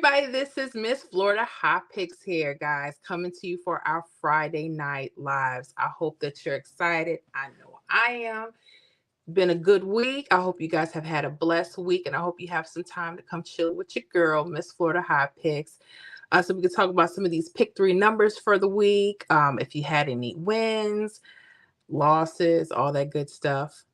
everybody, this is Miss Florida Hot Picks here, guys, coming to you for our Friday night lives. I hope that you're excited. I know I am. Been a good week. I hope you guys have had a blessed week, and I hope you have some time to come chill with your girl, Miss Florida Hot Picks. So we can talk about some of these pick three numbers for the week. If you had any wins, losses, all that good stuff.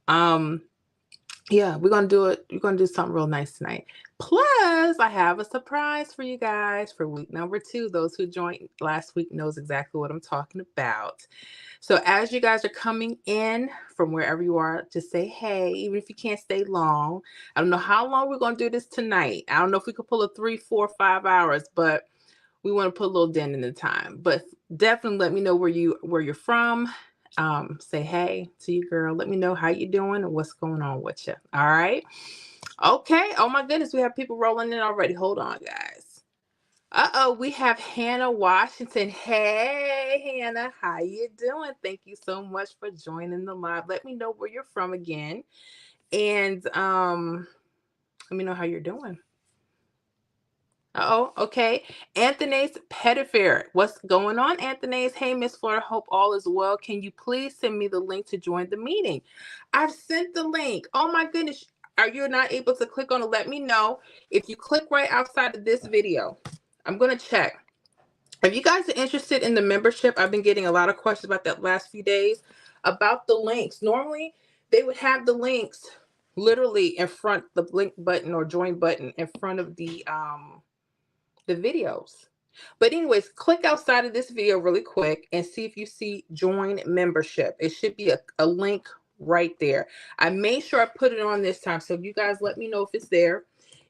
Yeah, we're gonna do it. We're gonna do something real nice tonight. Plus, I have a surprise for you guys for week number 2. Those who joined last week knows exactly what I'm talking about. So as you guys are coming in from wherever you are, just say hey, even if you can't stay long. I don't know how long we're gonna do this tonight. I don't know if we could pull a 3, 4, 5 hours, but we want to put a little dent in the time. But definitely let me know where you're from. Say hey to your girl. Let me know how you doing and what's going on with you. All right. Okay. Oh my goodness, we have people rolling in already. Hold on, guys. We have Hannah Washington. Hey, Hannah, how you doing? Thank you so much for joining the live. Let me know where you're from again, and let me know how you're doing. Okay. Anthony's Pettifair. What's going on, Anthony's? Hey, Miss Florida, hope all is well. Can you please send me the link to join the meeting? I've sent the link. Oh my goodness. Are you not able to click on it? Let me know. If you click right outside of this video, I'm going to check. If you guys are interested in the membership, I've been getting a lot of questions about that last few days about the links. Normally, they would have the links literally in front, the link button or join button in front of the videos. But anyways, click outside of this video really quick and see if you see join membership. It should be a link right there. I made sure I put it on this time. So you guys let me know if it's there.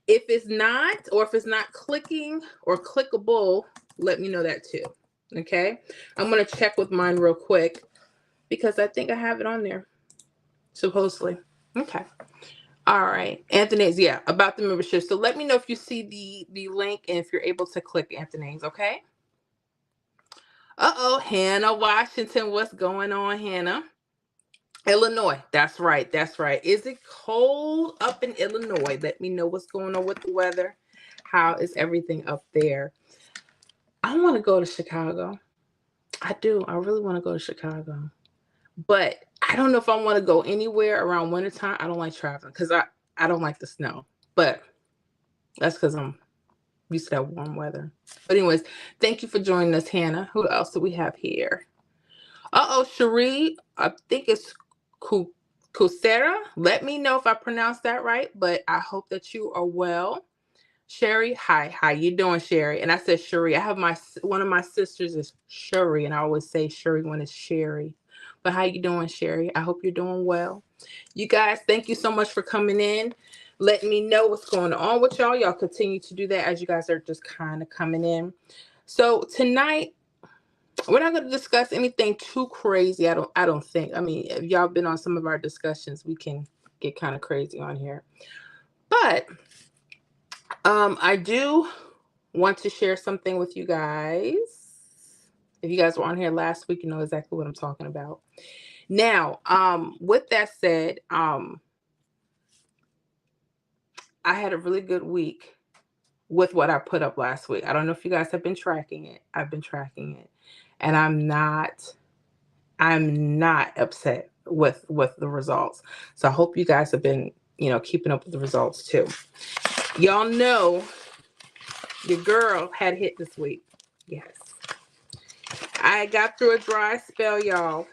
If it's not, or if it's not clicking or clickable, let me know that too. Okay. I'm going to check with mine real quick because I think I have it on there. Supposedly. Okay. All right, Anthony's, yeah, about the membership. So let me know if you see the link and if you're able to click Anthony's, okay? Hannah Washington, what's going on, Hannah? Illinois, that's right, that's right. Is it cold up in Illinois? Let me know what's going on with the weather. How is everything up there? I want to go to Chicago. I do. I really want to go to Chicago. But I don't know if I want to go anywhere around wintertime. I don't like traveling because I don't like the snow. But that's because I'm used to that warm weather. But anyways, thank you for joining us, Hannah. Who else do we have here? Cherie, I think it's Kusera. Let me know if I pronounced that right, but I hope that you are well. Sherry, hi, how you doing, Sherry? And I said Cherie. I have one of my sisters is Sherry, and I always say Sherry when it's Sherry. But how you doing, Sherry? I hope you're doing well. You guys, thank you so much for coming in. Letting me know what's going on with y'all. Y'all continue to do that as you guys are just kind of coming in. So tonight, we're not going to discuss anything too crazy. I don't think. I mean, if y'all been on some of our discussions, we can get kind of crazy on here. But I do want to share something with you guys. If you guys were on here last week, you know exactly what I'm talking about. Now, with that said, I had a really good week with what I put up last week. I don't know if you guys have been tracking it. I've been tracking it. And I'm not upset with the results. So I hope you guys have been, keeping up with the results too. Y'all know your girl had hit this week. Yes. I got through a dry spell, y'all.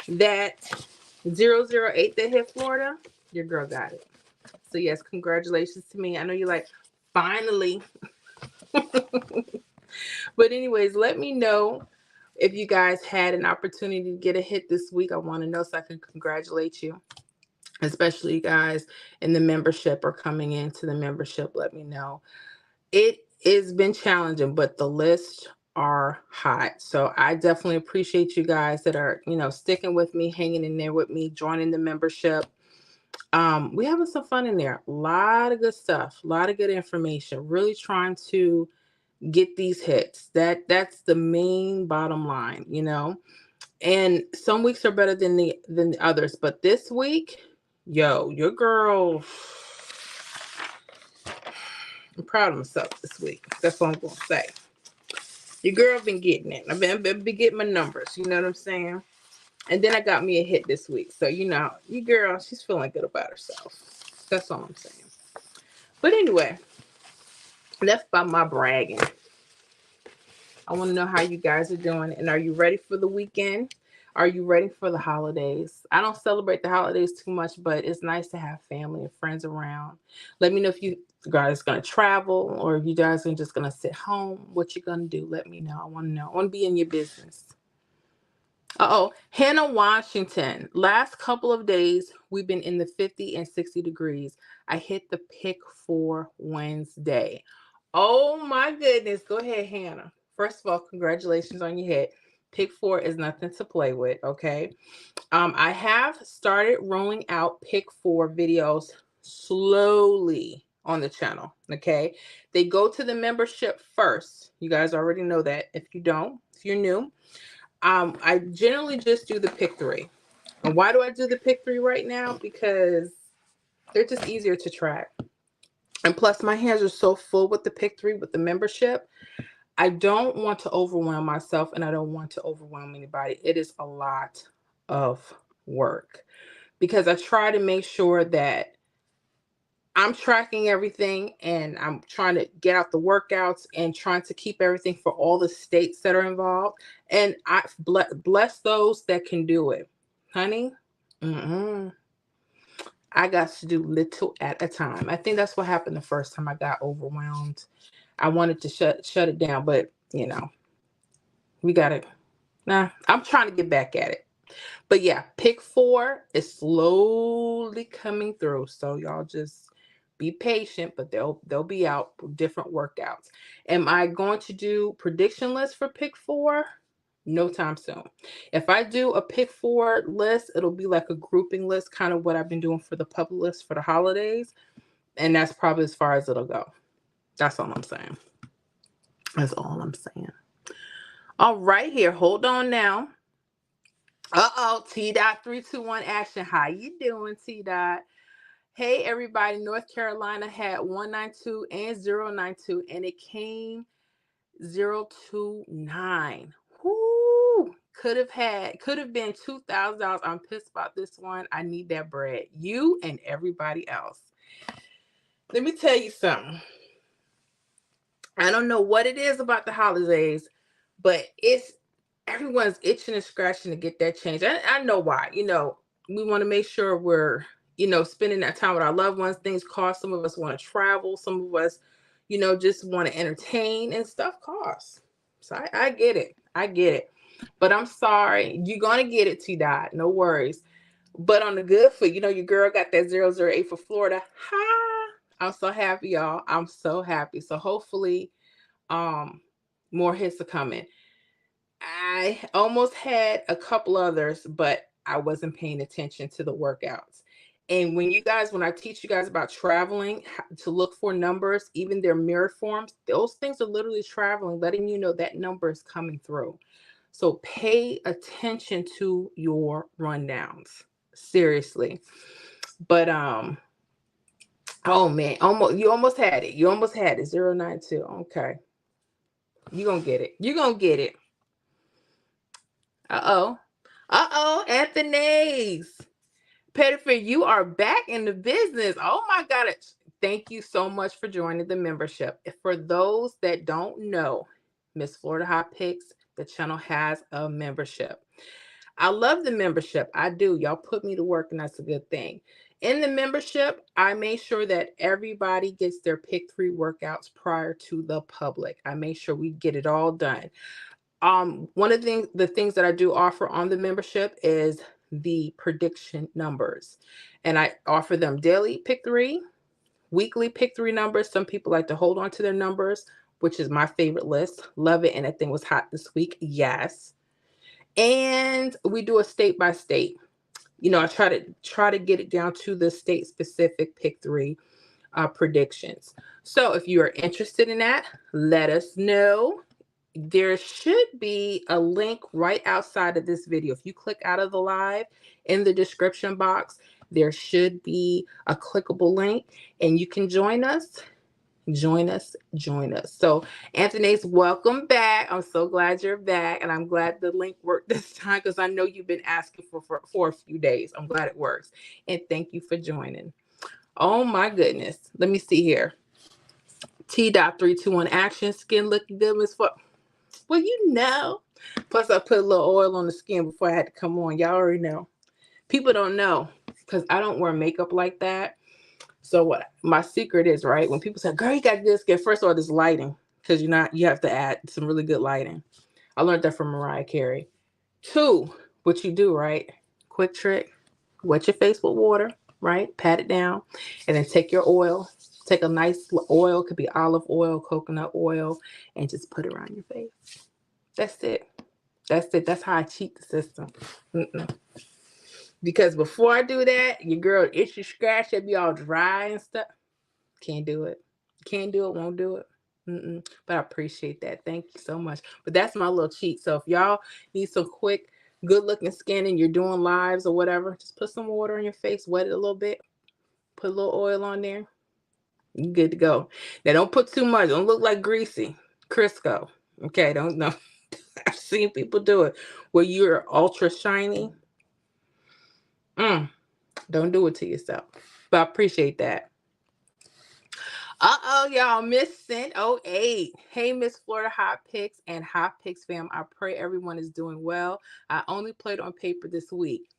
That 008 that hit Florida, your girl got it. So yes, congratulations to me. I know you're like, finally. But anyways, let me know if you guys had an opportunity to get a hit this week. I want to know so I can congratulate you. Especially you guys in the membership or coming into the membership. Let me know. It has been challenging, but the lists are hot. So I definitely appreciate you guys that are, sticking with me, hanging in there with me, joining the membership. We having some fun in there. A lot of good stuff, a lot of good information. Really trying to get these hits. That's the main bottom line, And some weeks are better than the others, but this week, your girl, I'm proud of myself this week. That's all I'm going to say. Your girl been getting it. I've been getting my numbers. You know what I'm saying? And then I got me a hit this week. So, you know, your girl, she's feeling good about herself. That's all I'm saying. But anyway, that's about my bragging. I want to know how you guys are doing. And are you ready for the weekend? Are you ready for the holidays? I don't celebrate the holidays too much, but it's nice to have family and friends around. Let me know if you guys going to travel or if you guys are just going to sit home. What you going to do? Let me know. I want to know. I want to be in your business. Hannah, Washington. Last couple of days, we've been in the 50 and 60 degrees. I hit the pick for Wednesday. Oh my goodness. Go ahead, Hannah. First of all, congratulations on your hit. Pick 4 is nothing to play with, okay? I have started rolling out pick 4 videos slowly on the channel, okay? They go to the membership first. You guys already know that. If you're new, I generally just do the pick 3. And why do I do the pick 3 right now? Because they're just easier to track. And plus, my hands are so full with the pick 3 with the membership. I don't want to overwhelm myself and I don't want to overwhelm anybody. It is a lot of work because I try to make sure that I'm tracking everything and I'm trying to get out the workouts and trying to keep everything for all the states that are involved. And I bless those that can do it. Honey, I got to do little at a time. I think that's what happened the first time I got overwhelmed. I wanted to shut it down, but you know, we got it. I'm trying to get back at it. But yeah, pick 4 is slowly coming through. So y'all just be patient, but they'll be out different workouts. Am I going to do prediction lists for pick 4? No time soon. If I do a pick 4 list, it'll be like a grouping list, kind of what I've been doing for the public list for the holidays. And that's probably as far as it'll go. That's all I'm saying. That's all I'm saying. All right, here. Hold on now. T.321 action. How you doing, T.? Hey, everybody. North Carolina had 192 and 092, and it came 029. Whoo! Could have been $2,000. I'm pissed about this one. I need that bread. You and everybody else. Let me tell you something. I don't know what it is about the holidays, but everyone's itching and scratching to get that change. I know why. You know, we want to make sure we're, spending that time with our loved ones. Things cost. Some of us want to travel. Some of us, just want to entertain, and stuff costs. So I get it. I get it. But I'm sorry. You're going to get it, T-Dot. No worries. But on the good foot, your girl got that 008 for Florida. Ha! I'm so happy, y'all. I'm so happy. So hopefully more hits are coming. I almost had a couple others, but I wasn't paying attention to the workouts. And when I teach you guys about traveling, to look for numbers, even their mirror forms, those things are literally traveling, letting you know that number is coming through. So pay attention to your rundowns. Seriously. But oh man, you almost had it. 092. Okay. You're gonna get it. You're gonna get it. Anthony's. Pettifer, you are back in the business. Oh my God. Thank you so much for joining the membership. For those that don't know, Miss Florida Hot Picks, the channel has a membership. I love the membership. I do. Y'all put me to work, and that's a good thing. In the membership, I make sure that everybody gets their pick 3 workouts prior to the public. I make sure we get it all done. One of the things that I do offer on the membership is the prediction numbers, and I offer them daily pick 3, weekly pick 3 numbers. Some people like to hold on to their numbers, which is my favorite list. Love it. And that thing was hot this week. Yes. And we do a state by state. I try to get it down to the state specific pick 3 predictions. So if you are interested in that, let us know. There should be a link right outside of this video. If you click out of the live, in the description box, there should be a clickable link, and you can join us, Join us, join us. So, Anthony's, welcome back. I'm so glad you're back, and I'm glad the link worked this time because I know you've been asking for a few days. I'm glad it works, and thank you for joining. Oh my goodness, let me see here. T.321 action, skin looking good, Miss Flo. Well, you know. Plus, I put a little oil on the skin before I had to come on. Y'all already know. People don't know because I don't wear makeup like that. So what my secret is, right? When people say, girl, you got good skin, first of all, this lighting. Because you have to add some really good lighting. I learned that from Mariah Carey. Two, what you do, right? Quick trick. Wet your face with water, right? Pat it down. And then take your oil. Take a nice oil, could be olive oil, coconut oil, and just put it around your face. That's it. That's it. That's how I cheat the system. Mm-mm. Because before I do that, your girl itchy scratch, it be all dry and stuff. Can't do it. Can't do it, won't do it. Mm-mm. But I appreciate that. Thank you so much. But that's my little cheat. So if y'all need some quick, good looking skin and you're doing lives or whatever, just put some water on your face, wet it a little bit, put a little oil on there. You good to go. Now don't put too much. Don't look like greasy. Crisco. Okay, don't know. I've seen people do it where you're ultra shiny. Don't do it to yourself. But I appreciate that. Y'all, Miss Scent 08. Hey, Miss Florida Hot Picks and Hot Picks fam. I pray everyone is doing well. I only played on paper this week.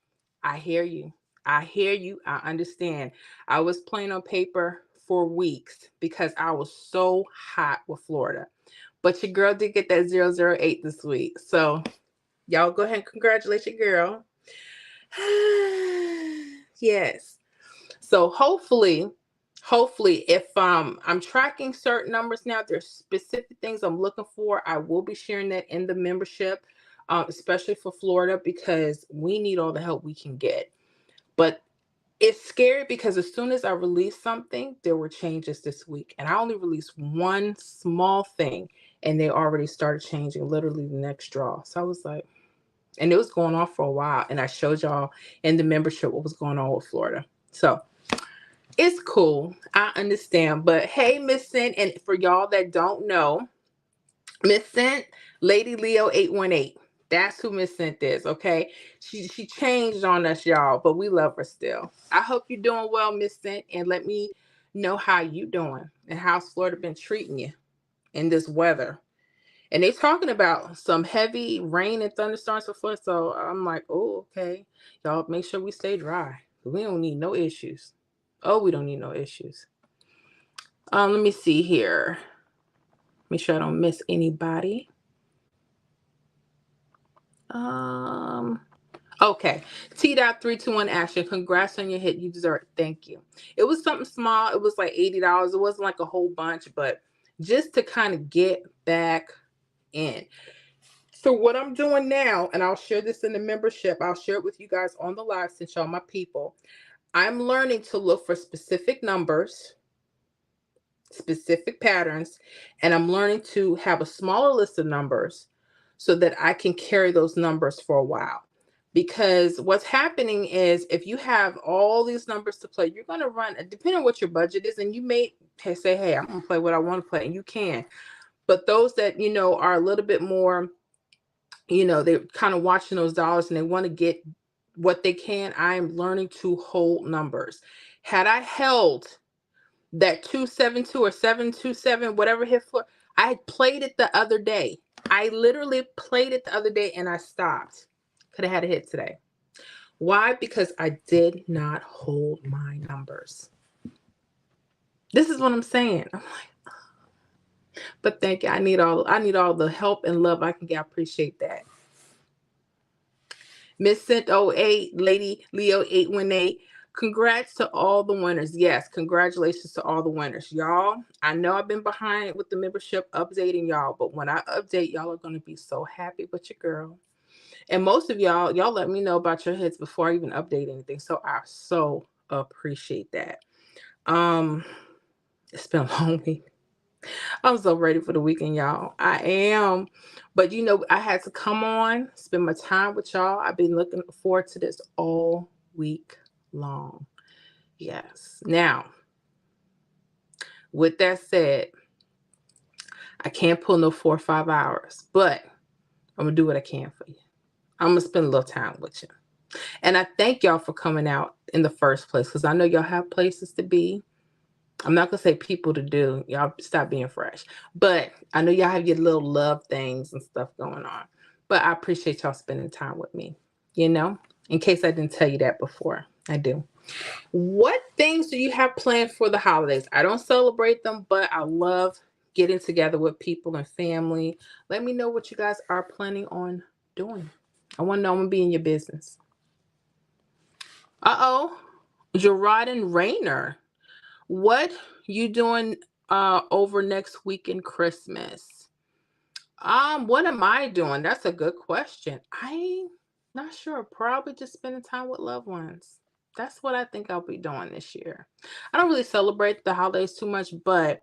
I hear you. I hear you. I understand. I was playing on paper for weeks because I was so hot with Florida. But your girl did get that 008 this week. So y'all go ahead and congratulate your girl. Yes. So hopefully if I'm tracking certain numbers now, there's specific things I'm looking for. I will be sharing that in the membership, especially for Florida, because we need all the help we can get. But it's scary because as soon as I release something, there were changes this week. And I only released one small thing and they already started changing literally the next draw. So I was like, and it was going on for a while. And I showed y'all in the membership what was going on with Florida. So it's cool. I understand. But hey, Miss Scent, and for y'all that don't know, Miss Scent, Lady Leo 818. That's who Miss Scent is, okay? She changed on us, y'all, but we love her still. I hope you're doing well, Miss Scent, and let me know how you doing and how's Florida been treating you in this weather. And they talking about some heavy rain and thunderstorms for Florida, so I'm like, oh, okay. Y'all make sure we stay dry. We don't need no issues. Oh, we don't need no issues. Let me see here. Make sure I don't miss anybody. Okay. T.321 action. Congrats on your hit. You deserve it. Thank you. It was something small. It was like $80. It wasn't like a whole bunch, but just to kind of get back in. So what I'm doing now, and I'll share this in the membership. I'll share it with you guys on the live since y'all my people. I'm learning to look for specific numbers, specific patterns, and I'm learning to have a smaller list of numbers so that I can carry those numbers for a while. Because what's happening is if you have all these numbers to play, you're going to run, depending on what your budget is, and you may say, hey, I'm going to play what I want to play, and you can. But those that, are a little bit more, they're kind of watching those dollars and they want to get what they can, I am learning to hold numbers. Had I held that 272 or 727, whatever hit for, I played it the other day. I literally played it the other day and I stopped. Could have had a hit today. Why? Because I did not hold my numbers. This is what I'm saying. I'm like, but thank you. I need all the help and love I can get. I appreciate that. Miss Scent 08, Lady Leo 818. Congrats to all the winners. Yes, congratulations to all the winners. Y'all, I know I've been behind with the membership updating y'all, but when I update, y'all are going to be so happy with your girl. And most of y'all let me know about your hits before I even update anything. So I so appreciate that. It's been a long week. I'm so ready for the weekend, y'all. I am. But I had to come on, spend my time with y'all. I've been looking forward to this all week long. Yes. Now, With that said, I can't pull no 4 or 5 hours, but I'm going to do what I can for you. I'm going to spend a little time with you. And I thank y'all for coming out in the first place, because I know y'all have places to be. I'm not going to say people to do. Y'all stop being fresh. But I know y'all have your little love things and stuff going on. But I appreciate y'all spending time with me, in case I didn't tell you that before. I do. What things do you have planned for the holidays? I don't celebrate them, but I love getting together with people and family. Let me know what you guys are planning on doing. I want to know. I'm going to be in your business. Uh-oh. Gerard and Rayner. What you doing over next week in Christmas? What am I doing? That's a good question. I'm not sure. Probably just spending time with loved ones. That's what I think I'll be doing this year. I don't really celebrate the holidays too much, but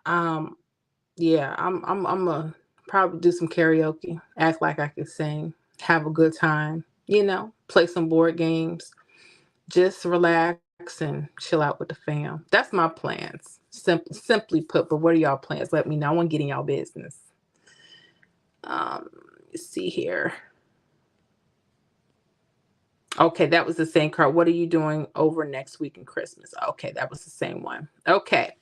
yeah, I'm gonna probably do some karaoke, act like I can sing, have a good time, play some board games, just relax and chill out with the fam. That's my plans. Simply put, but what are y'all plans? Let me know. I want to get in y'all business. Let's see here. Okay, that was the same card. What are you doing over next week in Christmas? Okay, that was the same one. Okay.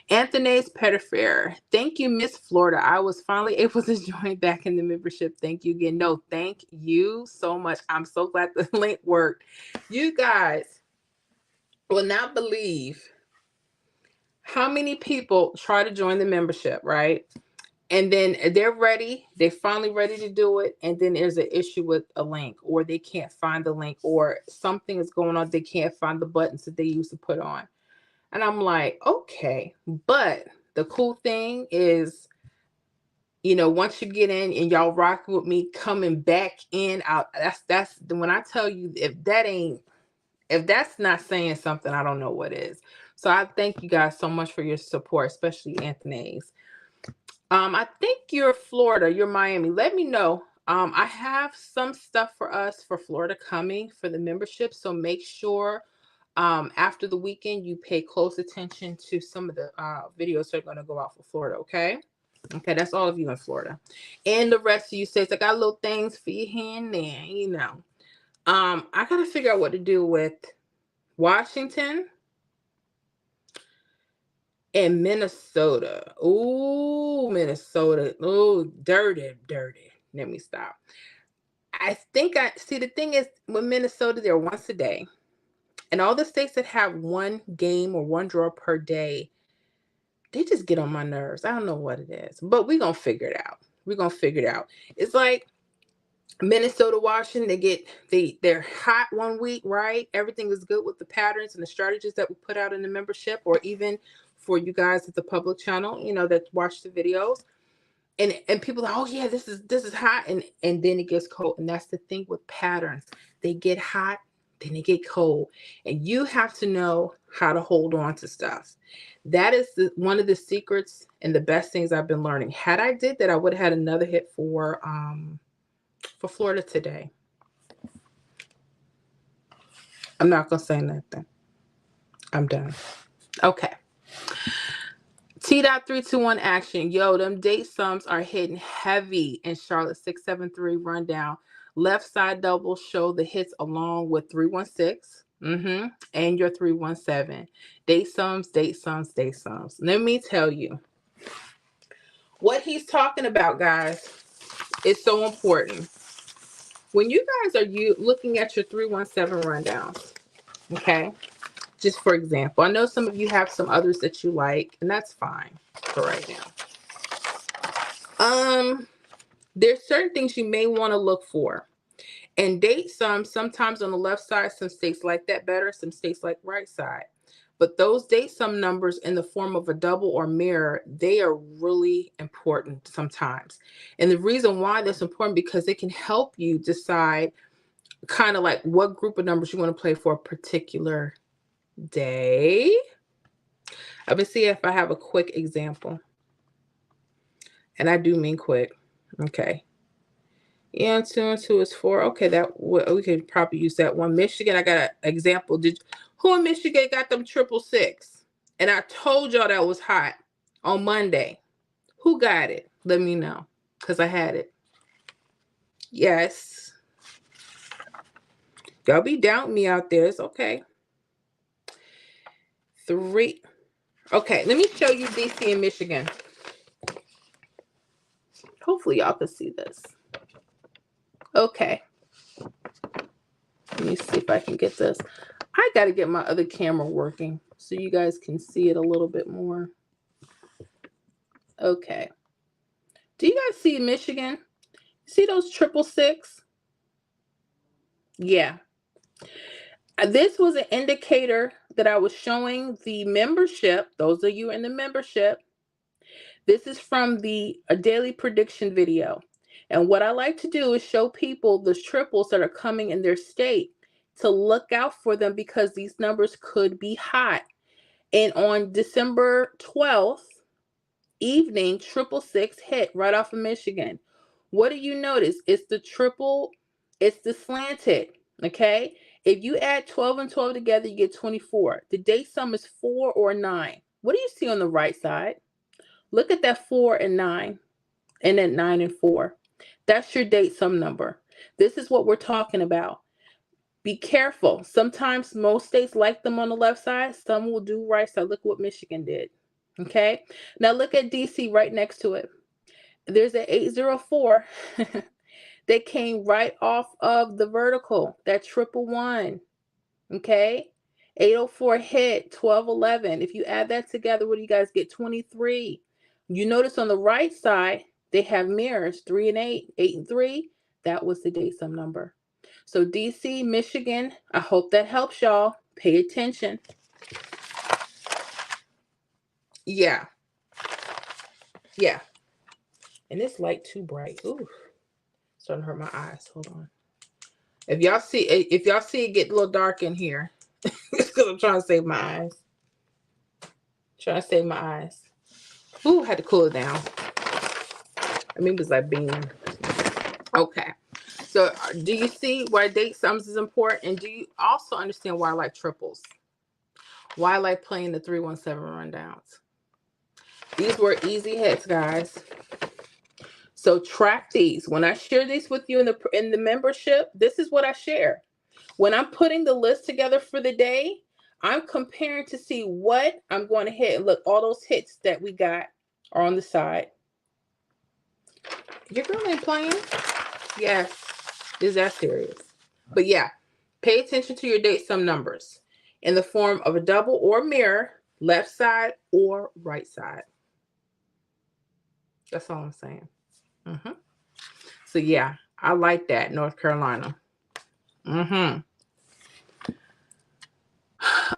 Anthony's Pettifair. Thank you, Miss Florida. I was finally able to join back in the membership. Thank you again. No, thank you so much. I'm so glad the link worked. You guys will not believe how many people try to join the membership, right? And then they're ready. They're finally ready to do it. And then there's an issue with a link, or they can't find the link, or something is going on. They can't find the buttons that they used to put on. And I'm like, okay. But the cool thing is, once you get in and y'all rocking with me, coming back in, out. That's when I tell you, if that's not saying something, I don't know what is. So I thank you guys so much for your support, especially Anthony's. I think you're Florida, you're Miami. Let me know. I have some stuff for us for Florida coming for the membership. So make sure after the weekend you pay close attention to some of the videos that are going to go out for Florida. Okay. That's all of you in Florida. And the rest of you states, I got little things for you here and there, I got to figure out what to do with Washington and Minnesota. Ooh, Minnesota. Ooh, dirty. Let me stop. I think the thing is with Minnesota, they're once a day. And all the states that have one game or one draw per day, they just get on my nerves. I don't know what it is, but we're going to figure it out. It's like Minnesota, Washington, they're hot one week, right? Everything is good with the patterns and the strategies that we put out in the membership, or even for you guys at the public channel, that watch the videos. And people are, oh yeah, this is hot, and then it gets cold. And that's the thing with patterns. They get hot, then they get cold. And you have to know how to hold on to stuff. That is one of the secrets and the best things I've been learning. Had I did that, I would have had another hit for Florida today. I'm not gonna say nothing. I'm done. Okay. T.321 action. Yo, them date sums are hitting heavy in Charlotte 673 rundown. Left side double show the hits along with 316 and your 317. Date sums. Let me tell you what he's talking about, guys. It's so important. When you guys are looking at your 317 rundowns, okay? Just for example, I know some of you have some others that you like, and that's fine for right now. There's certain things you may want to look for. And date sometimes on the left side, some states like that better, some states like right side. But those date sum numbers in the form of a double or mirror, they are really important sometimes. And the reason why that's important, because it can help you decide kind of like what group of numbers you want to play for a particular day. Let me see if I have a quick example. And I do mean quick. Okay. Yeah, 2 and 2 is 4. Okay, we could probably use that one. Michigan, I got an example. Who in Michigan got them 666? And I told y'all that was hot on Monday. Who got it? Let me know, because I had it. Yes. Y'all be doubting me out there. It's okay. 3. Okay, let me show you DC and Michigan. Hopefully y'all can see this. Okay. Let me see if I can get this. I got to get my other camera working so you guys can see it a little bit more. Okay. Do you guys see Michigan? See those 666? Yeah. This was an indicator that I was showing the membership. Those of you in the membership. This is from the daily prediction video. And what I like to do is show people the triples that are coming in their state to look out for them, because these numbers could be hot. And on December 12th evening, 666 hit right off of Michigan. What do you notice? It's the triple, it's the slanted, okay? If you add 12 and 12 together, you get 24. The date sum is 4 or 9. What do you see on the right side? Look at that 4 and 9, and then 9 and 4. That's your date sum number. This is what we're talking about. Be careful. Sometimes most states like them on the left side. Some will do right side. Look what Michigan did. Okay. Now look at DC right next to it. There's an 804 that came right off of the vertical. That 111. Okay. 804 hit 1211. If you add that together, what do you guys get? 23. You notice on the right side, they have mirrors, 3 and 8, 8 and 3. That was the date sum number. So DC, Michigan, I hope that helps y'all. Pay attention. Yeah. Yeah. And this light too bright. Ooh. It's starting to hurt my eyes. Hold on. If y'all see it get a little dark in here, it's because I'm trying to save my eyes. Trying to save my eyes. Ooh, had to cool it down. I mean, it was like beam. Okay. So do you see why date sums is important? And do you also understand why I like triples? Why I like playing the 317 rundowns? These were easy hits, guys. So track these. When I share these with you in the membership, this is what I share. When I'm putting the list together for the day, I'm comparing to see what I'm going to hit. Look, all those hits that we got are on the side. Your girl ain't playing. Yes. Is that serious? But yeah, pay attention to your date sum numbers in the form of a double or mirror, left side or right side. That's all I'm saying. So yeah, I like that, North Carolina.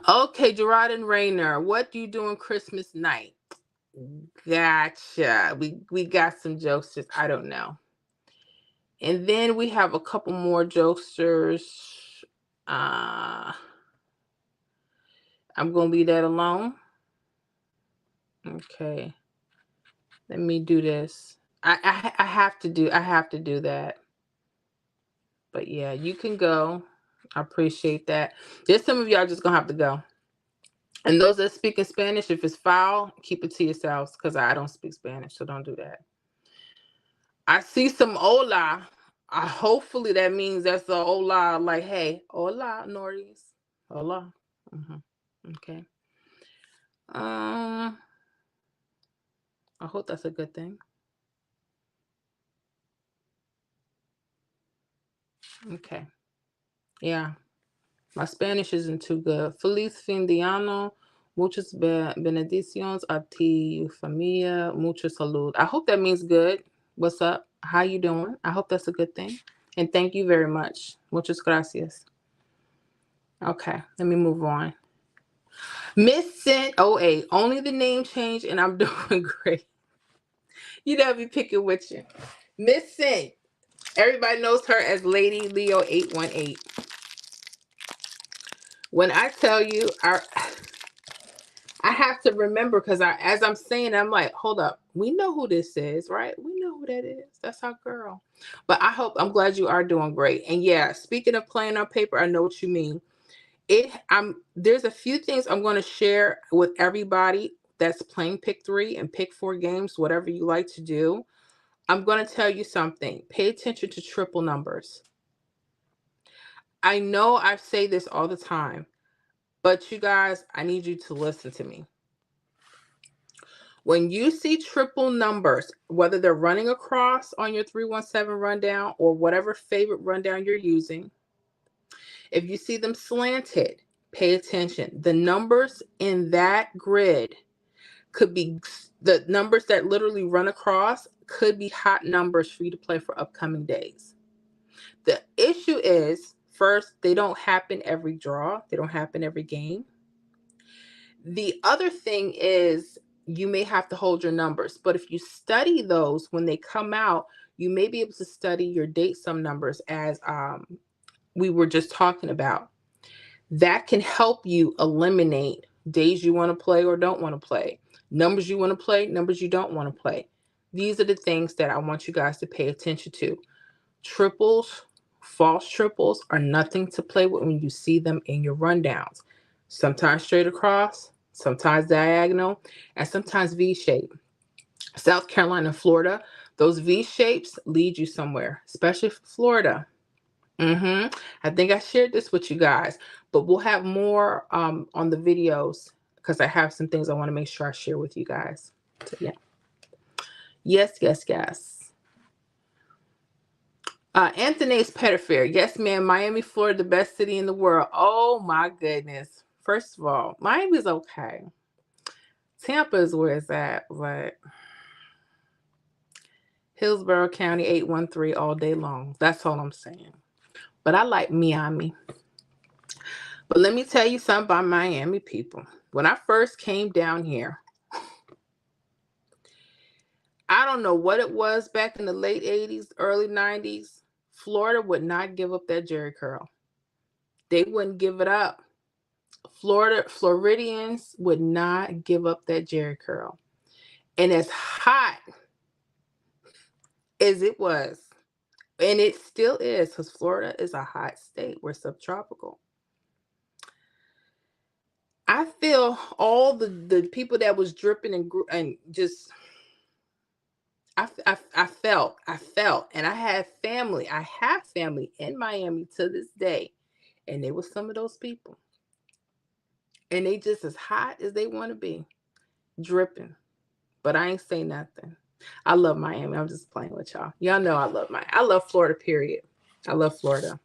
Okay, Gerard and Rainer, what do you do on Christmas night? Gotcha. We got some jokesters. I don't know. And then we have a couple more jokesters. I'm going to leave that alone. Okay. Let me do this. I have to do that. But yeah, you can go. I appreciate that. There's some of y'all just going to have to go. And those that speak in Spanish, if it's foul, keep it to yourselves, because I don't speak Spanish, so don't do that. I see some hola. Hopefully that means that's a hola, like, hey, hola, Norris. Hola. Okay. I hope that's a good thing. Okay. Yeah. My Spanish isn't too good. Feliz fin de año. Muchas bendiciones a ti, familia. Mucha salud. I hope that means good. What's up? How you doing? I hope that's a good thing. And thank you very much. Muchas gracias. Okay, let me move on. Miss Cent 08. Only the name change and I'm doing great. You know, be picking with you. Miss Cent. Everybody knows her as Lady Leo 818. When I tell you, I have to remember, because as I'm saying, I'm like, hold up. We know who this is, right? We know who that is. That's our girl. But I'm glad you are doing great. And yeah, speaking of playing on paper, I know what you mean. There's a few things I'm going to share with everybody that's playing pick 3 and pick 4 games, whatever you like to do. I'm going to tell you something. Pay attention to triple numbers. I know I say this all the time, but you guys, I need you to listen to me. When you see triple numbers, whether they're running across on your 317 rundown or whatever favorite rundown you're using, if you see them slanted, pay attention. The numbers in that grid could be the numbers that literally run across could be hot numbers for you to play for upcoming days. The issue is, first, they don't happen every draw. They don't happen every game. The other thing is you may have to hold your numbers, but if you study those when they come out, you may be able to study your date sum numbers as we were just talking about. That can help you eliminate days you want to play or don't want to play, numbers you want to play, numbers you don't want to play. These are the things that I want you guys to pay attention to. Triples, false triples are nothing to play with when you see them in your rundowns. Sometimes straight across, sometimes diagonal, and sometimes V-shape. South Carolina and Florida, those V-shapes lead you somewhere, especially for Florida. I think I shared this with you guys, but we'll have more on the videos because I have some things I want to make sure I share with you guys. So, yeah. Yes. Anthony's Pettifair. Yes, ma'am. Miami, Florida, the best city in the world. Oh, my goodness. First of all, Miami's okay. Tampa is where it's at, but Hillsborough County 813 all day long. That's all I'm saying. But I like Miami. But let me tell you something about Miami people. When I first came down here, I don't know what it was back in the late 80s, early 90s. Florida would not give up that Jerry curl. They wouldn't give it up. Floridians would not give up that Jerry curl. And as hot as it was, and it still is, because Florida is a hot state. We're subtropical. I feel all the people that was dripping and just, I felt, and I have family in Miami to this day, and they were some of those people. And they just as hot as they want to be, dripping. But I ain't say nothing. I love Miami. I'm just playing with y'all. Y'all know I love Florida, period. I love Florida.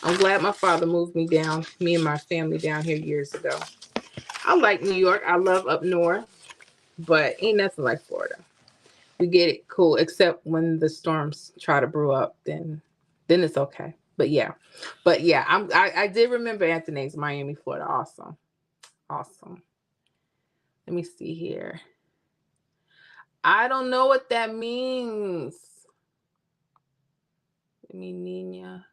I'm glad my father moved me and my family down here years ago. I like New York. I love up north, but ain't nothing like Florida. We get it cool, except when the storms try to brew up, then it's okay. But yeah, I did remember Anthony's Miami, Florida. Awesome. Let me see here. I don't know what that means. Nina.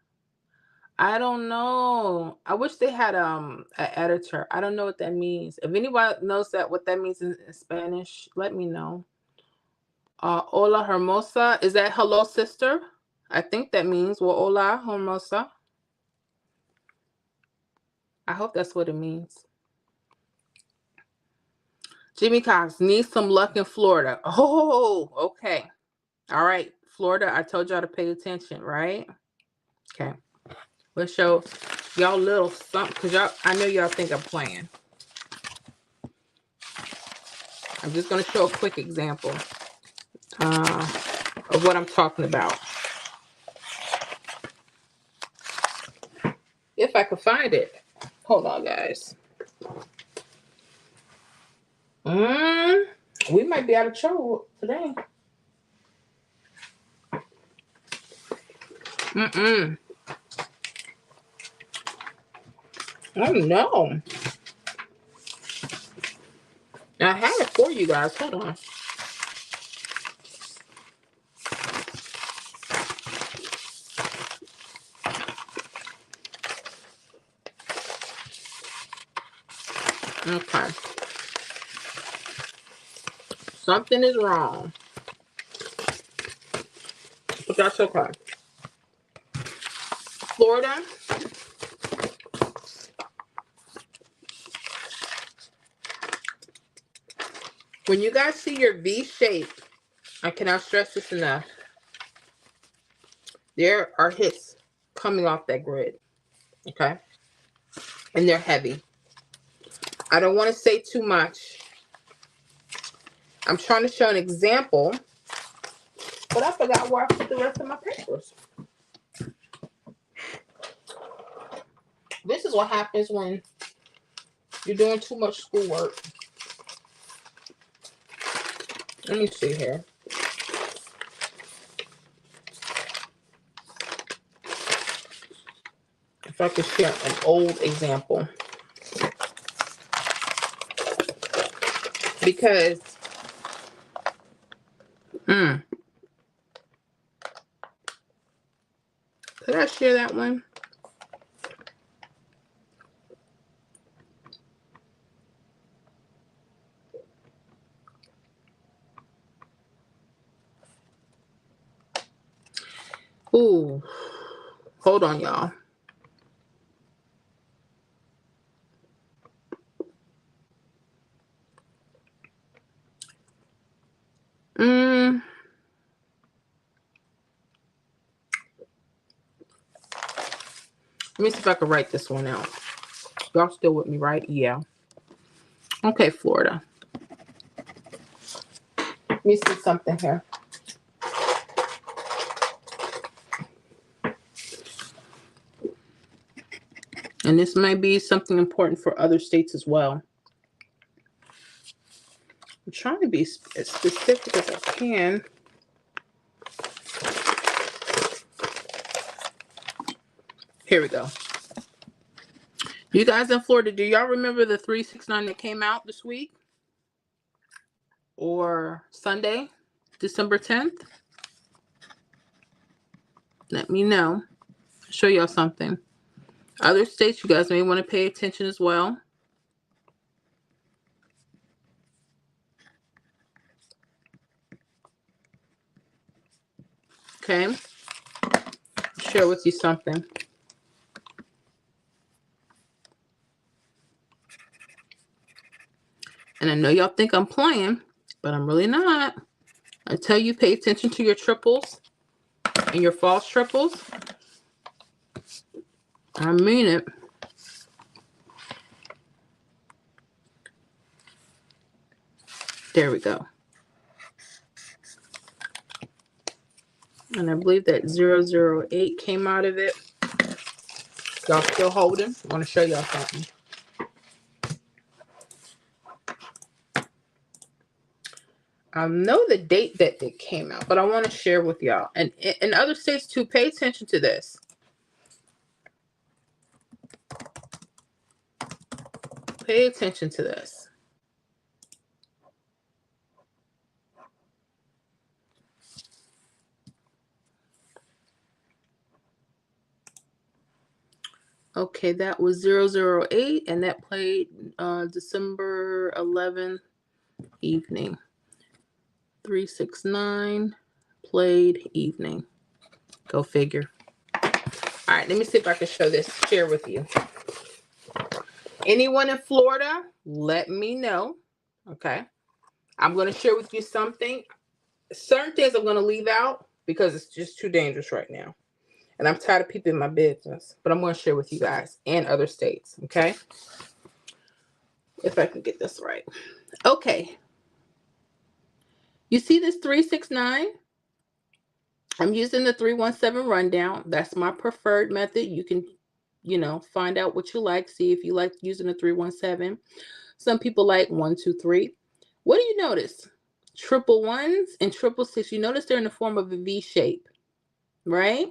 I don't know. I wish they had an editor. I don't know what that means. If anybody knows what that means in Spanish, let me know. Hola hermosa. Is that hello sister? I think that means, well, hola hermosa. I hope that's what it means. Jimmy Cox needs some luck in Florida. Oh, okay. All right. Florida, I told y'all to pay attention, right? Okay. Let's show y'all a little something, because I know y'all think I'm playing. I'm just going to show a quick example of what I'm talking about. If I could find it. Hold on, guys. We might be out of trouble today. Oh, no. I have it for you guys. Hold on. Okay. Something is wrong. But that's okay. Florida When you guys see your V shape, I cannot stress this enough. There are hits coming off that grid, okay? And they're heavy. I don't want to say too much. I'm trying to show an example, but I forgot where I put the rest of my papers. This is what happens when you're doing too much schoolwork. Let me see here. If I could share an old example. Because, could I share that one? Ooh, hold on, y'all. Let me see if I can write this one out. Y'all still with me, right? Yeah. Okay, Florida. Let me see something here. And this may be something important for other states as well. I'm trying to be as specific as I can. Here we go. You guys in Florida, do y'all remember the 369 that came out this week? Or Sunday, December 10th? Let me know. I'll show y'all something. Other states, you guys may want to pay attention as well. Okay. Share with you something. And I know y'all think I'm playing, but I'm really not. I tell you, pay attention to your triples and your false triples. I mean it. There we go. And I believe that 008 came out of it. Y'all still holding? I want to show y'all something. I know the date that it came out, but I want to share with y'all. And in other states too, pay attention to this. Pay attention to this. Okay, that was 008, and that played December 11th evening. 369 played evening. Go figure. All right, let me see if I can share with you. Anyone in Florida, let me know. Okay. I'm going to share with you something. Certain things I'm going to leave out because it's just too dangerous right now. And I'm tired of people in my business. But I'm going to share with you guys and other states. Okay. If I can get this right. Okay. You see this 369? I'm using the 317 rundown. That's my preferred method. You can, find out what you like. See if you like using the 317. Some people like 1, 2, 3. What do you notice? Triple ones and triple six. You notice they're in the form of a V shape, right?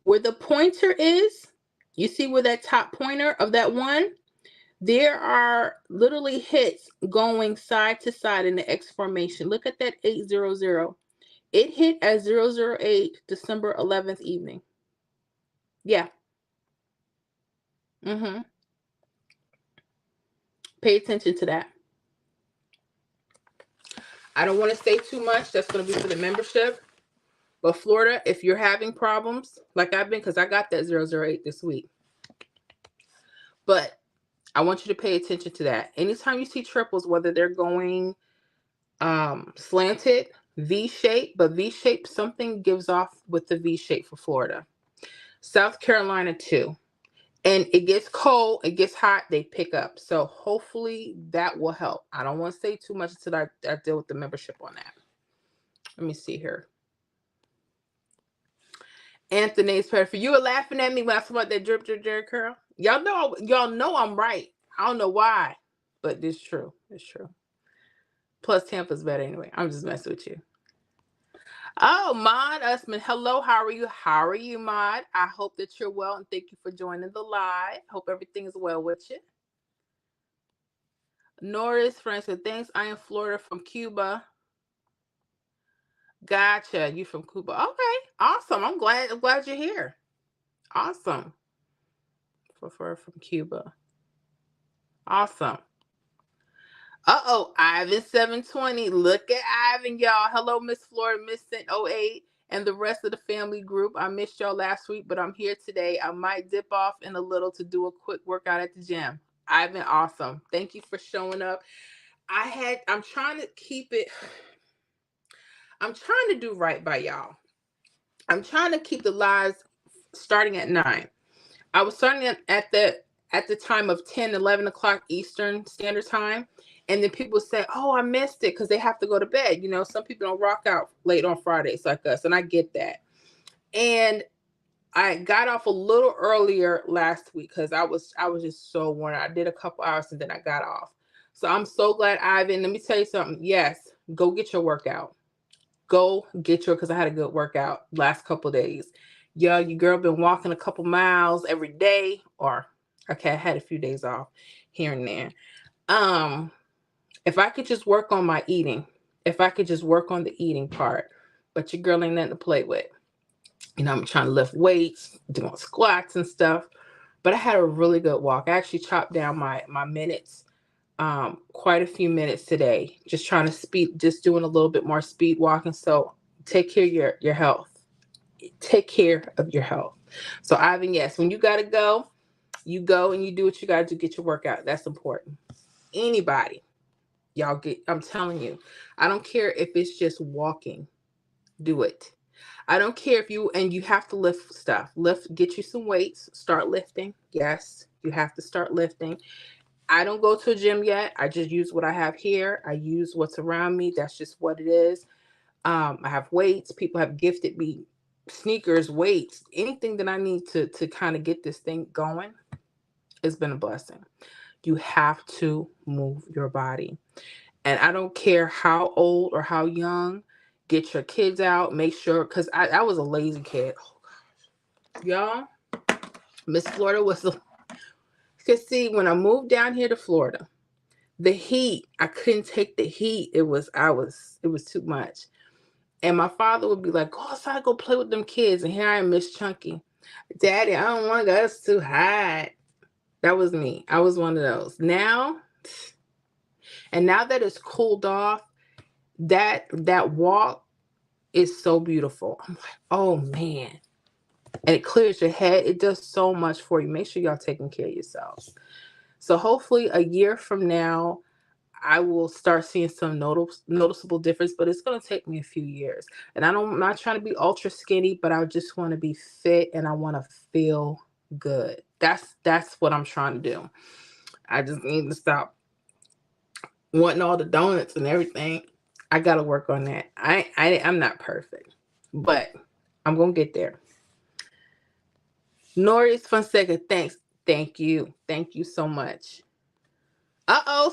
Where the pointer is, you see where that top pointer of that one? There are literally hits going side to side in the X formation. Look at that 800. It hit at 008 December 11th evening. Yeah. Pay attention to that. I don't want to say too much. That's going to be for the membership. But Florida, if you're having problems, like I've been, because I got that 008 this week. But I want you to pay attention to that. Anytime you see triples, whether they're going Slanted V shape, but V shape, something gives off with the V shape for Florida. South Carolina too. And it gets cold, it gets hot, they pick up. So hopefully that will help. I don't want to say too much until I deal with the membership on that. Let me see here. Anthony's perfect. You were laughing at me when I talked about that drip, drip, drip curl. Y'all know I'm right. I don't know why, but it's true. It's true. Plus Tampa's better anyway. I'm just messing with you. Oh, Maud Usman. Hello, how are you? How are you, Maud? I hope that you're well and thank you for joining the live. Hope everything is well with you. Norris, Francis, thanks. I am Florida from Cuba. Gotcha. You from Cuba. Okay. Awesome. I'm glad you're here. Awesome. From Cuba. Awesome. Ivan 720. Look at Ivan, y'all. Hello, Miss Florida, Miss Cent 08, and the rest of the family group. I missed y'all last week, but I'm here today. I might dip off in a little to do a quick workout at the gym. Ivan, awesome. Thank you for showing up. I'm trying to keep it. I'm trying to do right by y'all. I'm trying to keep the lives starting at 9. I was starting at the time of 10, 11 o'clock Eastern Standard Time. And then people say, oh, I missed it because they have to go to bed. You know, some people don't rock out late on Fridays like us. And I get that. And I got off a little earlier last week because I was just so worn out. I did a couple hours and then I got off. So I'm so glad, Ivan. Let me tell you something. Yes, go get your workout. Go get your, because I had a good workout last couple of days. Yo, your girl been walking a couple miles every day, or okay, I had a few days off here and there. If I could just work on my eating, if I could just work on the eating part, but your girl ain't nothing to play with. You know, I'm trying to lift weights, doing squats and stuff. But I had a really good walk. I actually chopped down my minutes, quite a few minutes today. Just trying to just doing a little bit more speed walking. So take care of your health. Take care of your health. So Ivan, yes, when you gotta go, you go and you do what you gotta do, get your workout. That's important. Anybody, I'm telling you, I don't care if it's just walking, do it. I don't care if you have to lift stuff. Get you some weights, start lifting. Yes, you have to start lifting. I don't go to a gym yet. I just use what I have here. I use what's around me. That's just what it is. I have weights. People have gifted me sneakers, weights, anything that I need to kind of get this thing going. It's been a blessing. You have to move your body. And I don't care how old or how young, get your kids out. Make sure, because I was a lazy kid. Oh, gosh. Y'all, Miss Florida was because see, when I moved down here to Florida, the heat, I couldn't take the heat. It was too much. And my father would be like, go outside, go play with them kids. And here I am, Miss Chunky. Daddy, I don't want to go. It's too hot. That was me. I was one of those. Now that it's cooled off, that walk is so beautiful. I'm like, oh man. And it clears your head. It does so much for you. Make sure y'all taking care of yourselves. So hopefully a year from now, I will start seeing some noticeable difference, but it's going to take me a few years. And I'm not trying to be ultra skinny, but I just want to be fit and I want to feel good. That's what I'm trying to do. I just need to stop wanting all the donuts and everything. I got to work on that. I'm not perfect, but I'm going to get there. Norris Fonseca, thanks. Thank you. Thank you so much.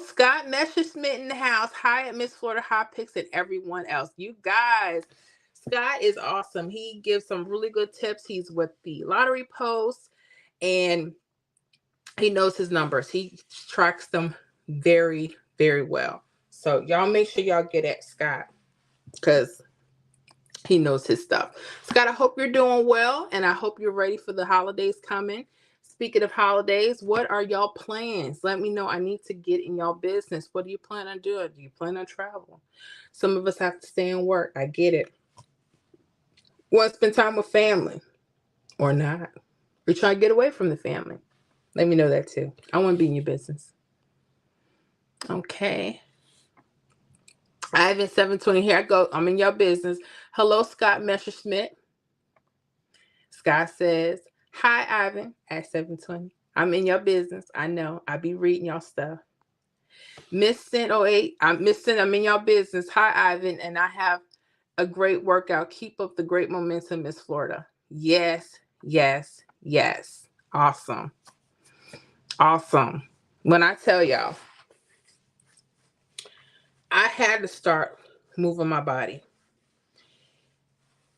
Scott Messerschmidt in the house. Hi at Miss Florida Hot Picks and everyone else. You guys, Scott is awesome. He gives some really good tips. He's with the Lottery Post and he knows his numbers. He tracks them very, very well. So y'all make sure y'all get at Scott because he knows his stuff. Scott, I hope you're doing well and I hope you're ready for the holidays coming. Speaking of holidays, what are y'all plans? Let me know. I need to get in y'all business. What do you plan on doing? Do you plan on travel? Some of us have to stay and work. I get it. Want to spend time with family or not? Or try to get away from the family? Let me know that too. I want to be in your business. Okay. Ivan 720, here I go. I'm in your business. Hello, Scott Messerschmidt. Scott says, hi, Ivan at 720. I'm in your business. I know. I be reading y'all stuff. Miss Cent 08, Miss Cent, I'm in your business. Hi, Ivan, and I have a great workout. Keep up the great momentum, Miss Florida. Yes, yes, yes. Awesome. Awesome. When I tell y'all, I had to start moving my body.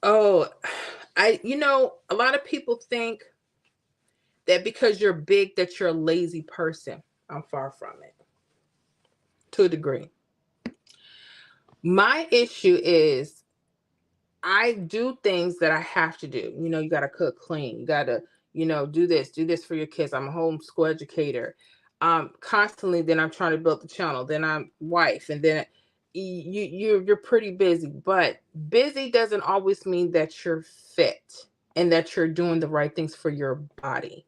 Oh, a lot of people think that because you're big that you're a lazy person. I'm far from it. To a degree. My issue is I do things that I have to do. You got to cook clean. You got to, do this for your kids. I'm a homeschool educator. Constantly, then I'm trying to build the channel. Then I'm wife, and then you're pretty busy. But busy doesn't always mean that you're fit and that you're doing the right things for your body.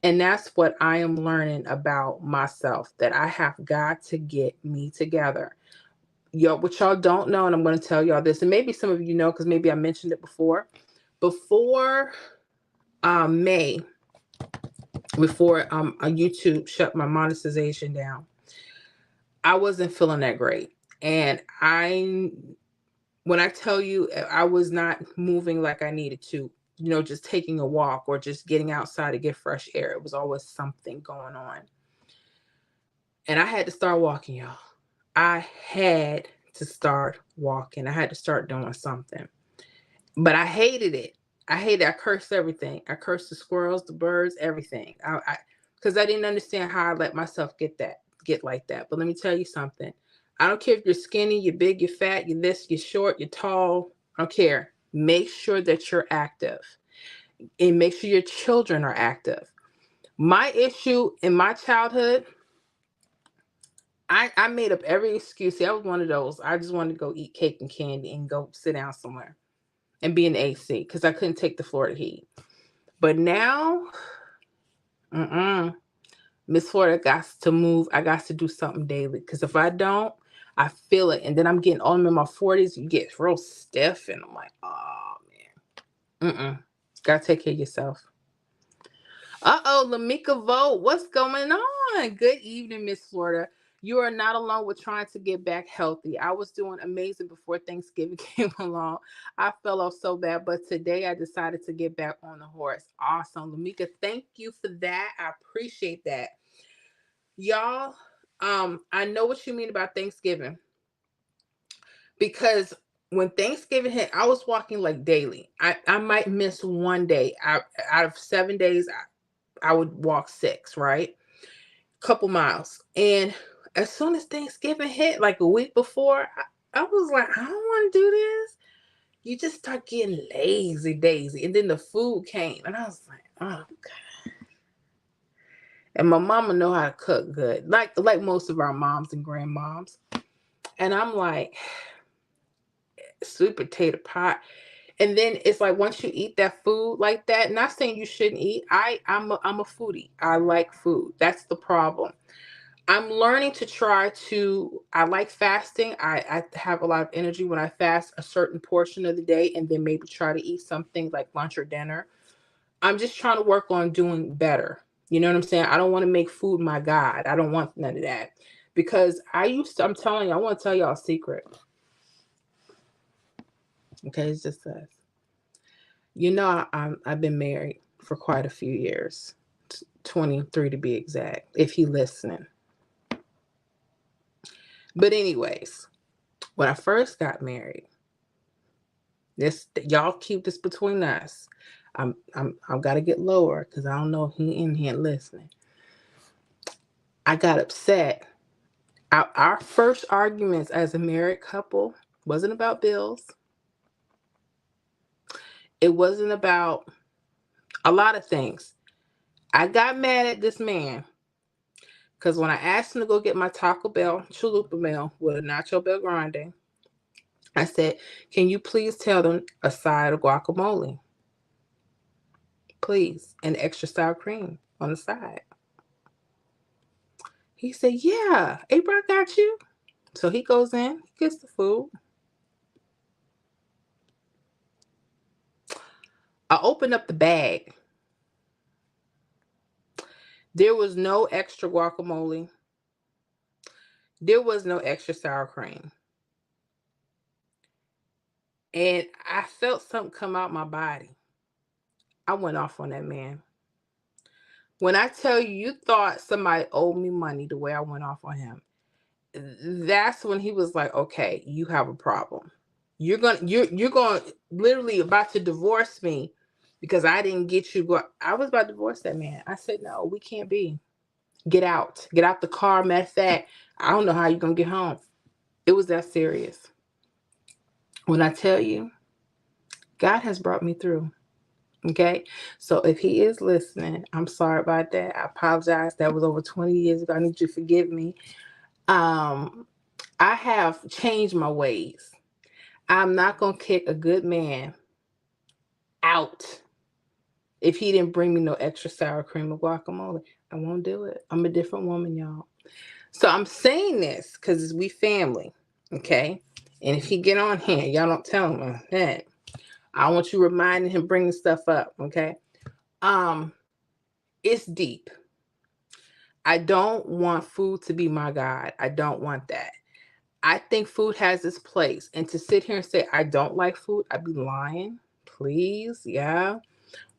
And that's what I am learning about myself, that I have got to get me together. What y'all don't know, and I'm going to tell y'all this, and maybe some of you know because maybe I mentioned it before. Before May, before YouTube shut my monetization down, I wasn't feeling that great. And when I tell you I was not moving like I needed to, just taking a walk or just getting outside to get fresh air, it was always something going on. And I had to start walking, y'all. I had to start walking. I had to start doing something. But I hated it. I cursed everything. I cursed the squirrels, the birds, everything. Because I didn't understand how I let myself get like that. But let me tell you something. I don't care if you're skinny, you're big, you're fat, you're this, you're short, you're tall. I don't care. Make sure that you're active. And make sure your children are active. My issue in my childhood, I made up every excuse. See, I was one of those. I just wanted to go eat cake and candy and go sit down somewhere and be in AC because I couldn't take the Florida heat. But now, Miss Florida got to move. I got to do something daily because if I don't, I feel it. And then I'm getting on in my 40s. You get real stiff, and I'm like, oh man, gotta take care of yourself. Lamika Vote, what's going on? Good evening, Miss Florida. You are not alone with trying to get back healthy. I was doing amazing before Thanksgiving came along. I fell off so bad, but today I decided to get back on the horse. Awesome. Lamika, thank you for that. I appreciate that. Y'all, I know what you mean about Thanksgiving because when Thanksgiving hit, I was walking like daily. I might miss one day. Out of 7 days, I would walk 6, right? Couple miles. And as soon as Thanksgiving hit, like a week before, I was like, I don't want to do this. You just start getting lazy, daisy. And then the food came, and I was like, oh God. And my mama know how to cook good, like most of our moms and grandmoms. And I'm like, sweet potato pie. And then it's like once you eat that food like that, not saying you shouldn't eat. I'm a foodie. I like food. That's the problem. I'm learning to I like fasting. I have a lot of energy when I fast a certain portion of the day and then maybe try to eat something like lunch or dinner. I'm just trying to work on doing better. You know what I'm saying? I don't want to make food my God. I don't want none of that. Because I'm telling you, I want to tell y'all a secret. Okay, it's just us. I've been married for quite a few years, 23 to be exact, if he listening. But anyways, when I first got married, y'all keep this between us. I've got to get lower because I don't know if he in here listening. I got upset. Our first arguments as a married couple wasn't about bills. It wasn't about a lot of things. I got mad at this man because when I asked him to go get my Taco Bell chalupa meal with a Nacho Bel Grande, I said, can you please tell them a side of guacamole? Please. And extra sour cream on the side. He said, yeah, April, I got you. So he goes in, gets the food. I open up the bag. There was no extra guacamole. There was no extra sour cream. And I felt something come out my body. I went off on that man. When I tell you, you thought somebody owed me money the way I went off on him. That's when he was like, okay, you have a problem. You're going literally about to divorce me because I didn't get you. I was about to divorce that man. I said, no, we can't be. Get out. Get out the car. Matter of fact, I don't know how you're going to get home. It was that serious. When I tell you, God has brought me through. Okay. So if he is listening, I'm sorry about that. I apologize. That was over 20 years ago. I need you to forgive me. I have changed my ways. I'm not going to kick a good man out if he didn't bring me no extra sour cream or guacamole. I won't do it. I'm a different woman, y'all. So I'm saying this because we family. Okay. And if he get on here, y'all don't tell him that. I want you reminding him, bringing stuff up. Okay. It's deep. I don't want food to be my God. I don't want that. I think food has its place. And to sit here and say, I don't like food, I'd be lying. Please. Yeah.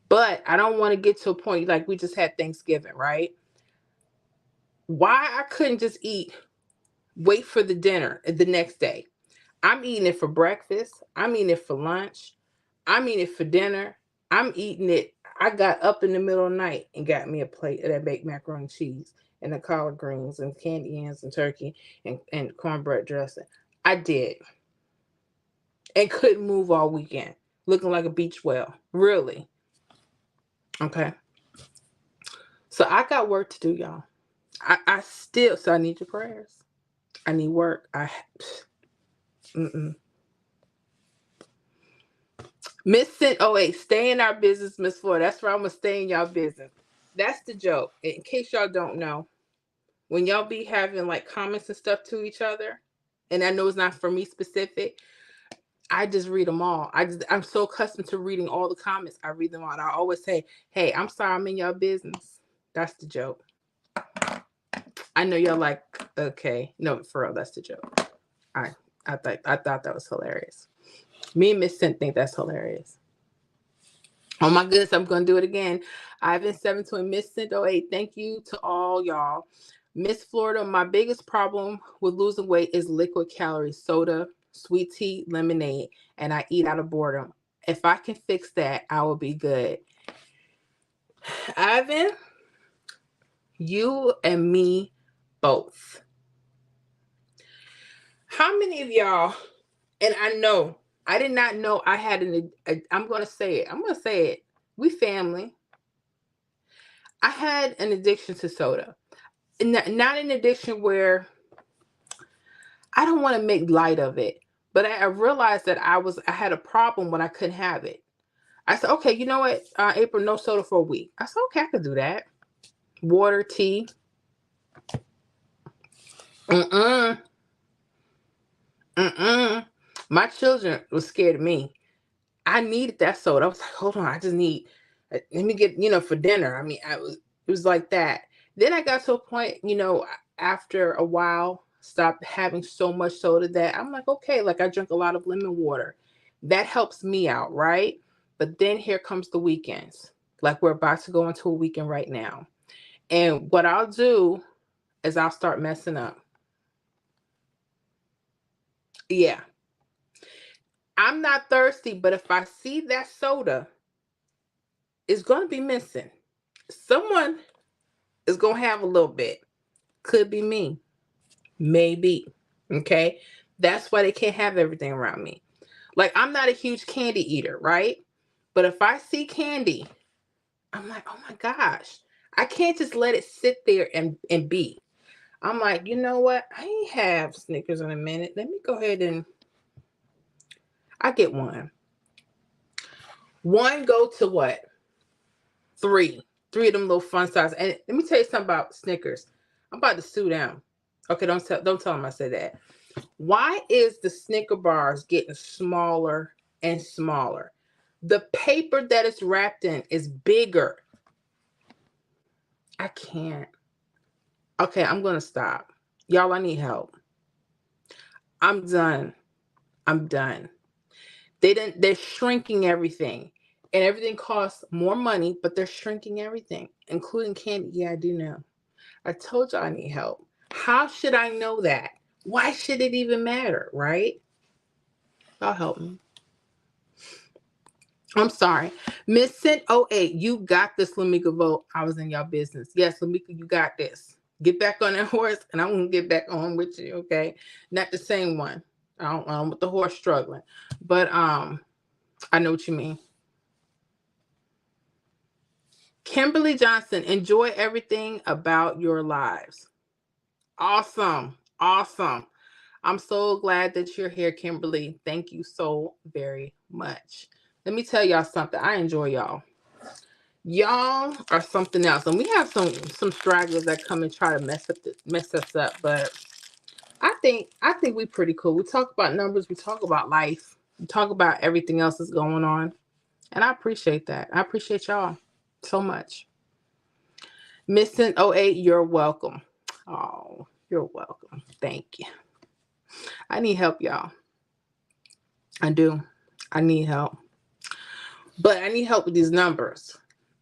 But I don't want to get to a point like we just had Thanksgiving, right? Why I couldn't just wait for the dinner the next day. I'm eating it for breakfast. I'm eating it for lunch. I'm eating it for dinner. I'm eating it. I got up in the middle of the night and got me a plate of that baked macaroni and cheese and the collard greens and candy yams and turkey and cornbread dressing. I did. And couldn't move all weekend. Looking like a beach whale. Really. Okay. So I got work to do, y'all. So I need your prayers. I need work. Miss Cent, oh wait, stay in our business, Miss Florida. That's where I'm gonna stay in y'all business. That's the joke. In case y'all don't know, when y'all be having like comments and stuff to each other, and I know it's not for me specific, I just read them all. I'm so accustomed to reading all the comments. I read them all. And I always say, "Hey, I'm sorry, I'm in y'all business." That's the joke. I know y'all like, okay, no, for real, that's the joke. I thought that was hilarious. Me and Miss Cent think that's hilarious. Oh my goodness, I'm gonna do it again. Ivan 720, Miss Cent 08. Thank you to all y'all. Miss Florida, my biggest problem with losing weight is liquid calories, soda, sweet tea, lemonade, and I eat out of boredom. If I can fix that, I will be good. Ivan, you and me both. How many of y'all, and I did not know I had I'm going to say it. We family. I had an addiction to soda. Not an addiction where I don't want to make light of it, but I realized that I had a problem when I couldn't have it. I said, okay, you know what, April, no soda for a week. I said, okay, I could do that. Water, tea. My children were scared of me. I needed that soda. I was like, hold on, I just need, let me get, for dinner. I mean, it was like that. Then I got to a point, after a while, stopped having so much soda that I'm like, okay, like I drink a lot of lemon water. That helps me out, right? But then here comes the weekends. Like we're about to go into a weekend right now. And what I'll do is I'll start messing up. Yeah. I'm not thirsty, but if I see that soda, it's going to be missing. Someone is going to have a little bit. Could be me. Maybe. Okay. That's why they can't have everything around me. Like, I'm not a huge candy eater, right? But if I see candy, I'm like, oh my gosh, I can't just let it sit there and be. I'm like, you know what? I ain't have Snickers in a minute. Let me go ahead and I get one. One go to what? Three of them little fun size. And let me tell you something about Snickers. I'm about to sue them. Okay, don't tell them I said that. Why is the Snicker bars getting smaller and smaller? The paper that it's wrapped in is bigger. I can't. Okay, I'm going to stop. Y'all, I need help. I'm done. I'm done. They're shrinking everything. And everything costs more money, but they're shrinking everything, including candy. Yeah, I do know. I told you I need help. How should I know that? Why should it even matter, right? Y'all help me. I'm sorry. Miss Cent 08, you got this, Lamika Vote. I was in your business. Yes, Lamika, you got this. Get back on that horse, and I'm going to get back on with you, okay? Not the same one. I don't with the horse struggling. But I know what you mean. Kimberly Johnson, enjoy everything about your lives. Awesome. Awesome. I'm so glad that you're here, Kimberly. Thank you so very much. Let me tell y'all something. I enjoy y'all. Y'all are something else. And we have some stragglers that come and try to mess us up. But I think we pretty cool. We talk about numbers, we talk about life, we talk about everything else that's going on. And I appreciate that. I appreciate y'all so much. Missing 08, you're welcome. Oh, you're welcome. Thank you. I need help, y'all. I do. I need help. But I need help with these numbers.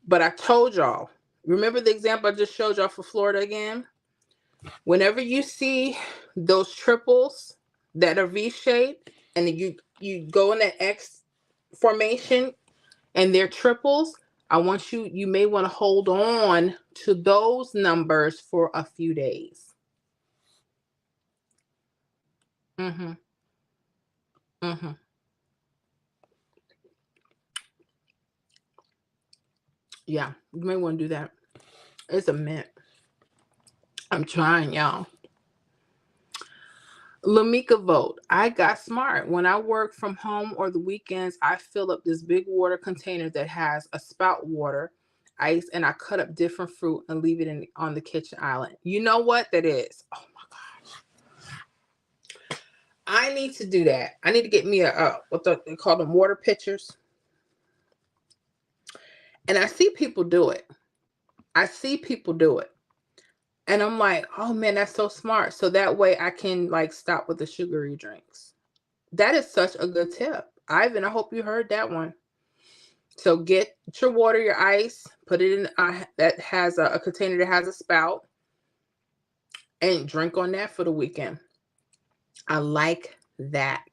But I told y'all, remember the example I just showed y'all for Florida again? Whenever you see those triples that are V-shaped and you go in that X formation and they're triples, I want you may want to hold on to those numbers for a few days. Mm-hmm. Mm-hmm. Yeah, you may want to do that. It's a mint. I'm trying, y'all. Lamika Vote. I got smart. When I work from home or the weekends, I fill up this big water container that has a spout water, ice, and I cut up different fruit and leave it on the kitchen island. You know what that is? Oh my gosh. I need to do that. I need to get me what they call them, water pitchers. And I see people do it. And I'm like, oh man, that's so smart. So that way I can like stop with the sugary drinks. That is such a good tip. Ivan, I hope you heard that one. So get your water, your ice, put it in that has a container that has a spout, and drink on that for the weekend. I like that.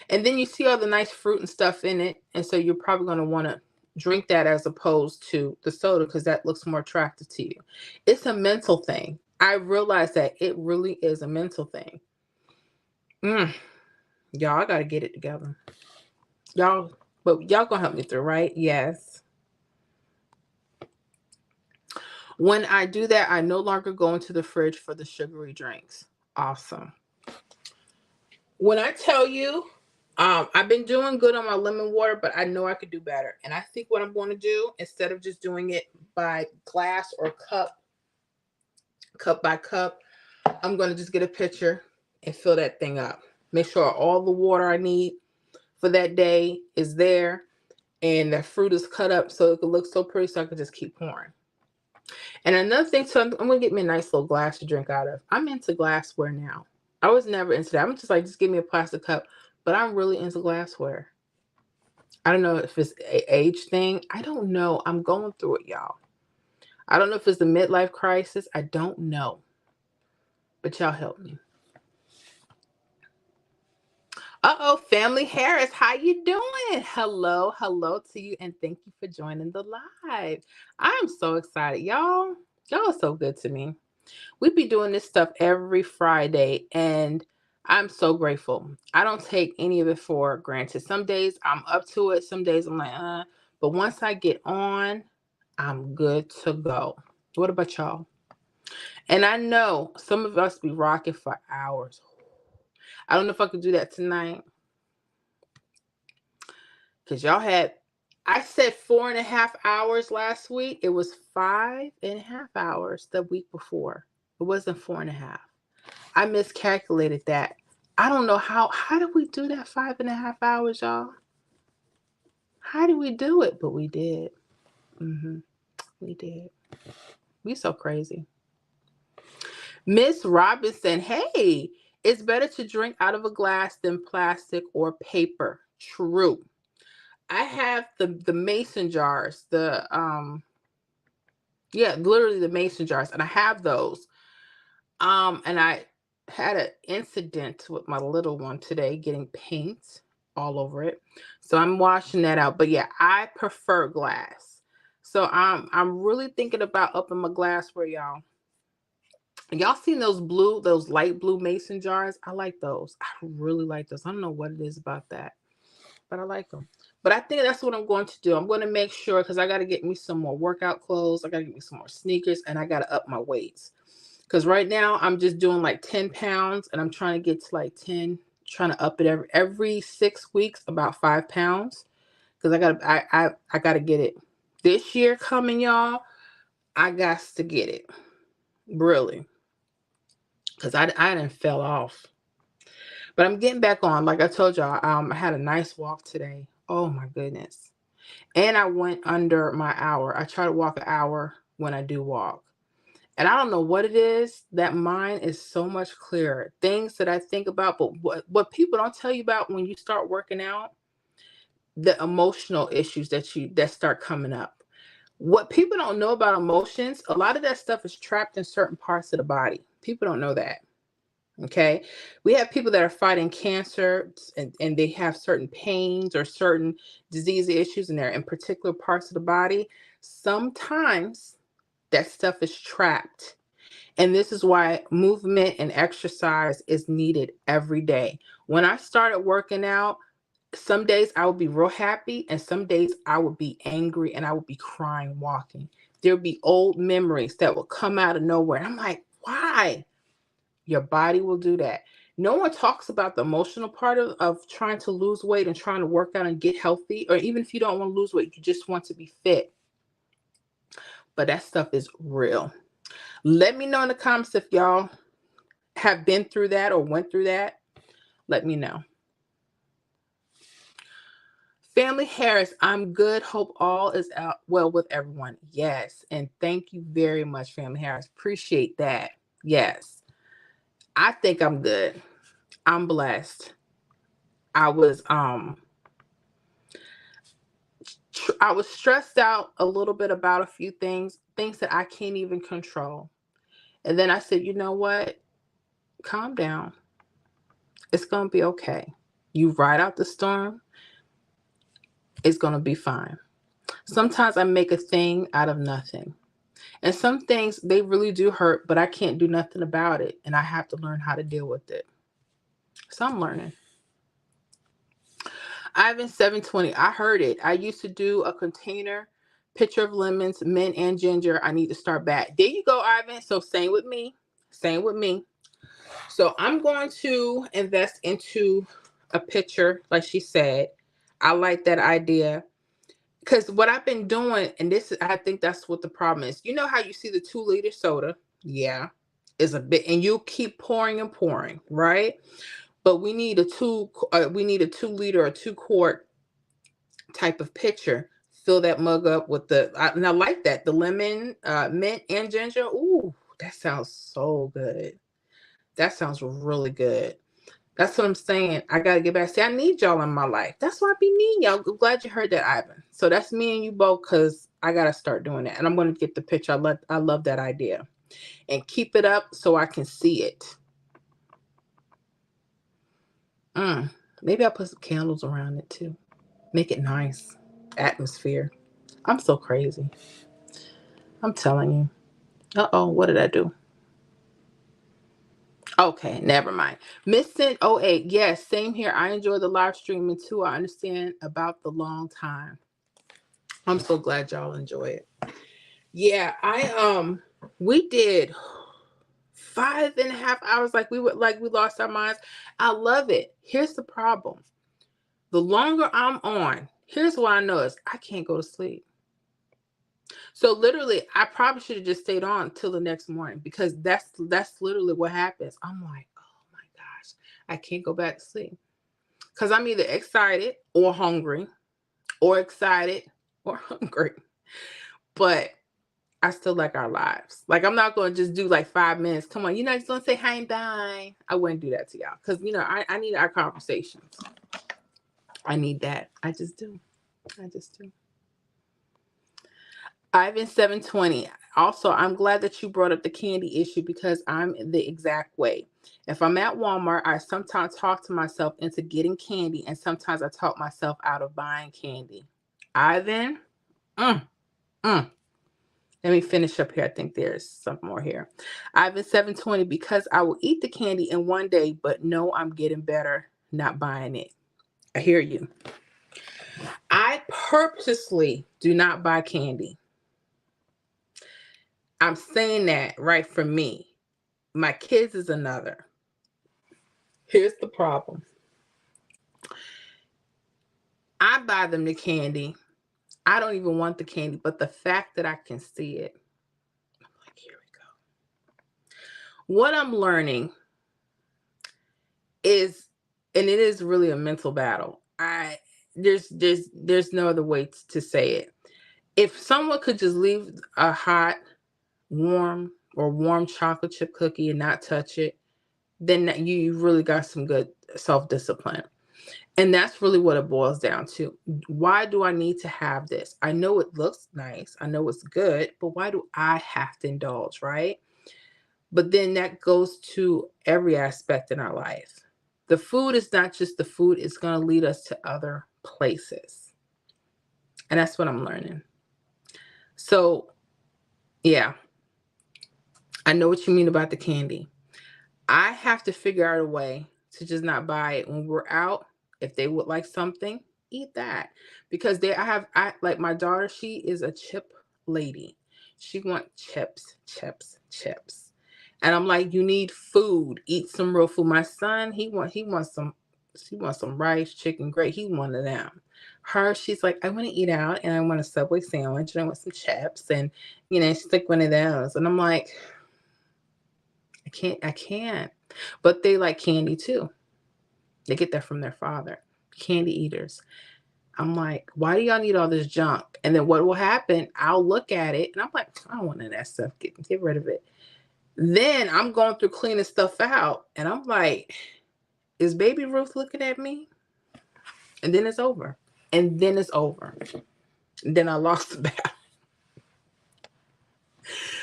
And then you see all the nice fruit and stuff in it. And so you're probably going to want to drink that as opposed to the soda because that looks more attractive to you. It's a mental thing. I realize that it really is a mental thing. Y'all, I got to get it together. Y'all gonna help me through, right? Yes. When I do that, I no longer go into the fridge for the sugary drinks. Awesome. When I tell you, I've been doing good on my lemon water, but I know I could do better. And I think what I'm going to do, instead of just doing it by glass or cup by cup, I'm going to just get a pitcher and fill that thing up. Make sure all the water I need for that day is there. And the fruit is cut up so it could look so pretty, so I could just keep pouring. And another thing, so I'm going to get me a nice little glass to drink out of. I'm into glassware now. I was never into that. I'm just like, just give me a plastic cup. But I'm really into glassware. I don't know if it's an age thing. I don't know. I'm going through it, y'all. I don't know if it's the midlife crisis. I don't know. But y'all help me. Uh-oh, Family Harris, how you doing? Hello to you, and thank you for joining the live. I'm so excited, y'all. Y'all are so good to me. We be doing this stuff every Friday, and I'm so grateful. I don't take any of it for granted. Some days I'm up to it. Some days I'm like, but once I get on, I'm good to go. What about y'all? And I know some of us be rocking for hours. I don't know if I could do that tonight. Because I said 4.5 hours last week. It was 5.5 hours the week before. It wasn't 4.5. I miscalculated that. I don't know how did we do that 5.5 hours, y'all? How did we do it? But we did. We did. We so crazy. Miss Robinson, hey, it's better to drink out of a glass than plastic or paper. True. I have the mason jars, literally the mason jars, and I have those. And I had an incident with my little one today, getting paint all over it. So I'm washing that out. But yeah, I prefer glass. So I'm really thinking about upping my glassware, y'all. Y'all seen those light blue mason jars? I like those. I really like those. I don't know what it is about that, but I like them. But I think that's what I'm going to do. I'm going to make sure, because I got to get me some more workout clothes. I got to get me some more sneakers, and I got to up my weights. Because right now I'm just doing like 10 pounds, and I'm trying to get to like 10, trying to up it every 6 weeks, about 5 pounds. Because I got to get it this year coming, y'all. I got to get it, really, because I didn't fell off. But I'm getting back on. Like I told y'all, I had a nice walk today. Oh my goodness. And I went under my hour. I try to walk an hour when I do walk. And I don't know what it is. That mind is so much clearer. Things that I think about, but what people don't tell you about when you start working out, the emotional issues that start coming up. What people don't know about emotions, a lot of that stuff is trapped in certain parts of the body. People don't know that. Okay. We have people that are fighting cancer, and they have certain pains or certain disease issues in there in particular parts of the body. Sometimes that stuff is trapped. And this is why movement and exercise is needed every day. When I started working out, some days I would be real happy, and some days I would be angry and I would be crying walking. There would be old memories that would come out of nowhere. I'm like, why? Your body will do that. No one talks about the emotional part of trying to lose weight and trying to work out and get healthy, or even if you don't want to lose weight, you just want to be fit. But that stuff is real. Let me know in the comments if y'all have been through that or went through that. Let me know. Family Harris, I'm good. Hope all is out well with everyone. Yes. And thank you very much, Family Harris. Appreciate that. Yes. I think I'm good. I'm blessed. I was I was stressed out a little bit about a few things that I can't even control. And then I said, you know what? Calm down. It's going to be okay. You ride out the storm. It's going to be fine. Sometimes I make a thing out of nothing. And some things, they really do hurt, but I can't do nothing about it. And I have to learn how to deal with it. So I'm learning. Ivan 720, I heard it. I used to do a container, picture of lemons, mint, and ginger. I need to start back. There you go, Ivan. So same with me. Same with me. So I'm going to invest into a pitcher, like she said. I like that idea. Because what I've been doing, and I think that's what the problem is. You know how you see the 2-liter soda? Yeah. Is a bit, and you keep pouring and pouring, right? But we need a 2-liter or 2-quart type of pitcher. Fill that mug up with and I like that. The lemon, mint, and ginger. Ooh, that sounds so good. That sounds really good. That's what I'm saying. I gotta get back. See, I need y'all in my life. That's why I be needing y'all. I'm glad you heard that, Ivan. So that's me and you both, because I gotta start doing that. And I'm gonna get the picture. I love that idea. And keep it up so I can see it. Maybe I'll put some candles around it too. Make it nice. Atmosphere. I'm so crazy. I'm telling you. Uh-oh, what did I do? Okay, never mind. Missing 08. Yes, same here. I enjoy the live streaming too. I understand about the long time. I'm so glad y'all enjoy it. Yeah, we did 5.5 hours, like we lost our minds. I love it. Here's the problem. The longer I'm on, here's what I notice. I can't go to sleep. So literally, I probably should have just stayed on till the next morning, because that's literally what happens. I'm like, oh my gosh, I can't go back to sleep. Because I'm either excited or hungry, or excited or hungry. But I still like our lives. Like, I'm not going to just do like 5 minutes. Come on, you're not just going to say hi and bye. I wouldn't do that to y'all. Because, I need our conversations. I need that. I just do. Ivan 720. Also, I'm glad that you brought up the candy issue because I'm the exact way. If I'm at Walmart, I sometimes talk to myself into getting candy, and sometimes I talk myself out of buying candy. Ivan, let me finish up here. I think there's some more here. Ivan 720, because I will eat the candy in one day, but no, I'm getting better not buying it. I hear you. I purposely do not buy candy. I'm saying that right for me. My kids is another. Here's the problem. I buy them the candy. I don't even want the candy, but the fact that I can see it, I'm like, here we go. What I'm learning is, and it is really a mental battle. There's no other way to say it. If someone could just leave a hot, warm chocolate chip cookie and not touch it, then you really got some good self-discipline. And that's really what it boils down to. Why do I need to have this? I know it looks nice. I know it's good, but why do I have to indulge, right? But then that goes to every aspect in our life. The food is not just the food. It's going to lead us to other places. And that's what I'm learning. So, yeah, I know what you mean about the candy. I have to figure out a way to just not buy it when we're out. If they would like something, eat that. Because I like my daughter, she is a chip lady. She wants chips. And I'm like, you need food. Eat some real food. My son, he wants some rice, chicken, great. He one of them. She's like, I want to eat out and I want a Subway sandwich and I want some chips and stick one of those. And I'm like, I can't. But they like candy too. They get that from their father. Candy eaters. I'm like, why do y'all need all this junk? And then what will happen? I'll look at it and I'm like, I don't want none of that stuff. Get rid of it. Then I'm going through cleaning stuff out and I'm like, is Baby Ruth looking at me? And then it's over. And then I lost the battle.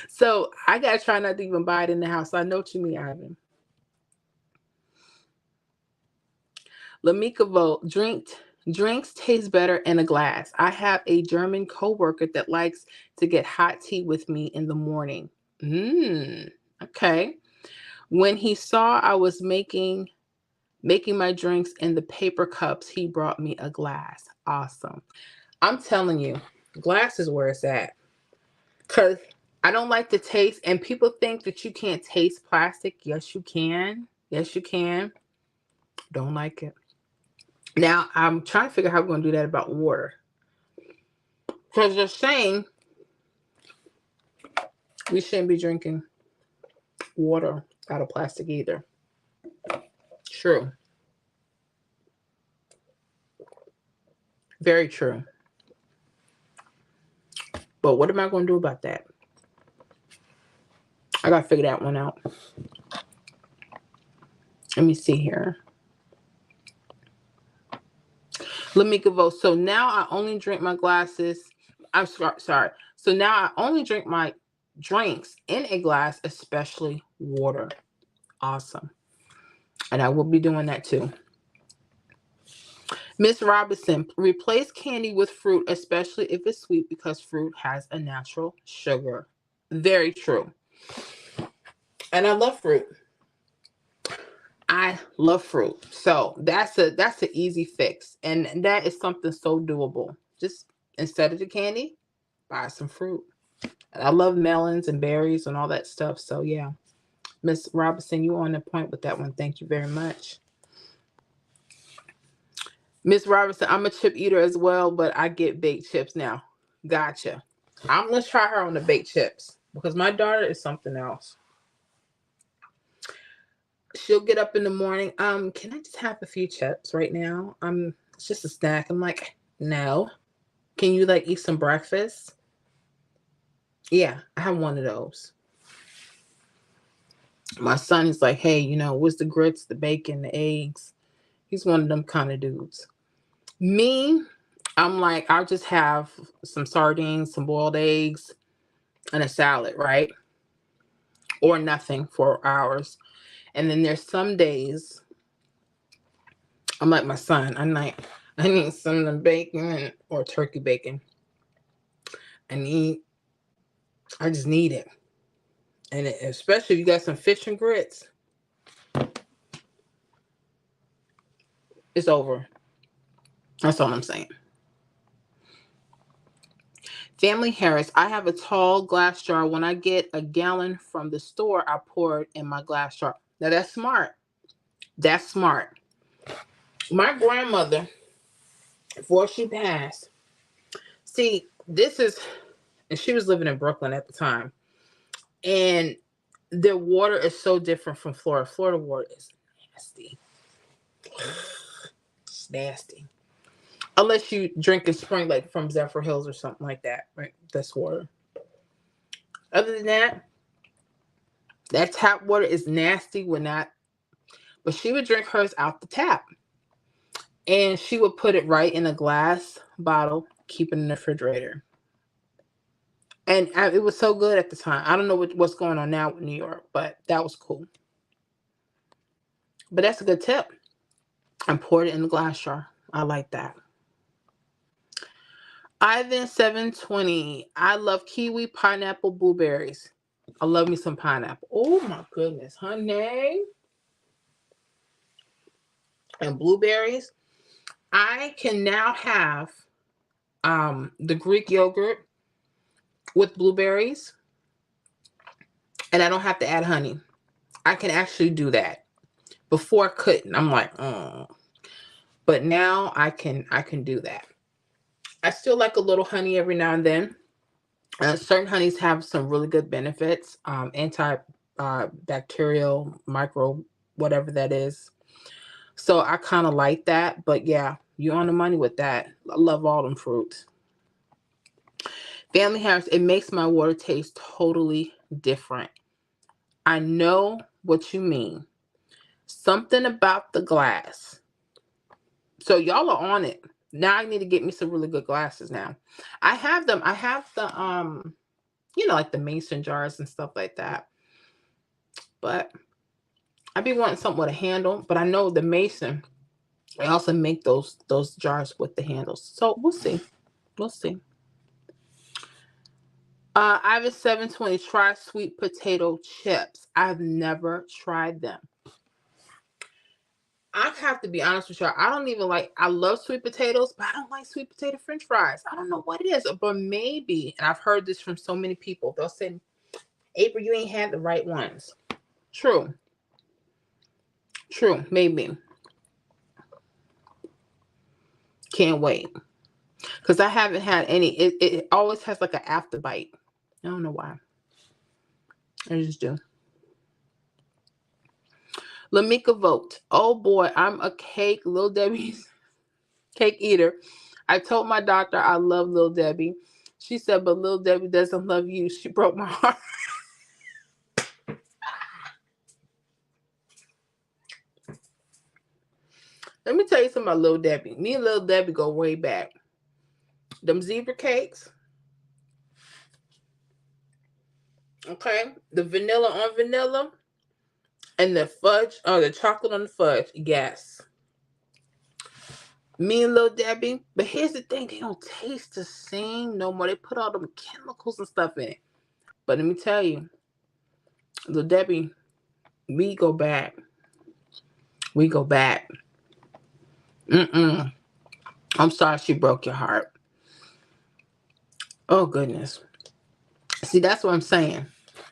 So I got to try not to even buy it in the house. I know what you mean, Ivan. Lamika vote, drinks taste better in a glass. I have a German coworker that likes to get hot tea with me in the morning. Okay. When he saw I was making my drinks in the paper cups, he brought me a glass. Awesome. I'm telling you, glass is where it's at. Because I don't like the taste. And people think that you can't taste plastic. Yes, you can. Don't like it. Now, I'm trying to figure out how we're going to do that about water. Because they're saying we shouldn't be drinking water out of plastic either. True. Very true. But what am I going to do about that? I got to figure that one out. Let me see here. Lamika vote. So now I only drink my glasses. I'm sorry. So now I only drink my drinks in a glass, especially water. Awesome. And I will be doing that too. Miss Robinson, replace candy with fruit, especially if it's sweet, because fruit has a natural sugar. Very true. And I love fruit. So that's an easy fix. And that is something so doable. Just instead of the candy, buy some fruit. And I love melons and berries and all that stuff. So yeah. Miss Robinson, you on the point with that one. Thank you very much. Miss Robinson, I'm a chip eater as well, but I get baked chips now. Gotcha. I'm going to try her on the baked chips because my daughter is something else. she'll get up in the morning. Can I just have a few chips right now? It's just a snack. I'm like, no. Can you like eat some breakfast? Yeah, I have one of those. My son is like, hey, what's the grits, the bacon, the eggs? He's one of them kind of dudes. Me, I'm like, I'll just have some sardines, some boiled eggs, and a salad, right? Or nothing for hours. And then there's some days I'm like my son. I need some of the bacon or turkey bacon. I need, I just need it. And especially if you got some fish and grits, it's over. That's all I'm saying. Family Harris, I have a tall glass jar. When I get a gallon from the store, I pour it in my glass jar. Now that's smart. That's smart. My grandmother, before she passed, see, and she was living in Brooklyn at the time. And their water is so different from Florida. Florida water is nasty. It's nasty. Unless you drink a spring like from Zephyr Hills or something like that, right? That's water. Other than that tap water is nasty. But she would drink hers out the tap. And she would put it right in a glass bottle, keep it in the refrigerator. And it was so good at the time. I don't know what's going on now with New York, but that was cool. But that's a good tip. And poured it in the glass jar. I like that. Ivan 720. I love kiwi, pineapple, blueberries. I love me some pineapple. Oh my goodness, honey. And blueberries. I can now have the Greek yogurt with blueberries. And I don't have to add honey. I can actually do that. Before I couldn't. I'm like, oh. But now I can do that. I still like a little honey every now and then. Certain honeys have some really good benefits, antibacterial, micro, whatever that is. So I kind of like that. But yeah, you're on the money with that. I love all them fruits. Family Harris, it makes my water taste totally different. I know what you mean. Something about the glass. So y'all are on it. Now I need to get me some really good glasses now. I have them. I have the like the mason jars and stuff like that. But I'd be wanting something with a handle. But I know the mason, they also make those jars with the handles. So we'll see. We'll see. Ivan 720, try sweet potato chips. I've never tried them. I have to be honest with you. I love sweet potatoes, but I don't like sweet potato French fries. I don't know what it is, but maybe, and I've heard this from so many people, they'll say, April, you ain't had the right ones. True, maybe. Can't wait. Because I haven't had any. It always has like an after bite. I don't know why. I just do. Lamika vote. Oh boy, I'm a Lil Debbie's cake eater. I told my doctor I love Lil Debbie. She said, but Lil Debbie doesn't love you. She broke my heart. Let me tell you something about Lil Debbie. Me and Lil Debbie go way back. Them zebra cakes. Okay. The vanilla on vanilla. And the fudge, the chocolate on the fudge. Yes. Me and Lil Debbie. But here's the thing. They don't taste the same no more. They put all them chemicals and stuff in it. But let me tell you. Lil Debbie, we go back. We go back. I'm sorry she broke your heart. Oh, goodness. See, that's what I'm saying.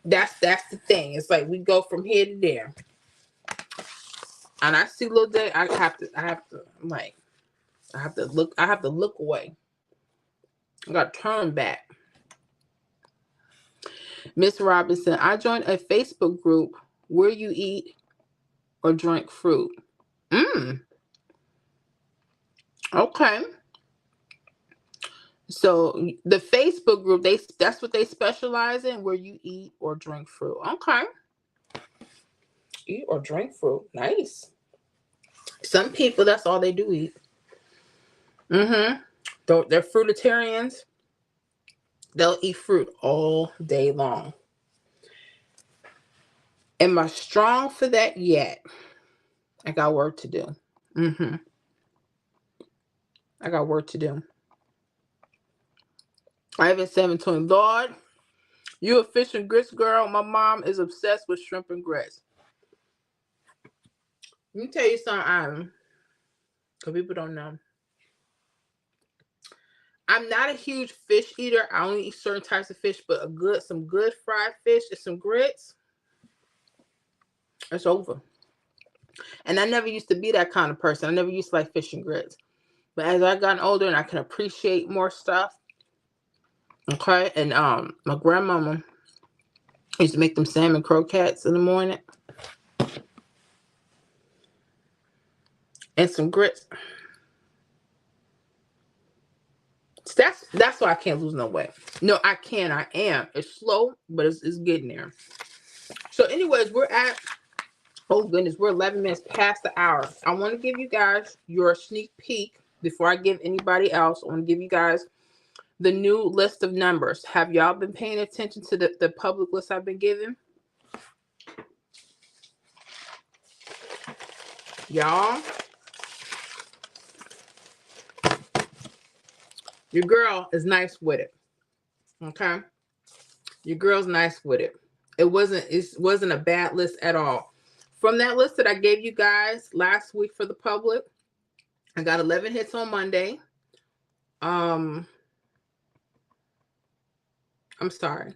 That's the thing. It's like we go from here to there. And I see Lil Debbie, I have to look away. I got to turn back. Miss Robinson, I joined a Facebook group where you eat or drink fruit. Okay. So the Facebook group, that's what they specialize in, where you eat or drink fruit. Okay. Eat or drink fruit. Nice. Some people, that's all they do eat. They're fruitarians. They'll eat fruit all day long. Am I strong for that yet? I got work to do. I got work to do. Ivan 720. Lord, you a fish and grits girl. My mom is obsessed with shrimp and grits. Let me tell you something, Ivan, because people don't know. I'm not a huge fish eater. I only eat certain types of fish, but some good fried fish and some grits, it's over. And I never used to be that kind of person. I never used to like fish and grits. But as I've gotten older and I can appreciate more stuff, okay, and my grandmama used to make them salmon croquettes in the morning and some grits. That's why I can't lose no weight. No, I can. I am. It's slow, but it's getting there. So, anyways, oh goodness, we're 11 minutes past the hour. I want to give you guys your sneak peek before I give anybody else. I want to give you guys the new list of numbers. Have y'all been paying attention to the public list I've been giving? Y'all, your girl is nice with it. Okay? Your girl's nice with it. It wasn't a bad list at all. From that list that I gave you guys last week for the public, I got 11 hits on Monday. I'm sorry.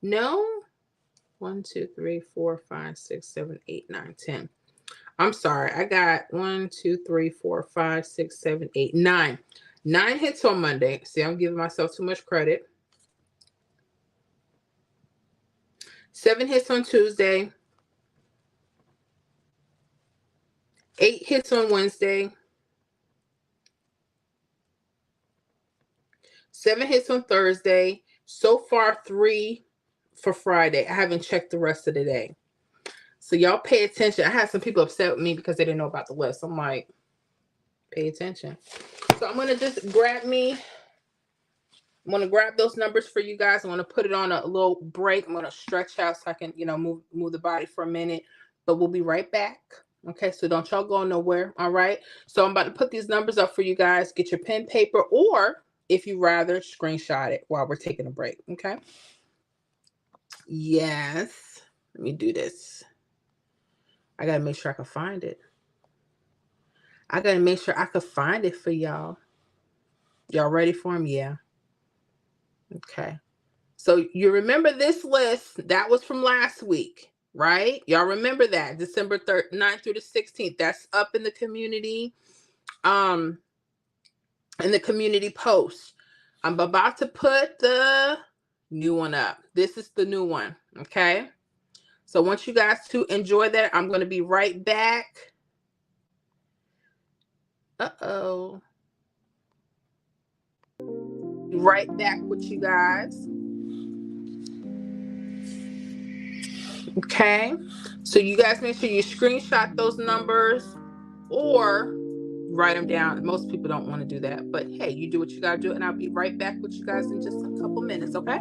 No. 1, 2, 3, 4, 5, 6, 7, 8, 9, 10. I'm sorry. I got 1, 2, 3, 4, 5, 6, 7, 8, 9. 9 hits on Monday. See, I'm giving myself too much credit. 7 hits on Tuesday. 8 hits on Wednesday. 7 hits on Thursday. So far, 3 for Friday. I haven't checked the rest of the day. So y'all pay attention. I had some people upset with me because they didn't know about the list. I'm like, pay attention. So I'm going to just grab those numbers for you guys. I want to put it on a little break. I'm going to stretch out so I can, move the body for a minute. But we'll be right back. Okay, so don't y'all go nowhere. All right. So I'm about to put these numbers up for you guys. Get your pen, paper, or if you rather, screenshot it while we're taking a break. Okay. Yes. Let me do this. I got to make sure I can find it. I got to make sure I can find it for y'all. Y'all ready for them? Yeah. Okay. So you remember this list? That was from last week, right? Y'all remember that? December 9th through the 16th. That's up in the community, in the community post. I'm about to put the new one up. This is the new one, okay? So I want you guys to enjoy that. I'm going to be right back. Uh-oh. Right back with you guys. Okay, so you guys make sure you screenshot those numbers or write them down. Most people don't want to do that, but hey, you do what you gotta do, and I'll be right back with you guys in just a couple minutes. Okay.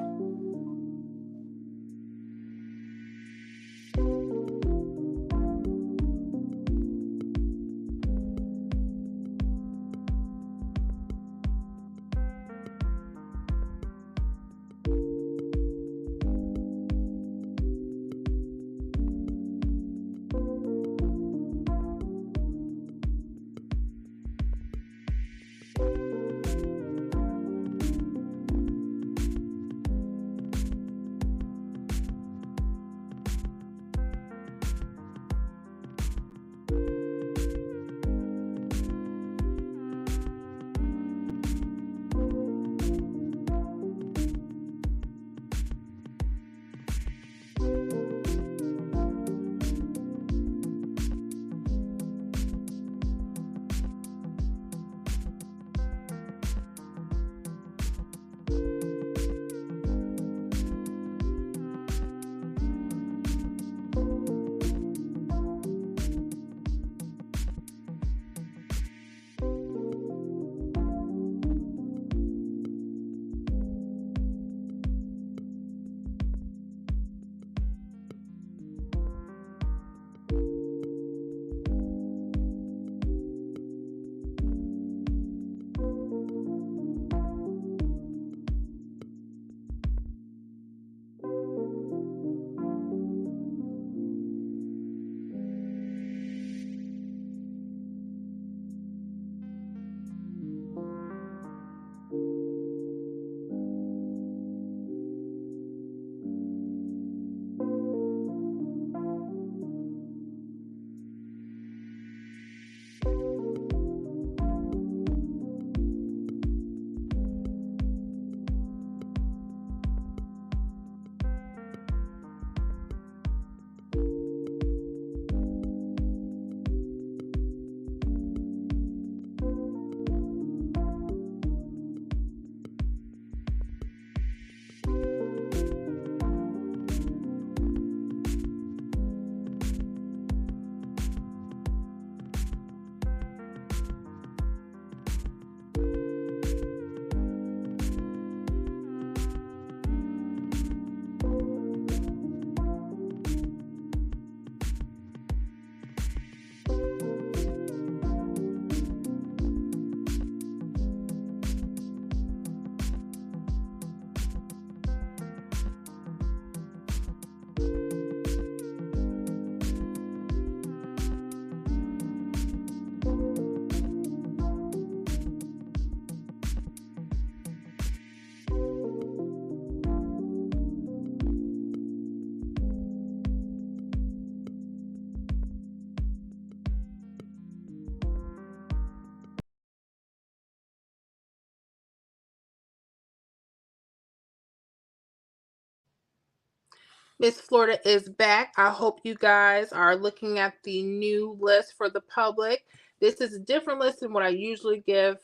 Miss Florida is back. I hope you guys are looking at the new list for the public. This is a different list than what I usually give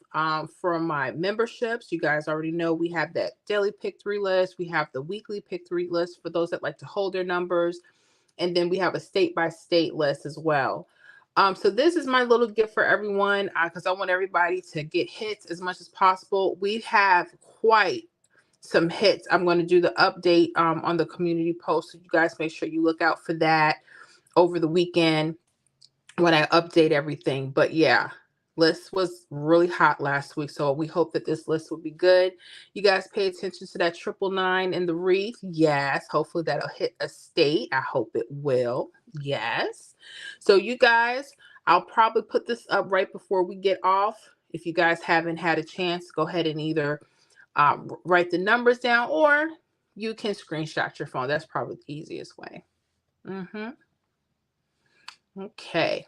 for my memberships. You guys already know we have that daily pick 3 list. We have the weekly pick 3 list for those that like to hold their numbers. And then we have a state by state list as well. So this is my little gift for everyone because I want everybody to get hits as much as possible. We have quite some hits. I'm going to do the update on the community post. So you guys make sure you look out for that over the weekend when I update everything. But yeah, list was really hot last week. So we hope that this list will be good. You guys pay attention to that 999 in the wreath. Yes. Hopefully that'll hit a state. I hope it will. Yes. So you guys, I'll probably put this up right before we get off. If you guys haven't had a chance, go ahead and either write the numbers down or you can screenshot your phone. That's probably the easiest way. Okay.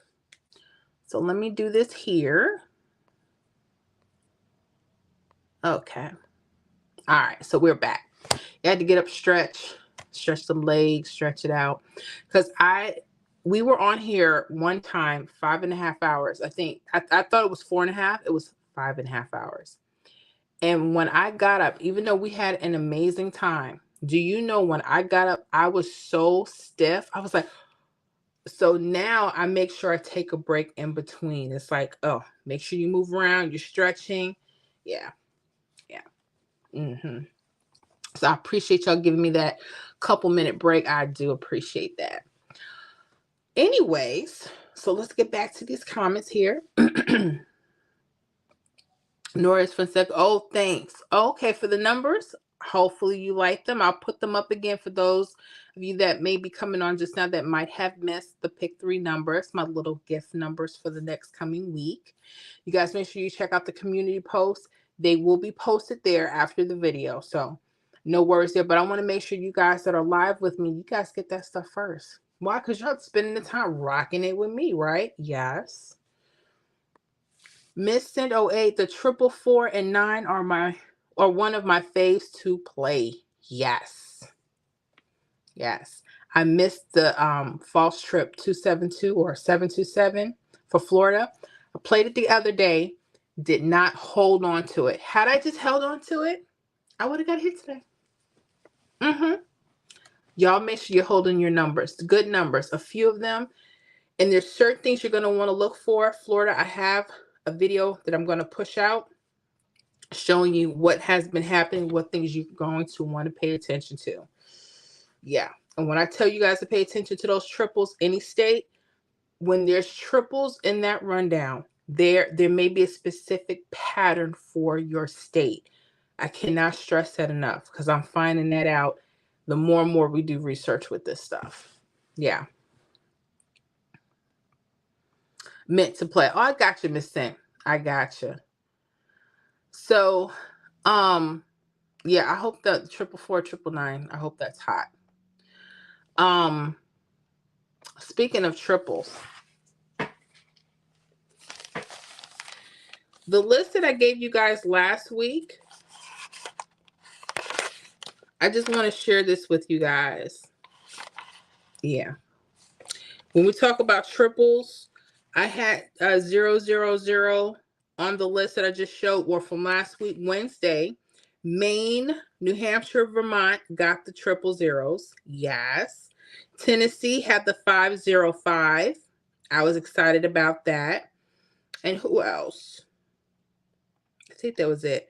So let me do this here. Okay. All right. So we're back. You had to get up, stretch some legs, stretch it out. Because we were on here one time, 5.5 hours. I think I thought it was 4.5. It was 5.5 hours. And when I got up, even though we had an amazing time, do you know when I got up, I was so stiff. I was like, so now I make sure I take a break in between. It's like, oh, make sure you move around, you're stretching. Yeah. So I appreciate y'all giving me that couple minute break. I do appreciate that. Anyways, so let's get back to these comments here. Nora's Fonseca. Oh, thanks. Okay, for the numbers. Hopefully you like them. I'll put them up again for those of you that may be coming on just now that might have missed the pick 3 numbers, my little gift numbers for the next coming week. You guys make sure you check out the community posts. They will be posted there after the video. So no worries there. But I want to make sure you guys that are live with me, you guys get that stuff first. Why? Because y'all spending the time rocking it with me, right? Yes. Miss Send 08, the 444 and 9 are one of my faves to play. Yes. I missed the false trip 272 or 727 for Florida. I played it the other day, did not hold on to it. Had I just held on to it, I would have got hit today. Y'all make sure you're holding your numbers, good numbers, a few of them. And there's certain things you're going to want to look for. Florida, I have a video that I'm going to push out showing you what has been happening, what things you're going to want to pay attention to. Yeah. And when I tell you guys to pay attention to those triples, any state, when there's triples in that rundown, there may be a specific pattern for your state. I cannot stress that enough because I'm finding that out the more and more we do research with this stuff. Yeah. Meant to play. Oh, I got you, Miss Sent. I got you. So, yeah, I hope that 444, 999, I hope that's hot. Speaking of triples, the list that I gave you guys last week, I just want to share this with you guys. Yeah. When we talk about triples, I had 000 on the list that I just showed, or from last week, Wednesday. Maine, New Hampshire, Vermont got the 000. Yes. Tennessee had the 505. I was excited about that. And who else? I think that was it.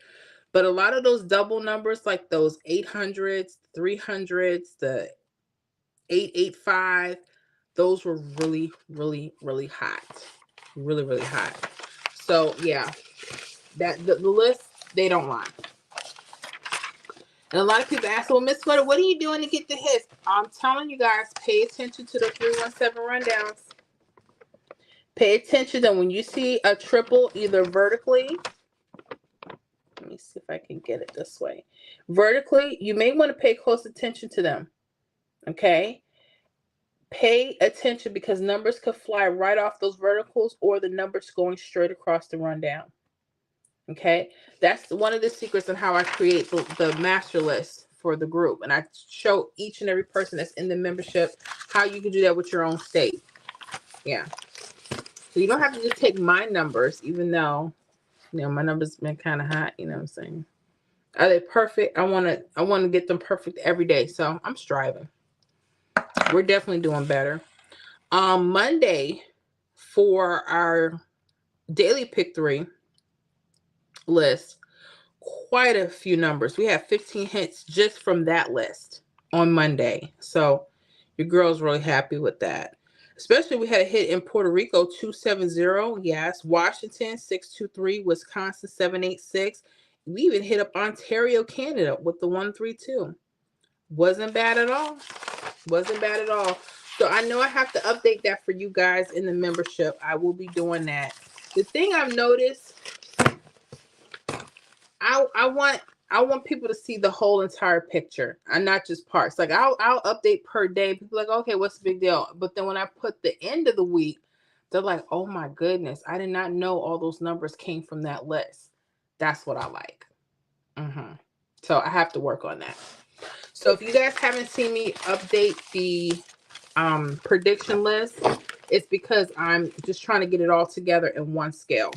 But a lot of those double numbers, like those 800s, 300s, the 885, those were really, really, really hot. Really, really hot. So yeah, that the list, they don't lie. And a lot of people ask, well, Miss Florida, what are you doing to get the hits? I'm telling you guys, pay attention to the 317 rundowns. Pay attention that when you see a triple either vertically, let me see if I can get it this way. Vertically, you may want to pay close attention to them. Okay? Pay attention because numbers could fly right off those verticals or the numbers going straight across the rundown. Okay? That's one of the secrets on how I create the master list for the group. And I show each and every person that's in the membership how you can do that with your own state. Yeah. So you don't have to just take my numbers, even though, you know, my numbers been kind of hot, you know what I'm saying? Are they perfect? I want to get them perfect every day. So I'm striving. We're definitely doing better. Monday for our daily pick 3 list, quite a few numbers. We have 15 hits just from that list on Monday. So your girl's really happy with that. Especially we had a hit in Puerto Rico, 270. Yes. Washington, 623. Wisconsin, 786. We even hit up Ontario, Canada with the 132. Wasn't bad at all. Wasn't bad at all. So I know I have to update that for you guys in the membership. I will be doing that. The thing I've noticed, I want people to see the whole entire picture and not just parts. Like I'll update per day. People are like, okay, what's the big deal? But then when I put the end of the week, they're like, oh my goodness, I did not know all those numbers came from that list. That's what I like. So I have to work on that. So if you guys haven't seen me update the prediction list, it's because I'm just trying to get it all together in one scale.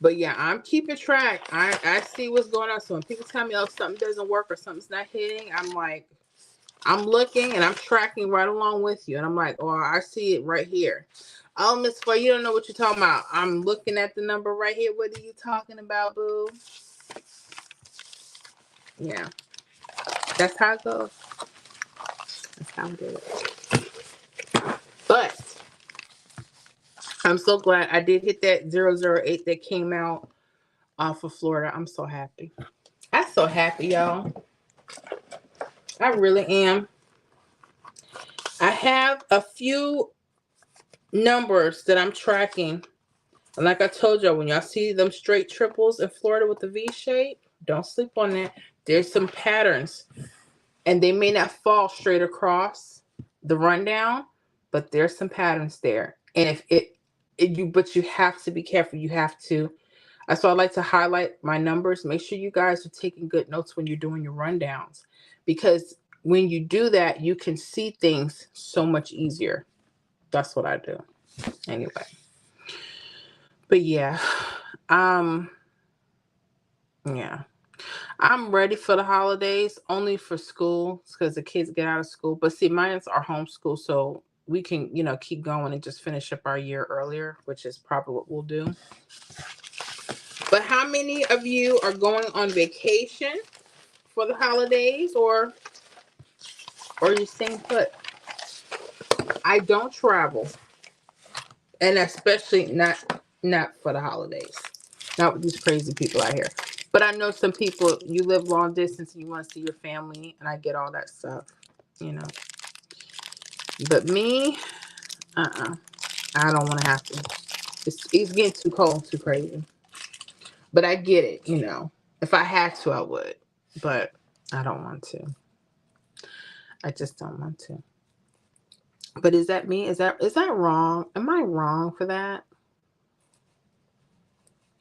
But yeah, I'm keeping track. I see what's going on. So when people tell me, oh, something doesn't work or something's not hitting, I'm like, I'm looking and I'm tracking right along with you. And I'm like, oh, I see it right here. Oh, Miss Foy, you don't know what you're talking about. I'm looking at the number right here. What are you talking about, boo? Yeah. That's how it goes. That's how it is. But I'm so glad I did hit that 008 that came out off of Florida. I'm so happy. I'm so happy, y'all. I really am. I have a few numbers that I'm tracking. And like I told y'all, when y'all see them straight triples in Florida with the V shape, don't sleep on that. There's some patterns. And they may not fall straight across the rundown, but there's some patterns there. And but you have to be careful. You have to. That's why I like to highlight my numbers. Make sure you guys are taking good notes when you're doing your rundowns, because when you do that, you can see things so much easier. That's what I do. Anyway. But yeah. Yeah. I'm ready for the holidays, only for school, because the kids get out of school. But see, mine's are homeschool, so we can, keep going and just finish up our year earlier, which is probably what we'll do. But how many of you are going on vacation for the holidays, or you staying put? I don't travel, and especially not for the holidays. Not with these crazy people out here. But I know some people, you live long distance and you want to see your family, and I get all that stuff, But me, I don't want to have to. It's getting too cold, too crazy. But I get it, If I had to, I would. But I don't want to. I just don't want to. But is that me? Is that wrong? Am I wrong for that?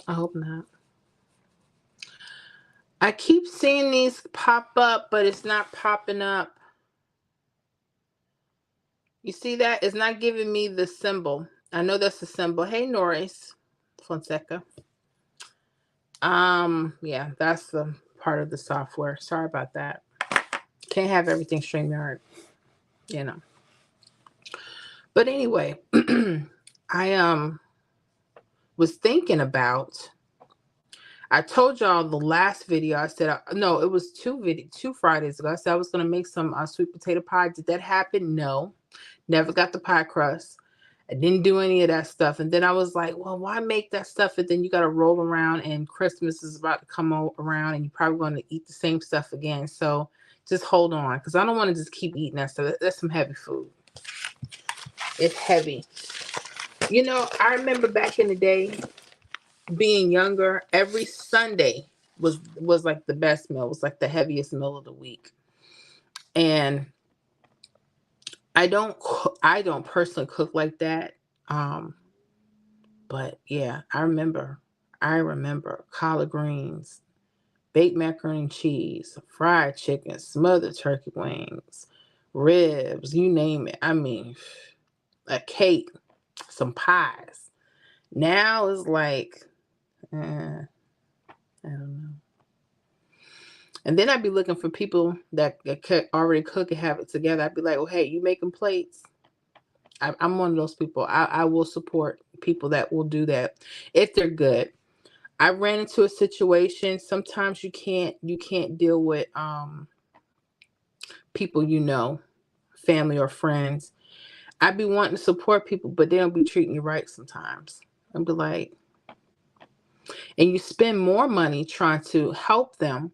I hope not. I keep seeing these pop up, but it's not popping up. You see that? It's not giving me the symbol. I know that's the symbol. Hey, Norris Fonseca. Yeah, that's the part of the software. Sorry about that. Can't have everything StreamYard, But anyway, I was thinking about. I told y'all the last video. I said no, it was 2 Fridays ago. I said I was gonna make some sweet potato pie. Did that happen? No, never got the pie crust. I didn't do any of that stuff. And then I was like, well, why make that stuff? And then you got to roll around, and Christmas is about to come around, and you're probably going to eat the same stuff again. So just hold on, because I don't want to just keep eating that stuff. That's some heavy food. It's heavy. I remember back in the day, being younger, every Sunday was like the best meal. It was like the heaviest meal of the week. And I don't personally cook like that. But yeah, I remember collard greens, baked macaroni and cheese, fried chicken, smothered turkey wings, ribs, you name it. I mean, a cake, some pies. Now it's like, I don't know. And then I'd be looking for people that already cook and have it together. I'd be like, well, hey, you making plates? I'm one of those people. I will support people that will do that if they're good. I ran into a situation. Sometimes you can't deal with people family or friends. I'd be wanting to support people, but they don't be treating you right sometimes. I'd be like, and you spend more money trying to help them,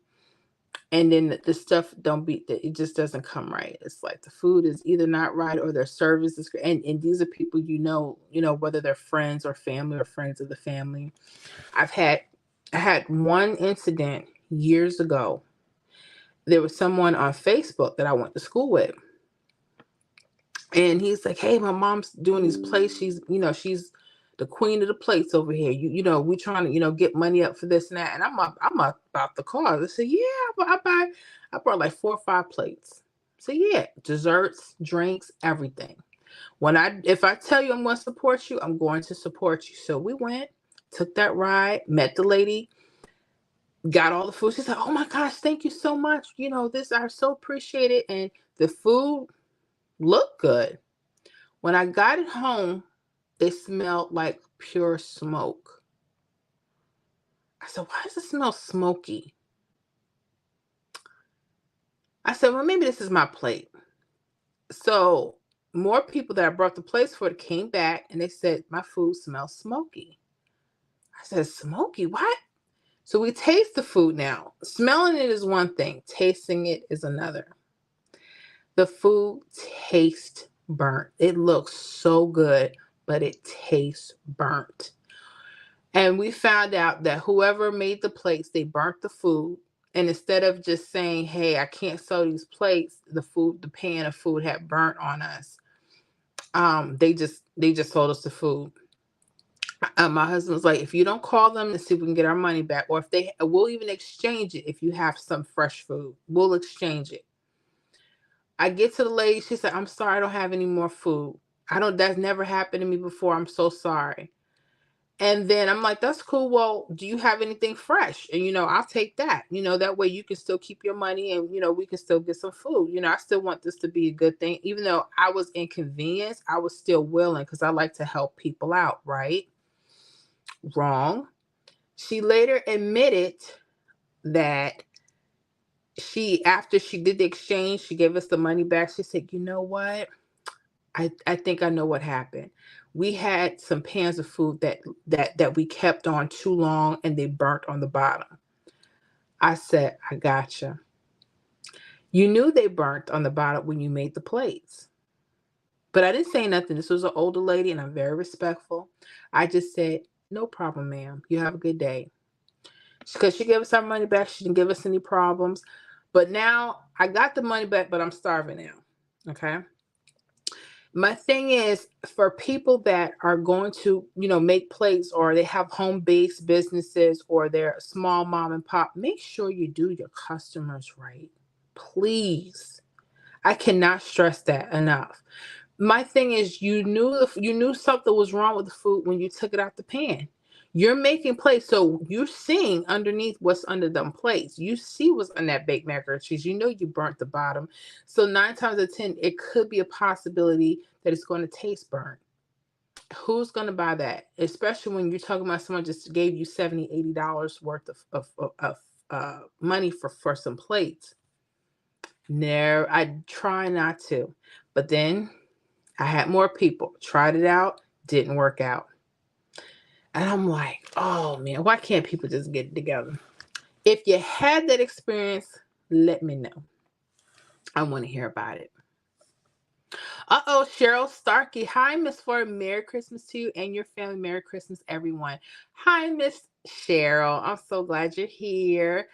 and then the stuff don't be it just doesn't come right. It's like the food is either not right or their service is, and these are people whether they're friends or family or friends of the family. I've had I had one incident years ago. There was someone on Facebook that I went to school with, and he's like, "Hey, my mom's doing these plates. She's the queen of the plates over here. We trying to get money up for this and that." And I'm about the cause. I said, "Yeah, but I brought like 4 or 5 plates." So yeah, desserts, drinks, everything. If I tell you I'm going to support you, I'm going to support you. So we went, took that ride, met the lady, got all the food. She said, "Oh my gosh, thank you so much. This I so appreciate it." And the food looked good. When I got it home, it smelled like pure smoke. I said, "Why does it smell smoky?" I said, "Well, maybe this is my plate." So more people that I brought the plates for came back and they said, "My food smells smoky." I said, "Smoky? What?" So we taste the food now. Smelling it is one thing. Tasting it is another. The food tastes burnt. It looks so good, but it tastes burnt. And we found out that whoever made the plates, they burnt the food. And instead of just saying, "Hey, I can't sell these plates," the pan of food had burnt on us. They just sold us the food. My husband was like, "If you don't call them and see if we can get our money back, or if we'll even exchange it. If you have some fresh food, we'll exchange it." I get to the lady. She said, "I'm sorry, I don't have any more food. That's never happened to me before. I'm so sorry." And then I'm like, "That's cool. Well, do you have anything fresh?" And I'll take that. That way you can still keep your money, and we can still get some food. I still want this to be a good thing. Even though I was inconvenienced, I was still willing because I like to help people out, right? Wrong. She later admitted that after she did the exchange, she gave us the money back. She said, "You know what? I think I know what happened. We had some pans of food that we kept on too long and they burnt on the bottom." I said, "I gotcha. You knew they burnt on the bottom when you made the plates." But I didn't say nothing. This was an older lady and I'm very respectful. I just said, "No problem, ma'am. You have a good day." Because she gave us our money back. She didn't give us any problems. But now I got the money back, but I'm starving now. Okay. My thing is, for people that are going to, make plates, or they have home-based businesses, or they're a small mom and pop, make sure you do your customers right. Please. I cannot stress that enough. My thing is, you knew something was wrong with the food when you took it out the pan. You're making plates, so you're seeing underneath what's under them plates. You see what's on that baked macaroni and cheese. You know you burnt the bottom. So 9 times out of 10, it could be a possibility that it's going to taste burnt. Who's going to buy that? Especially when you're talking about someone just gave you $70, $80 worth of money for some plates. No, I try not to. But then I had more people tried it out, didn't work out. And I'm like, oh man, why can't people just get it together? If you had that experience, let me know. I want to hear about it. Cheryl Starkey. Hi, Miss Florida. Merry Christmas to you and your family. Merry Christmas, everyone. Hi, Miss Cheryl. I'm so glad you're here.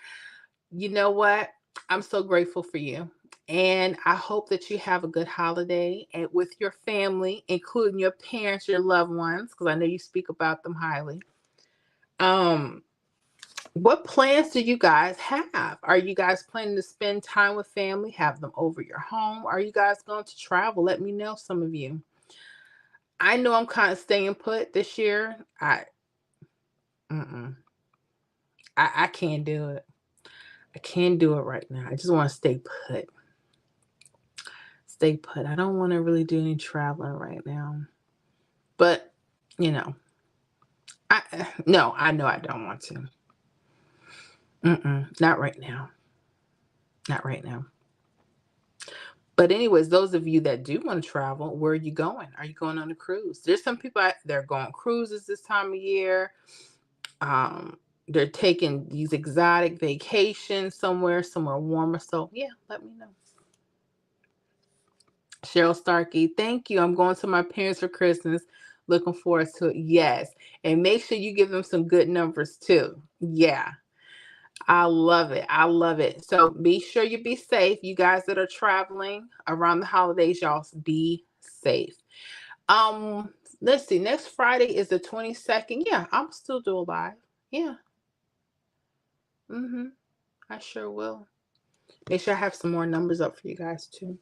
You know what? I'm so grateful for you. And I hope that you have a good holiday and with your family, including your parents, your loved ones, because I know you speak about them highly. Um, What plans do you guys have? Are you guys planning to spend time with family, have them over your home? Are you guys going to travel? Let me know, some of you. I know I'm kind of staying put this year. Mm-mm. I can't do it. I can't do it right now. I just want to stay put. Stay put. I don't want to really do any traveling right now. But, you know, I know I don't want to. Not right now. Not right now. But anyways, those of you that do want to travel, where are you going? Are you going on a cruise? There's some people they're going cruises this time of year. They're taking these exotic vacations somewhere warmer. So yeah, let me know. Cheryl Starkey, thank you. I'm going to my parents for Christmas. Looking forward to it. Yes. And make sure you give them some good numbers too. Yeah. I love it. I love it. So be sure you be safe. You guys that are traveling around the holidays, y'all be safe. Let's see. Next Friday is the 22nd. Yeah, I'm still doing live. Yeah. I sure will. Make sure I have some more numbers up for you guys too.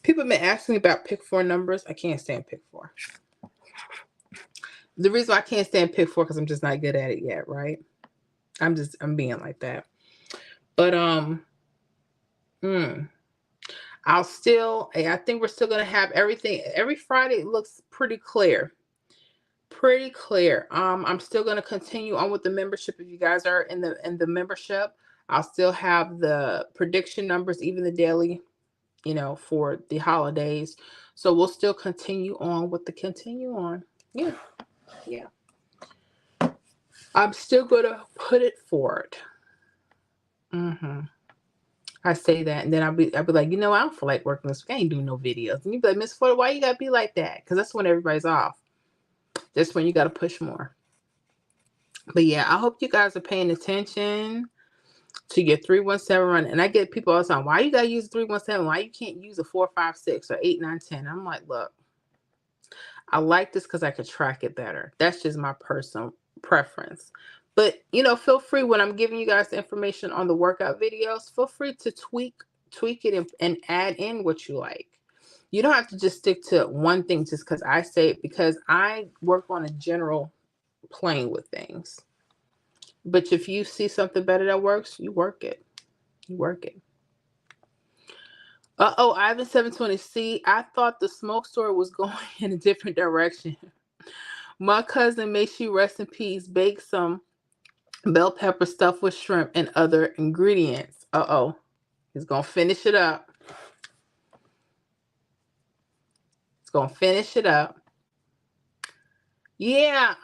People have been asking me about pick four numbers. I can't stand pick four. The reason why I can't stand pick four because I'm just not good at it yet, right? I'm being like that. But I think we're still gonna have everything. Every Friday it looks pretty clear. Pretty clear. I'm still gonna continue on with the membership. If you guys are in the membership, I'll still have the prediction numbers, even the daily, for the holidays. So we'll still continue on with the continue on. Yeah. Yeah. I'm still gonna put it forward. I say that, and then I'll be like, I don't feel like working this week. I ain't doing no videos. And you be like, Miss Florida, why you gotta be like that? Because that's when everybody's off. That's when you gotta push more. But yeah, I hope you guys are paying attention to your 317 run. And I get people all the time, why you gotta use 317? Why you can't use a 456 or 8, 9, 10? I'm like, look, I like this because I could track it better. That's just my personal preference. But feel free when I'm giving you guys the information on the workout videos, feel free to tweak it and add in what you like. You don't have to just stick to one thing just because I say it, because I work on a general plane with things. But if you see something better that works, you work it. You work it. Ivan 720. See, I thought the smoke story was going in a different direction. My cousin, may she rest in peace, baked some bell pepper stuffed with shrimp and other ingredients. He's gonna finish it up. Yeah,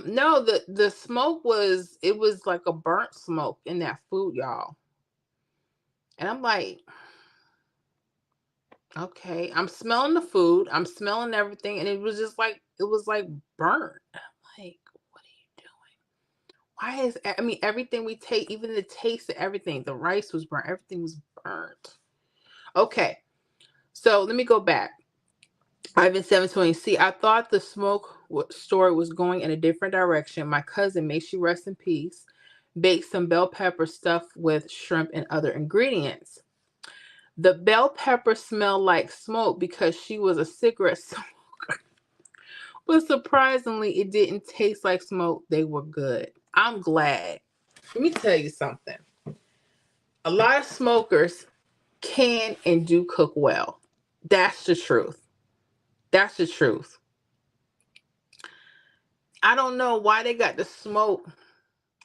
no, the smoke was like a burnt smoke in that food, y'all. And I'm like, okay, I'm smelling the food, I'm smelling everything, and it was like burnt. I'm like, what are you doing? Everything we take, even the taste of everything, the rice was burnt, everything was burnt. Okay, so let me go back. Ivan 720. See, I thought the smoke story was going in a different direction. My cousin, may she rest in peace, baked some bell pepper stuffed with shrimp and other ingredients. The bell pepper smelled like smoke because she was a cigarette smoker. But surprisingly, it didn't taste like smoke. They were good. I'm glad. Let me tell you something. A lot of smokers can and do cook well. That's the truth. That's the truth. I don't know why they got the smoke,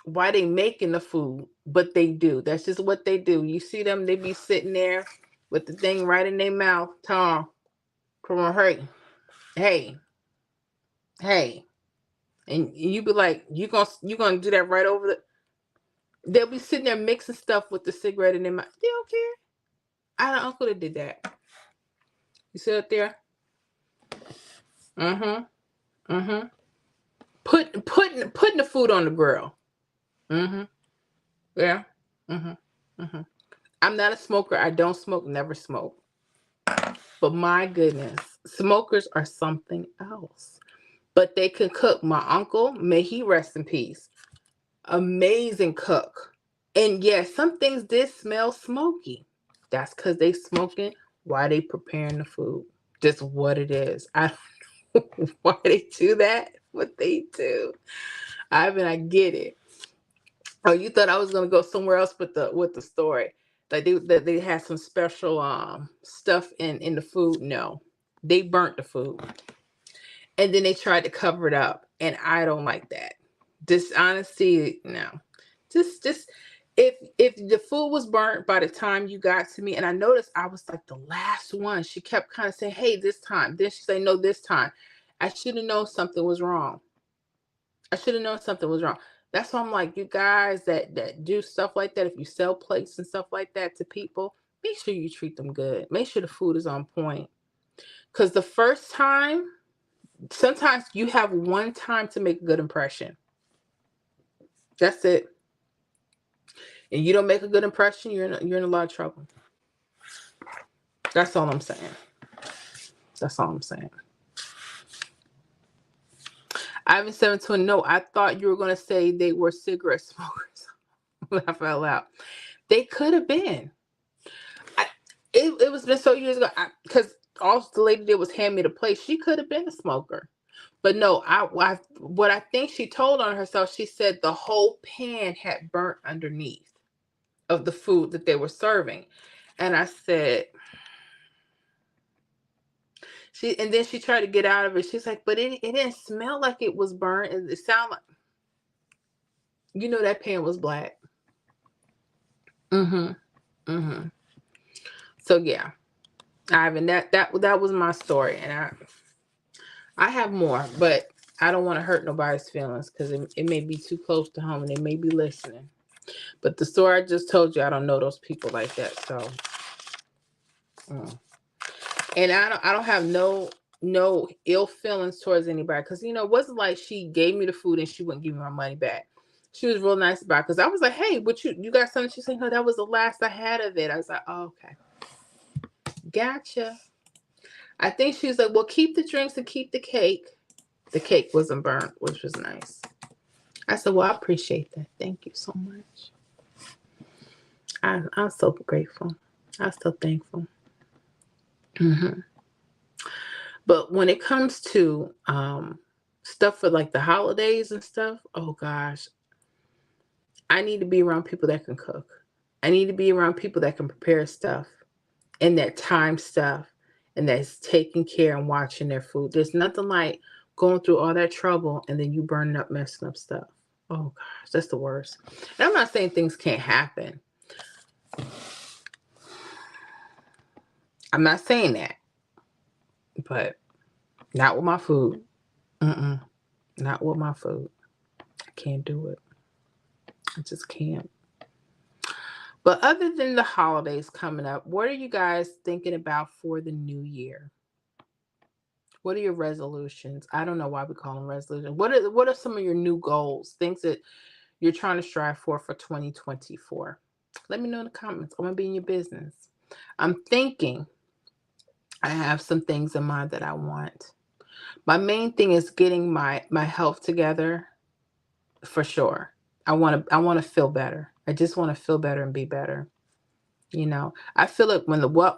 why they making the food, but they do. That's just what they do. You see them, they be sitting there with the thing right in their mouth. Tom, come on, hey. And you be like, you gonna do that right over they'll be sitting there mixing stuff with the cigarette in their mouth. They don't care. I had an uncle that did that. You sit up there. Putting the food on the grill. Yeah. I'm not a smoker. I don't smoke, never smoke. But my goodness, smokers are something else. But they can cook. My uncle, may he rest in peace. Amazing cook. And yes, some things did smell smoky. That's because they smoking while they preparing the food. Just what it is. I don't know why they do that, but they do. I get it. Oh, you thought I was gonna go somewhere else with the story. Like they had some special stuff in the food. No. They burnt the food. And then they tried to cover it up. And I don't like that. Dishonesty, no. Just if the food was burnt by the time you got to me, and I noticed I was like the last one. She kept kind of saying, "Hey, this time." Then she said, "No, this time." I should have known something was wrong. I should have known something was wrong. That's why I'm like, you guys that do stuff like that, if you sell plates and stuff like that to people, make sure you treat them good. Make sure the food is on point. Because the first time, sometimes you have one time to make a good impression. That's it. And you don't make a good impression, you're in a lot of trouble. That's all I'm saying. That's all I'm saying. Ivan 720, no, I thought you were going to say they were cigarette smokers. I fell out. They could have been. It was been so years ago. Because all the lady did was hand me the plate. She could have been a smoker. But no, what I think she told on herself, she said the whole pan had burnt underneath of the food that they were serving. And I said, and then she tried to get out of it. She's like, but it didn't smell like it was burnt. It sounded like, that pan was black. Mm-hmm. So yeah, Ivan, that was my story. And I have more, but I don't want to hurt nobody's feelings because it may be too close to home and they may be listening. But the story I just told you, I don't know those people like that. So, and I don't have no ill feelings towards anybody because it wasn't like she gave me the food and she wouldn't give me my money back. She was real nice about it because I was like, hey, what you got something? She's like, no, that was the last I had of it. I was like, oh, okay, gotcha. I think she was like, well, keep the drinks and keep the cake. The cake wasn't burnt, which was nice. I said, well, I appreciate that. Thank you so much. I'm so grateful. I'm so thankful. But when it comes to stuff for like the holidays and stuff, oh gosh, I need to be around people that can cook. I need to be around people that can prepare stuff and that time stuff and that's taking care and watching their food. There's nothing like going through all that trouble and then you burning up, messing up stuff. Oh gosh, that's the worst. And I'm not saying things can't happen. I'm not saying that. But not with my food. Not with my food. I can't do it. I just can't. But other than the holidays coming up, what are you guys thinking about for the new year? What are your resolutions? I don't know why we call them resolutions. What are some of your new goals? Things that you're trying to strive for 2024? Let me know in the comments. I'm going to be in your business. I'm thinking I have some things in mind that I want. My main thing is getting my health together for sure. I want to feel better. I just want to feel better and be better. I feel like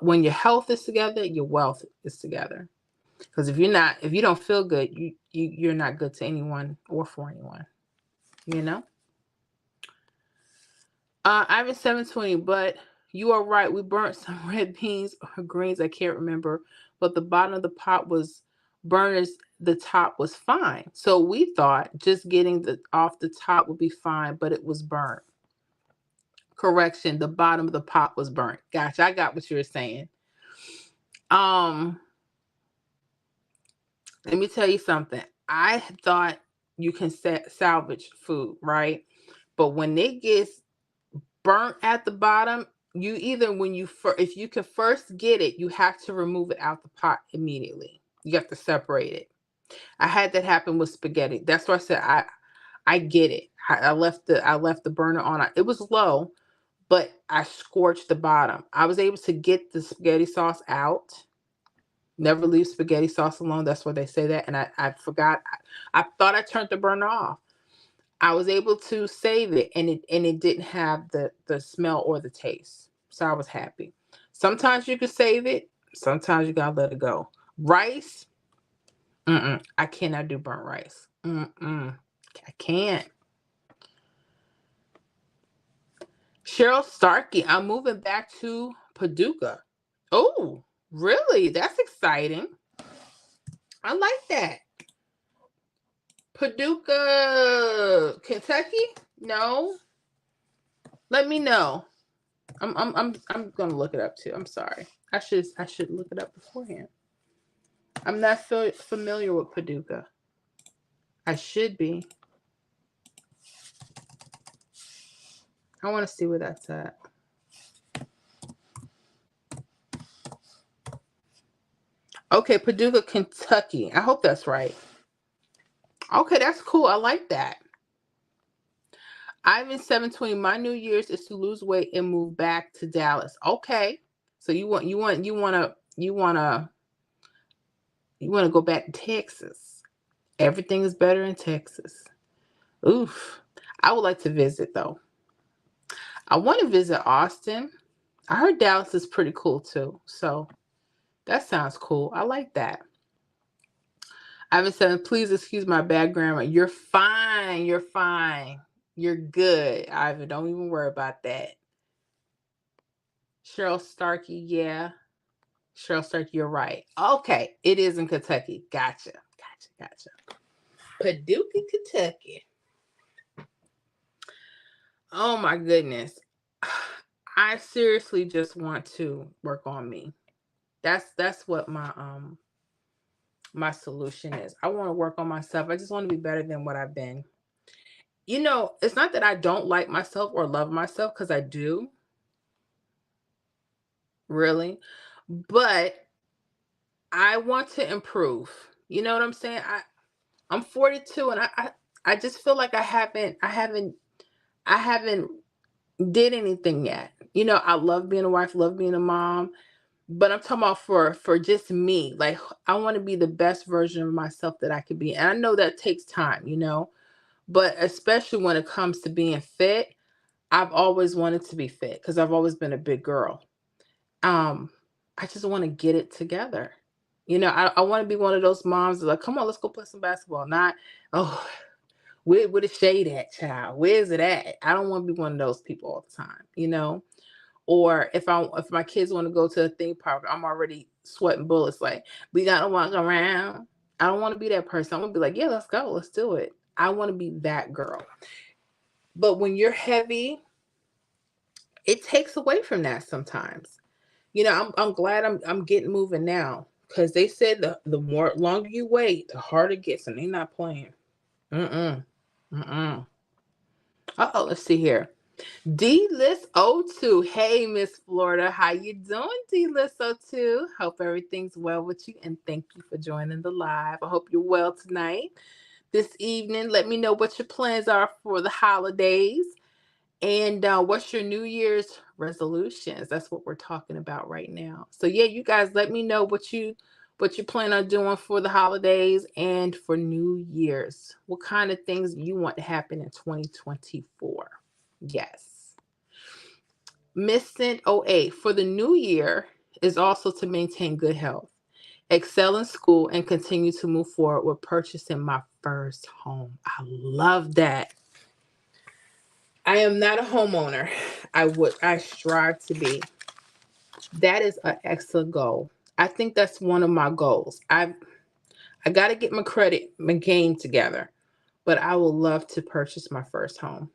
when your health is together, your wealth is together. Because if you don't feel good, you're not good to anyone or for anyone. Ivan 720, but you are right. We burnt some red beans or greens. I can't remember, but the bottom of the pot was burned as the top was fine. So we thought just getting off the top would be fine, but it was burnt. Correction, the bottom of the pot was burnt. Gotcha, I got what you were saying. Let me tell you something. I thought you can salvage food, right? But when it gets burnt at the bottom, if you can first get it, you have to remove it out the pot immediately. You have to separate it. I had that happen with spaghetti. That's why I said I get it. I left the burner on. It was low, but I scorched the bottom. I was able to get the spaghetti sauce out. Never leave spaghetti sauce alone. That's why they say that. And I forgot. I thought I turned the burner off. I was able to save it, and it didn't have the smell or the taste. So I was happy. Sometimes you can save it, sometimes you gotta let it go. Rice, I cannot do burnt rice. I can't. Cheryl Starkey, I'm moving back to Paducah. Oh, really? That's exciting. I like that. Paducah, Kentucky? No. Let me know. I'm gonna look it up too. I'm sorry. I should look it up beforehand. I'm not familiar with Paducah. I should be. I want to see where that's at. Okay, Paducah, Kentucky. I hope that's right. Okay, that's cool. I like that. Ivan 720. My New Year's is to lose weight and move back to Dallas. Okay, so you want to go back to Texas. Everything is better in Texas. Oof. I would like to visit though. I want to visit Austin. I heard Dallas is pretty cool too. So that sounds cool. I like that. Ivan said, please excuse my bad grammar. You're fine. You're fine. You're good, Ivan. Don't even worry about that. Cheryl Starkey, yeah. Cheryl Starkey, you're right. Okay, it is in Kentucky. Gotcha. Paducah, Kentucky. Oh my goodness. I seriously just want to work on me. That's what my solution is. I want to work on myself. I just want to be better than what I've been. It's not that I don't like myself or love myself, because I do, really. But I want to improve. You know what I'm saying? I'm 42, and I just feel like I haven't did anything yet. I love being a wife, love being a mom, but I'm talking about for just me. Like, I want to be the best version of myself that I could be. And I know that takes time. But especially when it comes to being fit, I've always wanted to be fit because I've always been a big girl. Um, I just want to get it together. I want to be one of those moms that, like, come on, let's go play some basketball. Not, oh, where the shade at, child? Where's it at? I don't want to be one of those people all the time. Or if my kids want to go to a theme park, I'm already sweating bullets. Like, we gotta walk around. I don't want to be that person. I want to be like, yeah, let's go, let's do it. I want to be that girl. But when you're heavy, it takes away from that sometimes. I'm glad I'm getting moving now, because they said the more longer you wait, the harder it gets, and they're not playing. Mm-mm. Mm-mm. Uh-oh, let's see here. D-List02. Hey, Miss Florida. How you doing, D-List02? Hope everything's well with you, and thank you for joining the live. I hope you're well tonight. This evening, let me know what your plans are for the holidays, and what's your New Year's resolutions. That's what we're talking about right now. So yeah, you guys, let me know what you plan on doing for the holidays and for New Year's. What kind of things you want to happen in 2024? Yes. Miss Cent 08, for the new year is also to maintain good health, excel in school, and continue to move forward with purchasing my first home. I love that. I am not a homeowner. I strive to be. That is an excellent goal. I think that's one of my goals. I got to get my game together, but I would love to purchase my first home.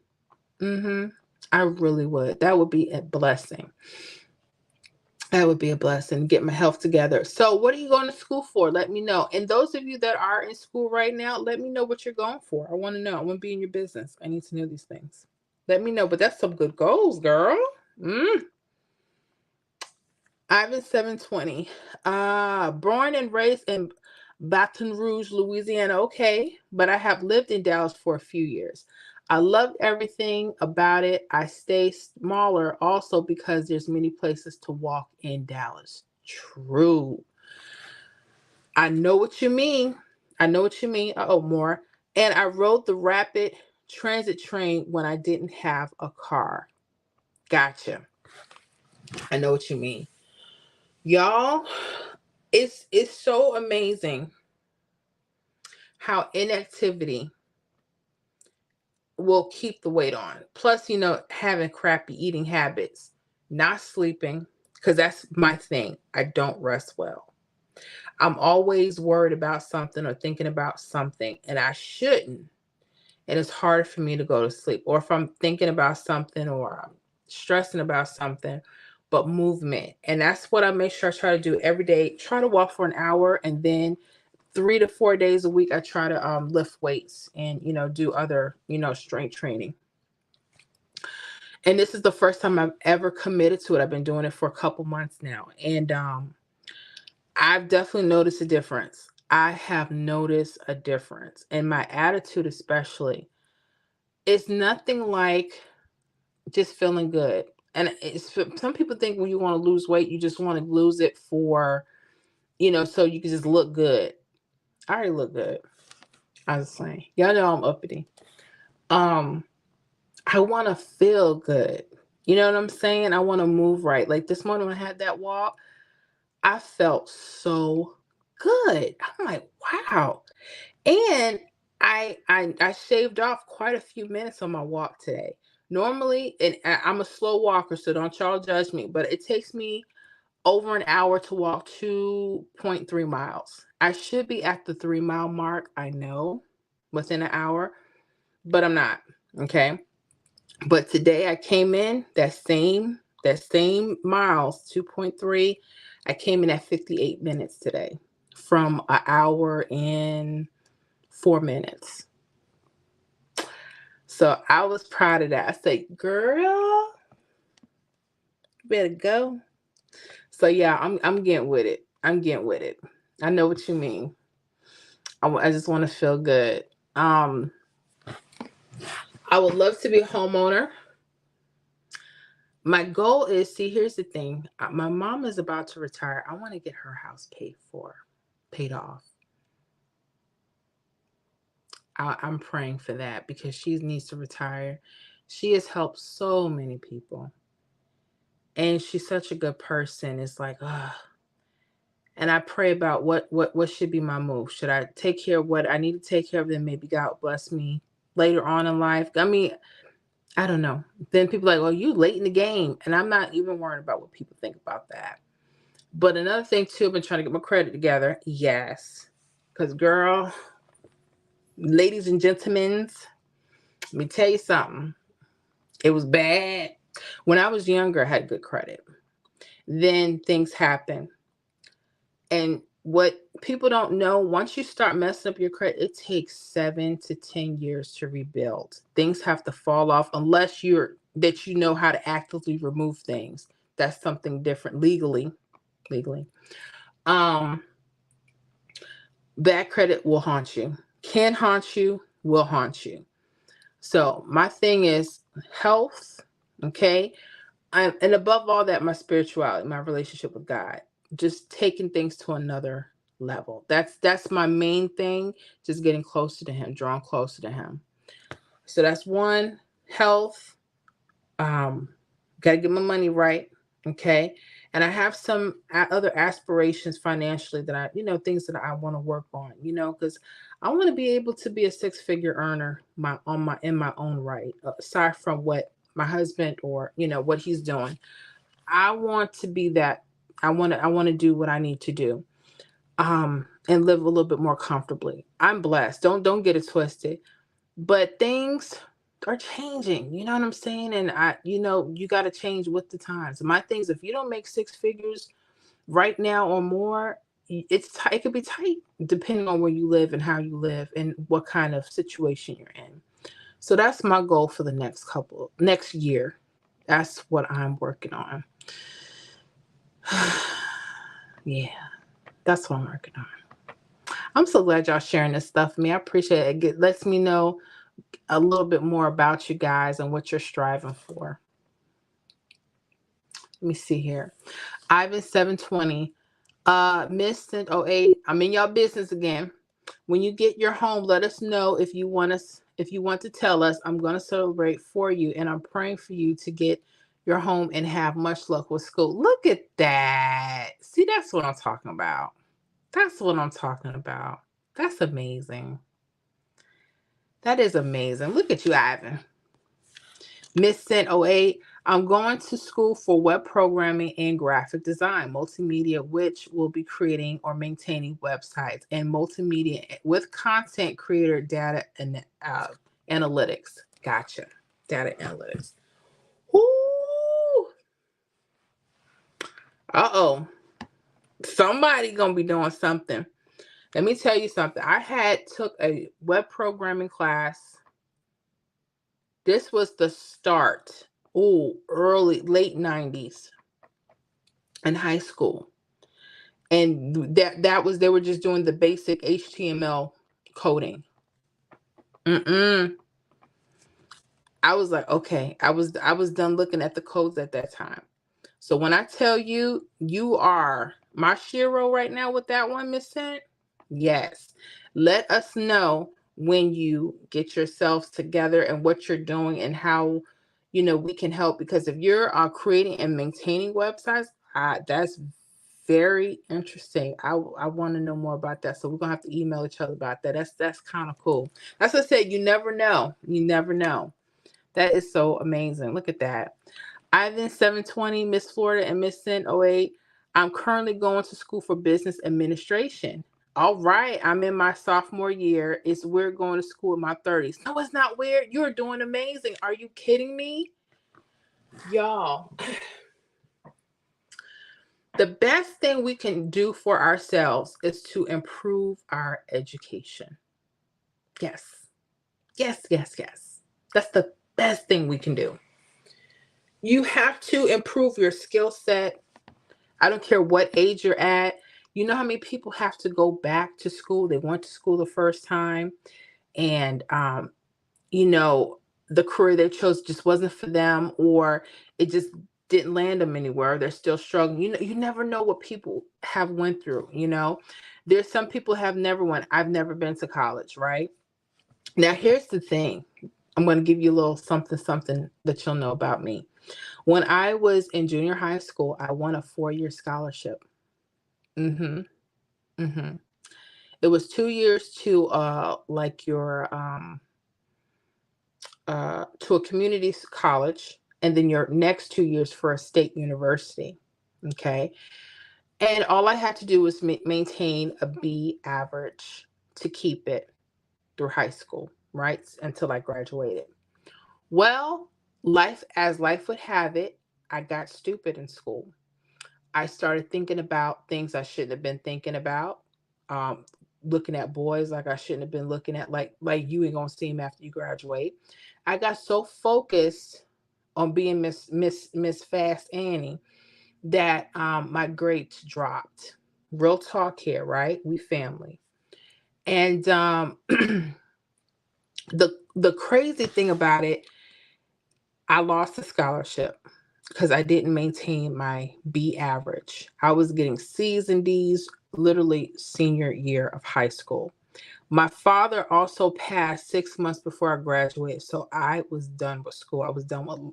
I really would. That would be a blessing. That would be a blessing. Get my health together. So, what are you going to school for? Let me know. And those of you that are in school right now, let me know what you're going for. I want to know. I want to be in your business. I need to know these things. Let me know. But that's some good goals, girl. Ivan 720. Born and raised in Baton Rouge, Louisiana. Okay, but I have lived in Dallas for a few years. I loved everything about it. I stay smaller also because there's many places to walk in Dallas. True. I know what you mean. I know what you mean. Uh-oh, more. And I rode the rapid transit train when I didn't have a car. Gotcha. I know what you mean. Y'all, it's so amazing how inactivity will keep the weight on. Plus, having crappy eating habits, not sleeping, because that's my thing. I don't rest well. I'm always worried about something or thinking about something, and I shouldn't. And it's hard for me to go to sleep. Or if I'm thinking about something or I'm stressing about something, but movement. And that's what I make sure I try to do every day. Try to walk for an hour, and then 3 to 4 days a week I try to lift weights and do other strength training. And this is the first time I've ever committed to it. I've been doing it for a couple months now, and I've definitely noticed a difference. I have noticed a difference, and my attitude especially. It's nothing like just feeling good. And some people think when you want to lose weight, you just want to lose it for so you can just look good. I already look good. I was saying, y'all know I'm uppity. Um, I want to feel good. You know what I'm saying? I want to move right. Like this morning when I had that walk, I felt so good. I'm like, wow. And I shaved off quite a few minutes on my walk today. Normally, and I'm a slow walker, so don't y'all judge me, but it takes me over an hour to walk 2.3 miles. I should be at the 3 mile mark, I know, within an hour, but I'm not. Okay. But today I came in that same miles, 2.3. I came in at 58 minutes today from an hour and 4 minutes. So I was proud of that. I said, girl, better go. So yeah, I'm getting with it. I'm getting with it. I know what you mean. I just want to feel good. Um, I would love to be a homeowner. My goal is, see, here's the thing. My mom is about to retire. I want to get her house paid off. I'm praying for that because she needs to retire. She has helped so many people. And she's such a good person. It's like, and I pray about what should be my move. Should I take care of what I need to take care of? Then maybe God bless me later on in life. I mean, I don't know. Then people are like, "Oh, you late in the game," and I'm not even worried about what people think about that. But another thing too, I've been trying to get my credit together. Yes, because girl, ladies and gentlemen, let me tell you something. It was bad when I was younger. I had good credit. Then things happen. And what people don't know, once you start messing up your credit, it takes 7 to 10 years to rebuild. Things have to fall off unless you know how to actively remove things. That's something different legally. Legally. Um, bad credit will haunt you. Can haunt you, will haunt you. So my thing is health, okay? And above all that, my spirituality, my relationship with God, just taking things to another level. That's my main thing. Just getting closer to Him, drawing closer to Him. So that's one. Health. Got to get my money right. Okay. And I have some other aspirations financially that things that I want to work on. Because I want to be able to be a six-figure earner in my own right, aside from what my husband or what he's doing. I want to be that. I want to do what I need to do, and live a little bit more comfortably. I'm blessed. Don't get it twisted. But things are changing. You know what I'm saying? And you got to change with the times. My things, if you don't make six figures right now or more, it could be tight depending on where you live and how you live and what kind of situation you're in. So that's my goal for the next year. That's what I'm working on. Yeah, that's what I'm working on. I'm so glad y'all sharing this stuff with me. I appreciate it. It lets me know a little bit more about you guys and what you're striving for. Let me see here. Ivan 720. Miss 08. I'm in y'all business again. When you get your home, let us know if you want us if you want to tell us, I'm going to celebrate for you, and I'm praying for you to get your home and have much luck with school. Look at that. See, that's what I'm talking about. That's what I'm talking about. That's amazing. That is amazing. Look at you, Ivan. Miss Cent 08, I'm going to school for web programming and graphic design, multimedia, which will be creating or maintaining websites, and multimedia with content creator data and analytics. Gotcha. Data analytics. Ooh. Uh-oh. Somebody gonna be doing something. Let me tell you something. I took a web programming class. This was the start. Late 90s in high school. And they were just doing the basic HTML coding. I was like, okay, I was done looking at the codes at that time. So when I tell you, you are my shiro right now with that one, Miss Cent, yes. Let us know when you get yourselves together and what you're doing and how, we can help. Because if you're creating and maintaining websites, that's very interesting. I want to know more about that. So we're gonna have to email each other about that. That's kind of cool. As I said, you never know. You never know. That is so amazing. Look at that. Ivan 720, Miss Florida, and Miss Cent 08. I'm currently going to school for business administration. All right, I'm in my sophomore year. It's weird going to school in my 30s. No, it's not weird. You're doing amazing. Are you kidding me? Y'all, the best thing we can do for ourselves is to improve our education. Yes. Yes, yes, yes. That's the best thing we can do. You have to improve your skill set. I don't care what age you're at. You know how many people have to go back to school? They went to school the first time, and the career they chose just wasn't for them, or it just didn't land them anywhere. They're still struggling. You never know what people have went through. There's some people have never went. I've never been to college, right? Now here's the thing. I'm going to give you a little something that you'll know about me. When I was in junior high school, I won a 4-year scholarship. Mm-hmm. Mm-hmm. It was 2 years to to a community college, and then your next 2 years for a state university. Okay. And all I had to do was maintain a B average to keep it through high school, right? Until I graduated. Well, life would have it, I got stupid in school. I started thinking about things I shouldn't have been thinking about. Um, Looking at boys like I shouldn't have been looking at, like you ain't gonna see him after you graduate. I got so focused on being Miss Fast Annie that my grades dropped. Real talk here, right? We family. And the crazy thing about it, I lost the scholarship because I didn't maintain my B average. I was getting C's and D's literally senior year of high school. My father also passed 6 months before I graduated, so I was done with school.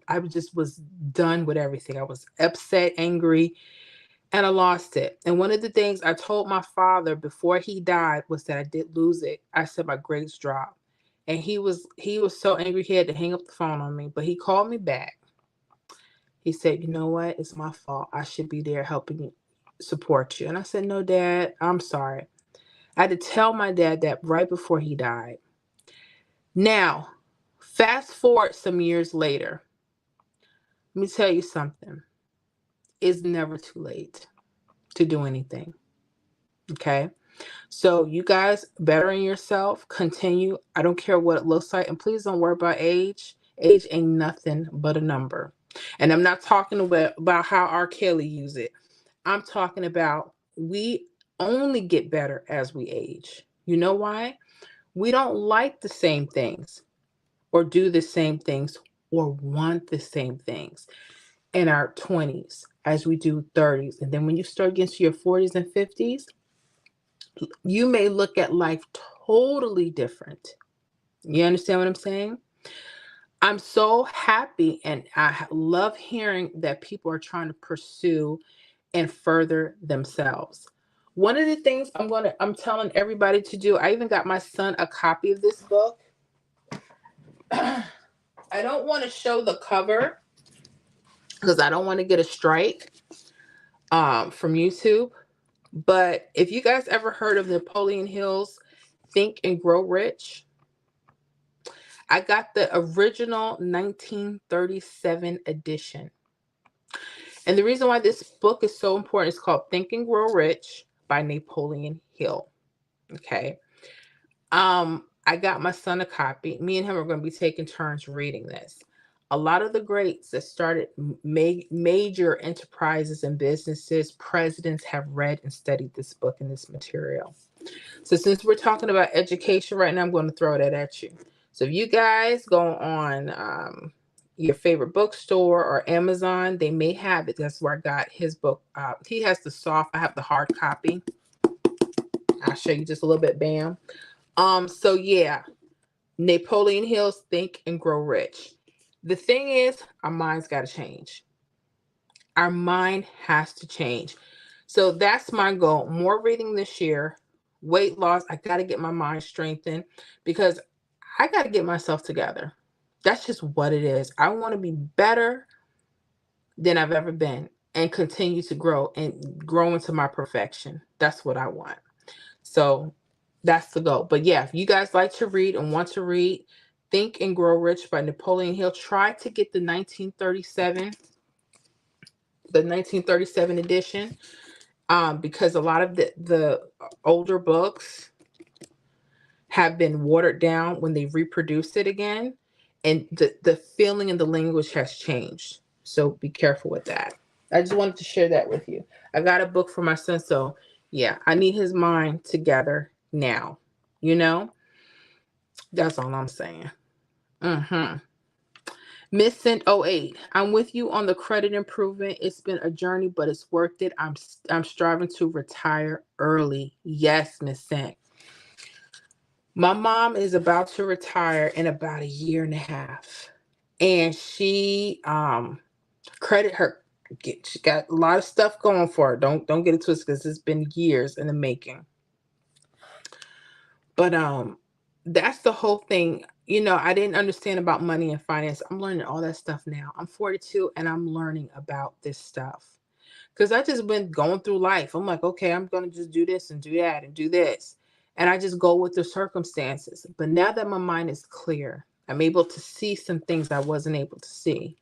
I just was done with everything. I was upset, angry, and I lost it. And one of the things I told my father before he died was that I did lose it. I said my grades dropped. And he was so angry he had to hang up the phone on me, but he called me back. He said, "You know what? It's my fault. I should be there helping you, support you." And I said, "No, Dad, I'm sorry." I had to tell my dad that right before he died. Now, fast forward some years later. Let me tell you something. It's never too late to do anything. Okay? So you guys bettering yourself, continue. I don't care what it looks like. And please don't worry about age. Age ain't nothing but a number. And I'm not talking about how R. Kelly used it. I'm talking about we only get better as we age. You know why? We don't like the same things or do the same things or want the same things in our 20s as we do 30s. And then when you start getting to your 40s and 50s, you may look at life totally different. You understand what I'm saying? I'm so happy and I love hearing that people are trying to pursue and further themselves. One of the things I'm telling everybody to do, I even got my son a copy of this book. I don't want to show the cover because I don't want to get a strike from YouTube. But if you guys ever heard of Napoleon Hill's Think and Grow Rich, I got the original 1937 edition. And the reason why this book is so important is called Think and Grow Rich by Napoleon Hill. Okay. I got my son a copy. Me and him are going to be taking turns reading this. A lot of the greats that started major enterprises and businesses, presidents have read and studied this book and this material. So since we're talking about education right now, I'm going to throw that at you. So if you guys go on your favorite bookstore or Amazon, they may have it. That's where I got his book. He has the soft. I have the hard copy. I'll show you just a little bit. Bam. So yeah, Napoleon Hill's Think and Grow Rich. The thing is, our mind's got to change. Our mind has to change. So that's my goal. More reading this year. Weight loss. I got to get my mind strengthened because I got to get myself together. That's just what it is. I want to be better than I've ever been and continue to grow and grow into my perfection. That's what I want. So that's the goal. But yeah, if you guys like to read and want to read Think and Grow Rich by Napoleon Hill, try to get the 1937 edition, because a lot of the older books have been watered down when they reproduced it again, and the feeling and the language has changed. So be careful with that. I just wanted to share that with you. I got a book for my son, so yeah, I need his mind together now. You know, that's all I'm saying. Mm-hmm. Miss Cent 08, I'm with you on the credit improvement. It's been a journey, but it's worth it. I'm striving to retire early. Yes, Miss Cent. My mom is about to retire in about a year and a half. And she credit her she got a lot of stuff going for her. Don't get it twisted because it's been years in the making. But that's the whole thing. You know, I didn't understand about money and finance. I'm learning all that stuff now. I'm 42 and I'm learning about this stuff. Because I just been going through life. I'm like, okay, I'm going to just do this and do that and do this. And I just go with the circumstances. But now that my mind is clear, I'm able to see some things I wasn't able to see.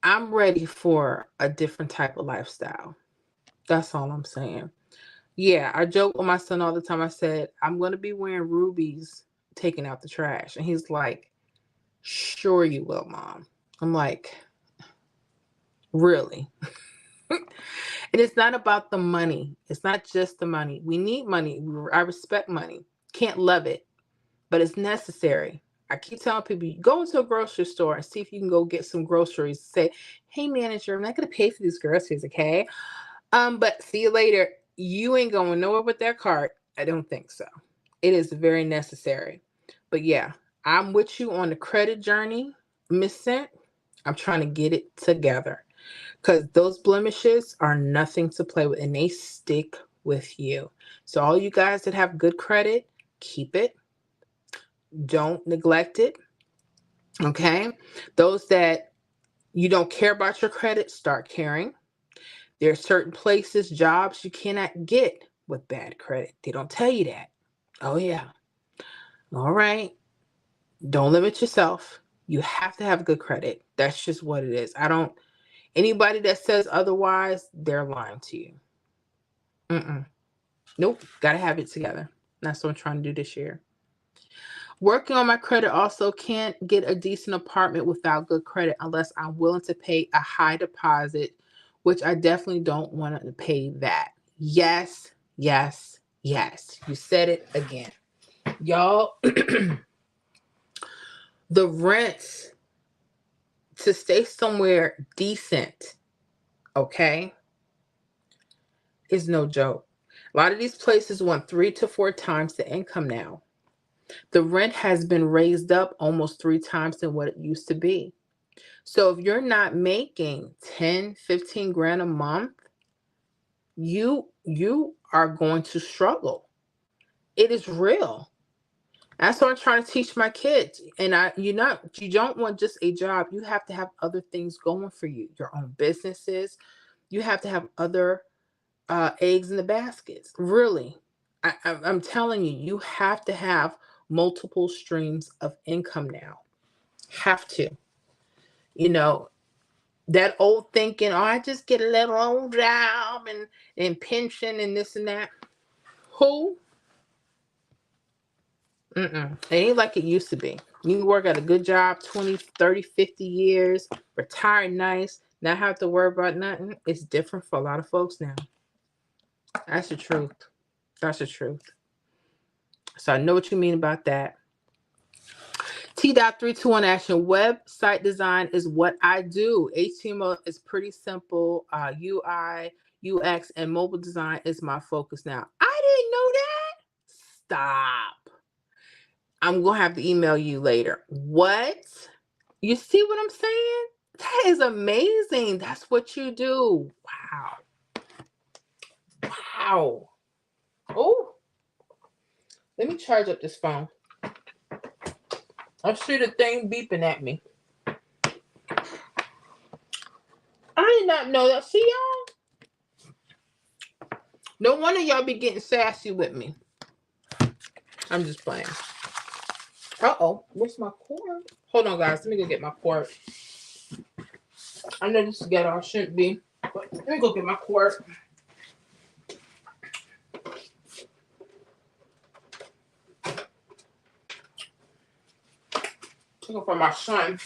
I'm ready for a different type of lifestyle. That's all I'm saying. Yeah, I joke with my son all the time. I said, I'm going to be wearing rubies taking out the trash. And he's like, sure you will, Mom. I'm like, really? And it's not about the money. It's not just the money. We need money. I respect money. Can't love it, but it's necessary. I keep telling people, go into a grocery store and see if you can go get some groceries. Say, hey, manager, I'm not going to pay for these groceries, okay? But see you later. You ain't going nowhere with that cart. I don't think so. It is very necessary. But yeah, I'm with you on the credit journey, Miss Cent. I'm trying to get it together because those blemishes are nothing to play with and they stick with you. So all you guys that have good credit, keep it. Don't neglect it. Okay. Those that you don't care about your credit, start caring. There are certain places, jobs you cannot get with bad credit. They don't tell you that. Oh, yeah. All right. Don't limit yourself. You have to have good credit. That's just what it is. Anybody that says otherwise, they're lying to you. Nope. Got to have it together. That's what I'm trying to do this year. Working on my credit also can't get a decent apartment without good credit unless I'm willing to pay a high deposit, which I definitely don't want to pay that. Yes, yes, yes. You said it again. Y'all, the rents to stay somewhere decent, okay, is no joke. A lot of these places want 3 to 4 times the income now. The rent has been raised up almost 3 times than what it used to be. So if you're not making 10, 15 grand a month, you are going to struggle. It is real. That's what I'm trying to teach my kids. And you don't want just a job. You have to have other things going for you. Your own businesses. You have to have other eggs in the baskets. Really, I'm telling you, you have to have multiple streams of income now. Have to. You know, that old thinking, oh, I just get a little old job and pension and this and that. Who? It ain't like it used to be. You can work at a good job 20, 30, 50 years, retire nice, not have to worry about nothing. It's different for a lot of folks now. That's the truth. That's the truth. So I know what you mean about that. T.321 Action. Website design is what I do. HTML is pretty simple. UI, UX, and mobile design is my focus now. I didn't know that. Stop. I'm going to have to email you later. What? You see what I'm saying? That is amazing. That's what you do. Wow. Wow. Oh, let me charge up this phone. I see the thing beeping at me. I did not know that. See, y'all? No wonder y'all be getting sassy with me. I'm just playing. Uh-oh. Where's my cord? Hold on, guys. Let me go get my cord. I know this is ghetto. I shouldn't be. But let me go get my cord. Looking for my son.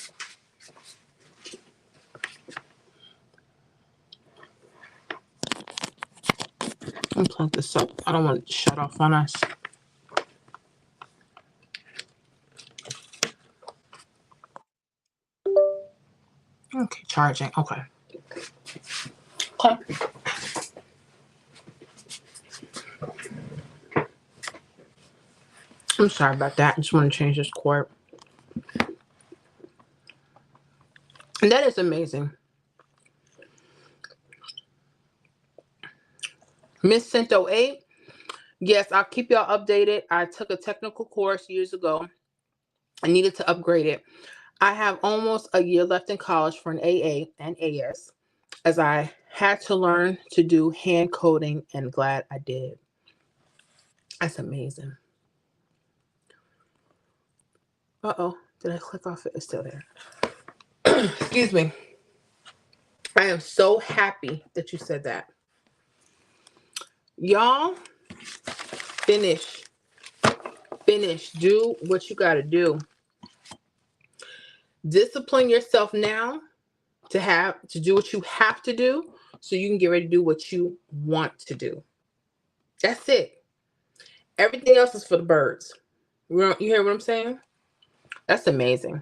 Let me plug this up. I don't want it to shut off on us. Okay, charging. Okay. I'm sorry about that. I just want to change this cord. And that is amazing. Miss Cento 8. Yes, I'll keep y'all updated. I took a technical course years ago. I needed to upgrade it. I have almost a year left in college for an AA and AS, as I had to learn to do hand coding, and glad I did. That's amazing. Uh-oh. Did I click off it? It's still there. Excuse me. I am so happy that you said that. Y'all, finish. Do what you got to do. Discipline yourself now to do what you have to do so you can get ready to do what you want to do. That's it. Everything else is for the birds. You hear what I'm saying? That's amazing.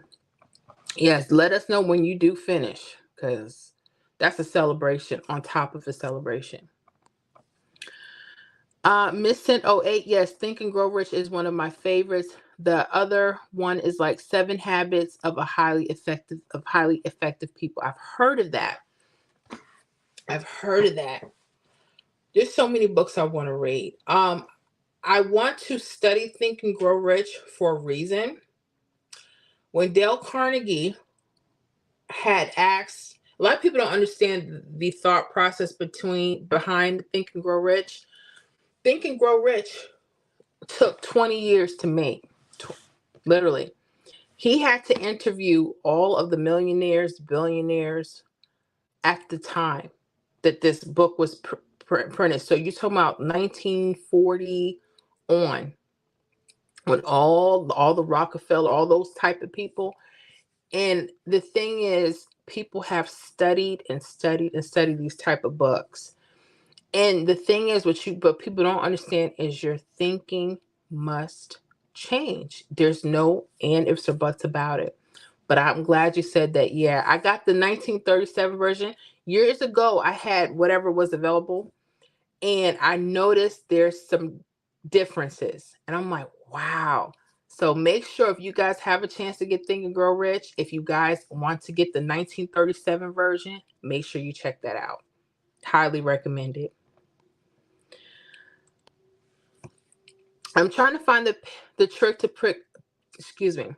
Yes, let us know when you do finish, because that's a celebration on top of a celebration. Miss Cent 08, yes, Think and Grow Rich is one of my favorites. The other one is like 7 Habits of highly effective people. I've heard of that. There's so many books I want to read. I want to study Think and Grow Rich for a reason. When Dale Carnegie had asked, a lot of people don't understand the thought process behind Think and Grow Rich. Think and Grow Rich took 20 years to make, literally. He had to interview all of the millionaires, billionaires at the time that this book was printed. So you're talking about 1940 on, with all the Rockefeller, all those type of people. And the thing is, people have studied and studied and studied these type of books. And the thing is, but people don't understand is your thinking must change. There's no and ifs or buts about it. But I'm glad you said that. Yeah, I got the 1937 version. Years ago, I had whatever was available. And I noticed there's some differences. And I'm like, wow. So make sure if you guys have a chance to get Think and Grow Rich, if you guys want to get the 1937 version, make sure you check that out. Highly recommend it. I'm trying to find the trick to prick, excuse me.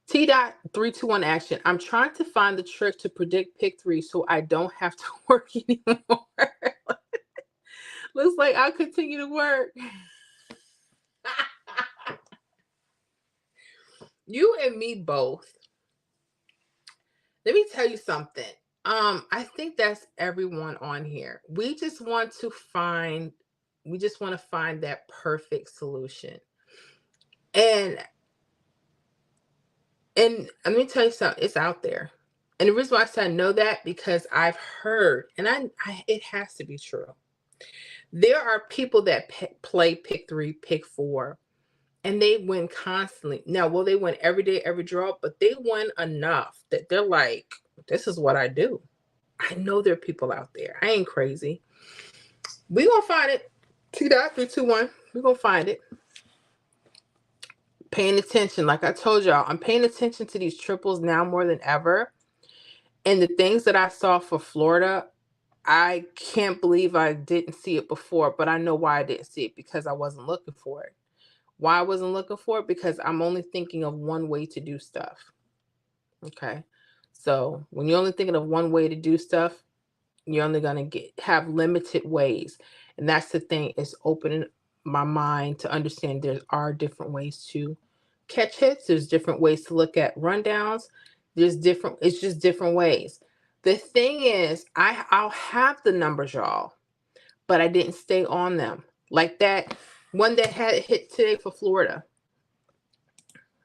T.321 action. I'm trying to find the trick to predict pick 3 so I don't have to work anymore. Looks like I'll continue to work. You and me both. Let me tell you something. I think that's everyone on here. We just want to find that perfect solution. And let me tell you something, it's out there. And the reason why I said I know that, because I've heard, and I it has to be true. There are people that play pick 3, pick 4, and they win constantly. Now, will they win every day, every draw? But they win enough that they're like, this is what I do. I know there are people out there. I ain't crazy. We're going to find it. T.321. We're going to find it. Paying attention. Like I told y'all, I'm paying attention to these triples now more than ever. And the things that I saw for Florida, I can't believe I didn't see it before, but I know why I didn't see it, because I wasn't looking for it. Why I wasn't looking for it? Because I'm only thinking of one way to do stuff. Okay. So when you're only thinking of one way to do stuff, you're only going to have limited ways. And that's the thing, is opening my mind to understand there are different ways to catch hits. There's different ways to look at rundowns. It's just different ways. The thing is, I'll have the numbers, y'all, but I didn't stay on them. Like that one that had a hit today for Florida.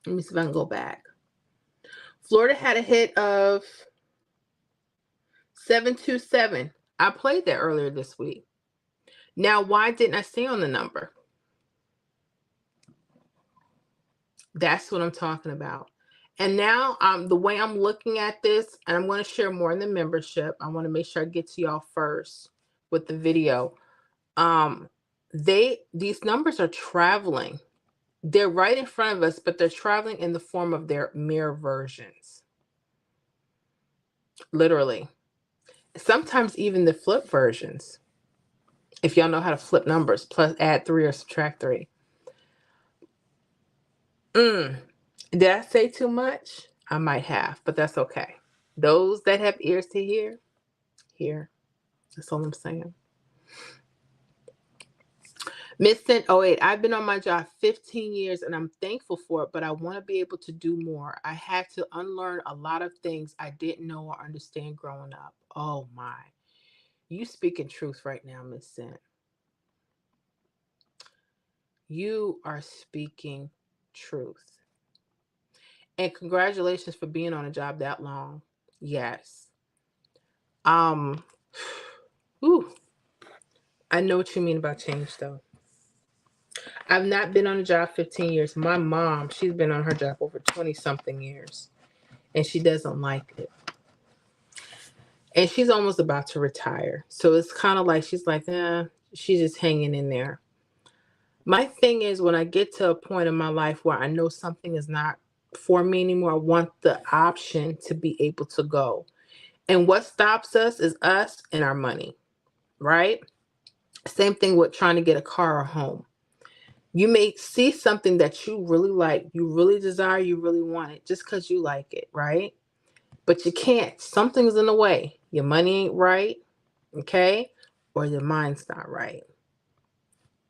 Let me see if I can go back. Florida had a hit of 727. I played that earlier this week. Now, why didn't I stay on the number? That's what I'm talking about. And now the way I'm looking at this, and I'm going to share more in the membership. I want to make sure I get to y'all first with the video. These numbers are traveling. They're right in front of us, but they're traveling in the form of their mirror versions. Literally. Sometimes even the flip versions. If y'all know how to flip numbers, plus add 3 or subtract 3. Did I say too much? I might have, but that's okay. Those that have ears to hear, hear. That's all I'm saying. Miss Cent 08, I've been on my job 15 years and I'm thankful for it, but I want to be able to do more. I had to unlearn a lot of things I didn't know or understand growing up. Oh my. You speaking truth right now, Miss Cent. You are speaking truth. And congratulations for being on a job that long. Yes. Ooh. I know what you mean about change, though. I've not been on a job 15 years. My mom, she's been on her job over 20-something years. And she doesn't like it. And she's almost about to retire. So it's kind of like, she's like, she's just hanging in there. My thing is, when I get to a point in my life where I know something is not for me anymore, I want the option to be able to go. And what stops us is us and our money, right? Same thing with trying to get a car or home. You may see something that you really like, you really desire, you really want it, just because you like it, right? But you can't. Something's in the way. Your money ain't right, okay? Or your mind's not right.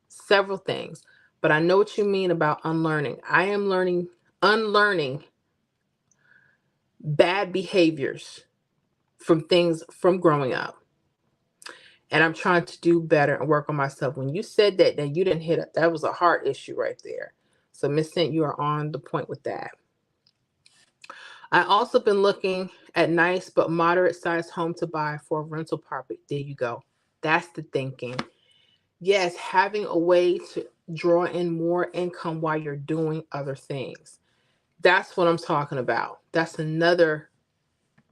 Several things. But I know what you mean about unlearning. I am unlearning bad behaviors from growing up. And I'm trying to do better and work on myself. When you said that you didn't hit it, that was a heart issue right there. So Miss Cent, you are on the point with that. I also been looking at nice but moderate sized home to buy for a rental property. There you go. That's the thinking. Yes, having a way to draw in more income while you're doing other things. That's what I'm talking about. That's another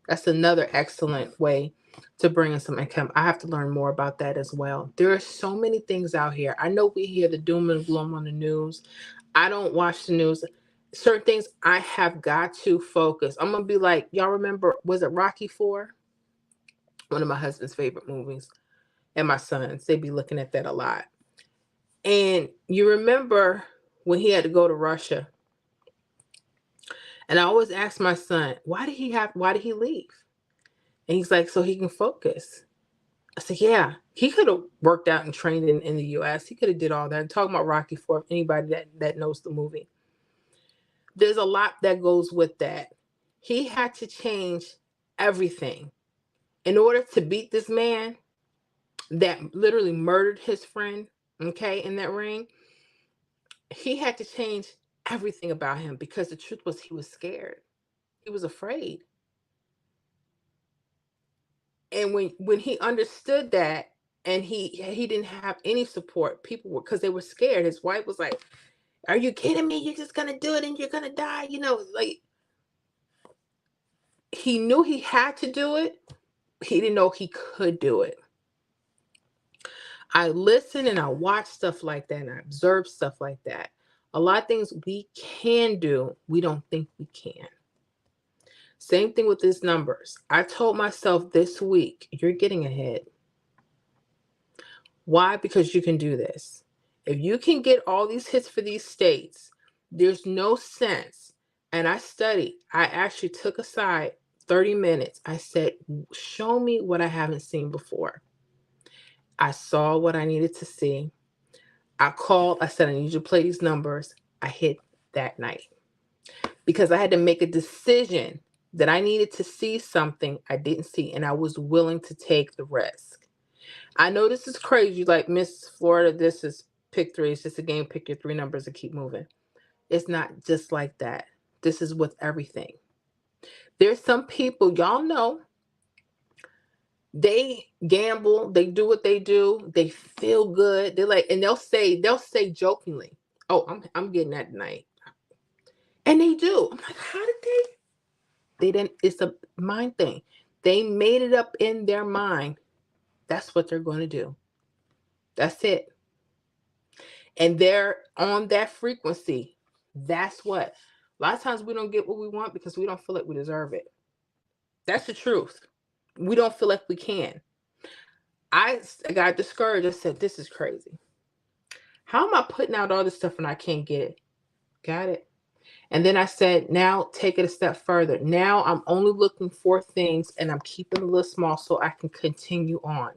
excellent way to bring in some income. I have to learn more about that as well. There are so many things out here. I know we hear the doom and gloom on the news. I don't watch the news. certain things I have got to focus. I'm gonna be like, y'all remember, was it Rocky 4? One of my husband's favorite movies. And my sons, they be looking at that a lot. And you remember when he had to go to Russia. And I always ask my son, why did he leave? And he's like, so he can focus. I said, yeah, he could have worked out and trained in the US. He could have did all that. I'm talking about Rocky 4, anybody that knows the movie. There's a lot that goes with that. He had to change everything in order to beat this man that literally murdered his friend, okay, in that ring. He had to change everything about him because the truth was he was scared. He was afraid. And when he understood that, and he didn't have any support, people were, because they were scared. His wife was like, are you kidding me? You're just gonna do it and you're gonna die, like, he knew he had to do it. He didn't know he could do it. I listen and I watch stuff like that and I observe stuff like that. A lot of things we can do, we don't think we can. Same thing with these numbers. I told myself this week, you're getting ahead. Why? Because you can do this. If you can get all these hits for these states, there's no sense. And I studied. I actually took aside 30 minutes. I said, show me what I haven't seen before. I saw what I needed to see. I called. I said, I need you to play these numbers. I hit that night because I had to make a decision that I needed to see something I didn't see, and I was willing to take the risk. I know this is crazy, like Miss Florida, this is pick three. It's just a game, pick your three numbers and keep moving. It's not just like that. This is with everything. There's some people, y'all know, they gamble, they do what they do, they feel good. They're like, and they'll say jokingly, oh, I'm getting that tonight. And they do. I'm like, how did they didn't, it's a mind thing. They made it up in their mind. That's what they're going to do. That's it. And they're on that frequency. That's what. A lot of times we don't get what we want because we don't feel like we deserve it. That's the truth. We don't feel like we can. I got discouraged. I said, this is crazy. How am I putting out all this stuff and I can't get it? Got it. And then I said, now take it a step further. Now I'm only looking for things and I'm keeping it a little small so I can continue on.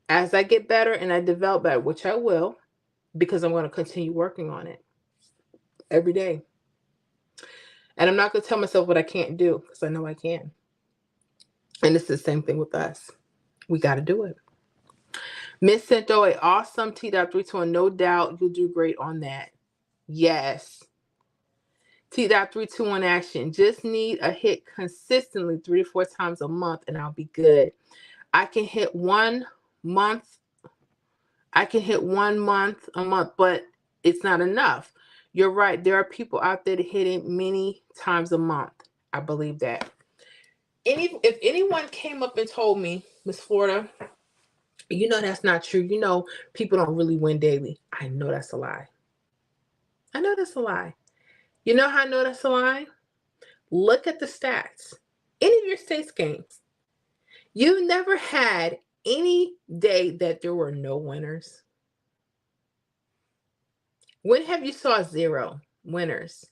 As I get better and I develop better, which I will, because I'm going to continue working on it every day. And I'm not going to tell myself what I can't do because I know I can. And it's the same thing with us. We got to do it. Miss Santoy, awesome T.32, no doubt you'll do great on that. Yes. T.321 action. Just need a hit consistently 3 to 4 times a month and I'll be good. I can hit 1 month. I can hit 1 month a month, but it's not enough. You're right. There are people out there that hit it many times a month. I believe that. If anyone came up and told me, Miss Florida, that's not true. People don't really win daily. I know that's a lie. I know that's a lie. You know how I know that's a lie? Look at the stats. Any of your states games. You've never had any day that there were no winners. When have you saw 0 winners?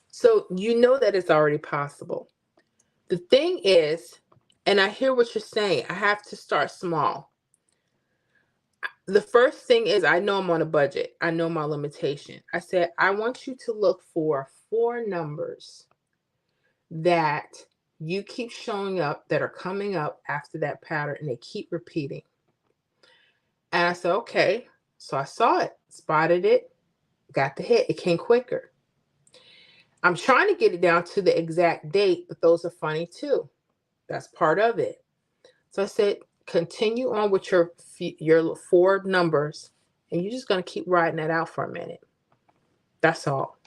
So you know that it's already possible. The thing is, and I hear what you're saying, I have to start small. The first thing is I know I'm on a budget. I know my limitation. I said, I want you to look for 4 numbers that you keep showing up that are coming up after that pattern and they keep repeating. And I said, okay. So I saw it, spotted it, got the hit. It came quicker. I'm trying to get it down to the exact date, but those are funny too. That's part of it. So I said, continue on with your 4 numbers, and you're just going to keep riding that out for a minute. That's all.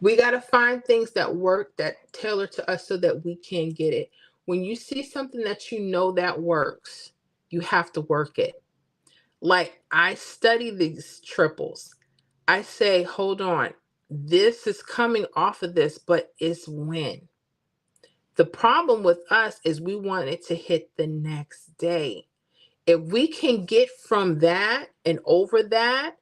We got to find things that work, that tailor to us so that we can get it. When you see something that you know that works, you have to work it. Like I study these triples. I say, hold on. This is coming off of this, but it's when. The problem with us is we want it to hit the next day. If we can get from that and over that,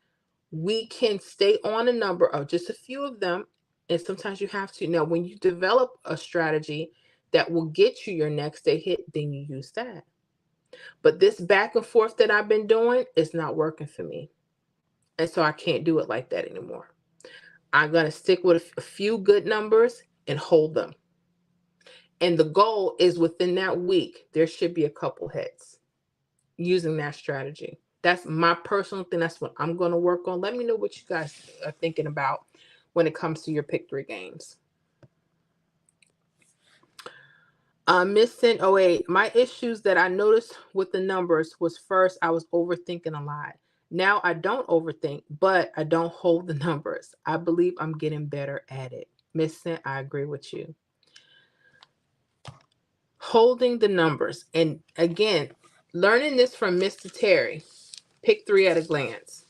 we can stay on a number of just a few of them. And sometimes you have to. Now, when you develop a strategy that will get you your next day hit, then you use that. But this back and forth that I've been doing is not working for me. And so I can't do it like that anymore. I'm going to stick with a few good numbers and hold them. And the goal is within that week, there should be a couple hits using that strategy. That's my personal thing. That's what I'm going to work on. Let me know what you guys are thinking about when it comes to your pick 3 games. Miss Sin 08, my issues that I noticed with the numbers was first, I was overthinking a lot. Now I don't overthink, but I don't hold the numbers. I believe I'm getting better at it. Miss Sin, I agree with you. Holding the numbers. And again, learning this from Mr. Terry, pick 3 at a glance.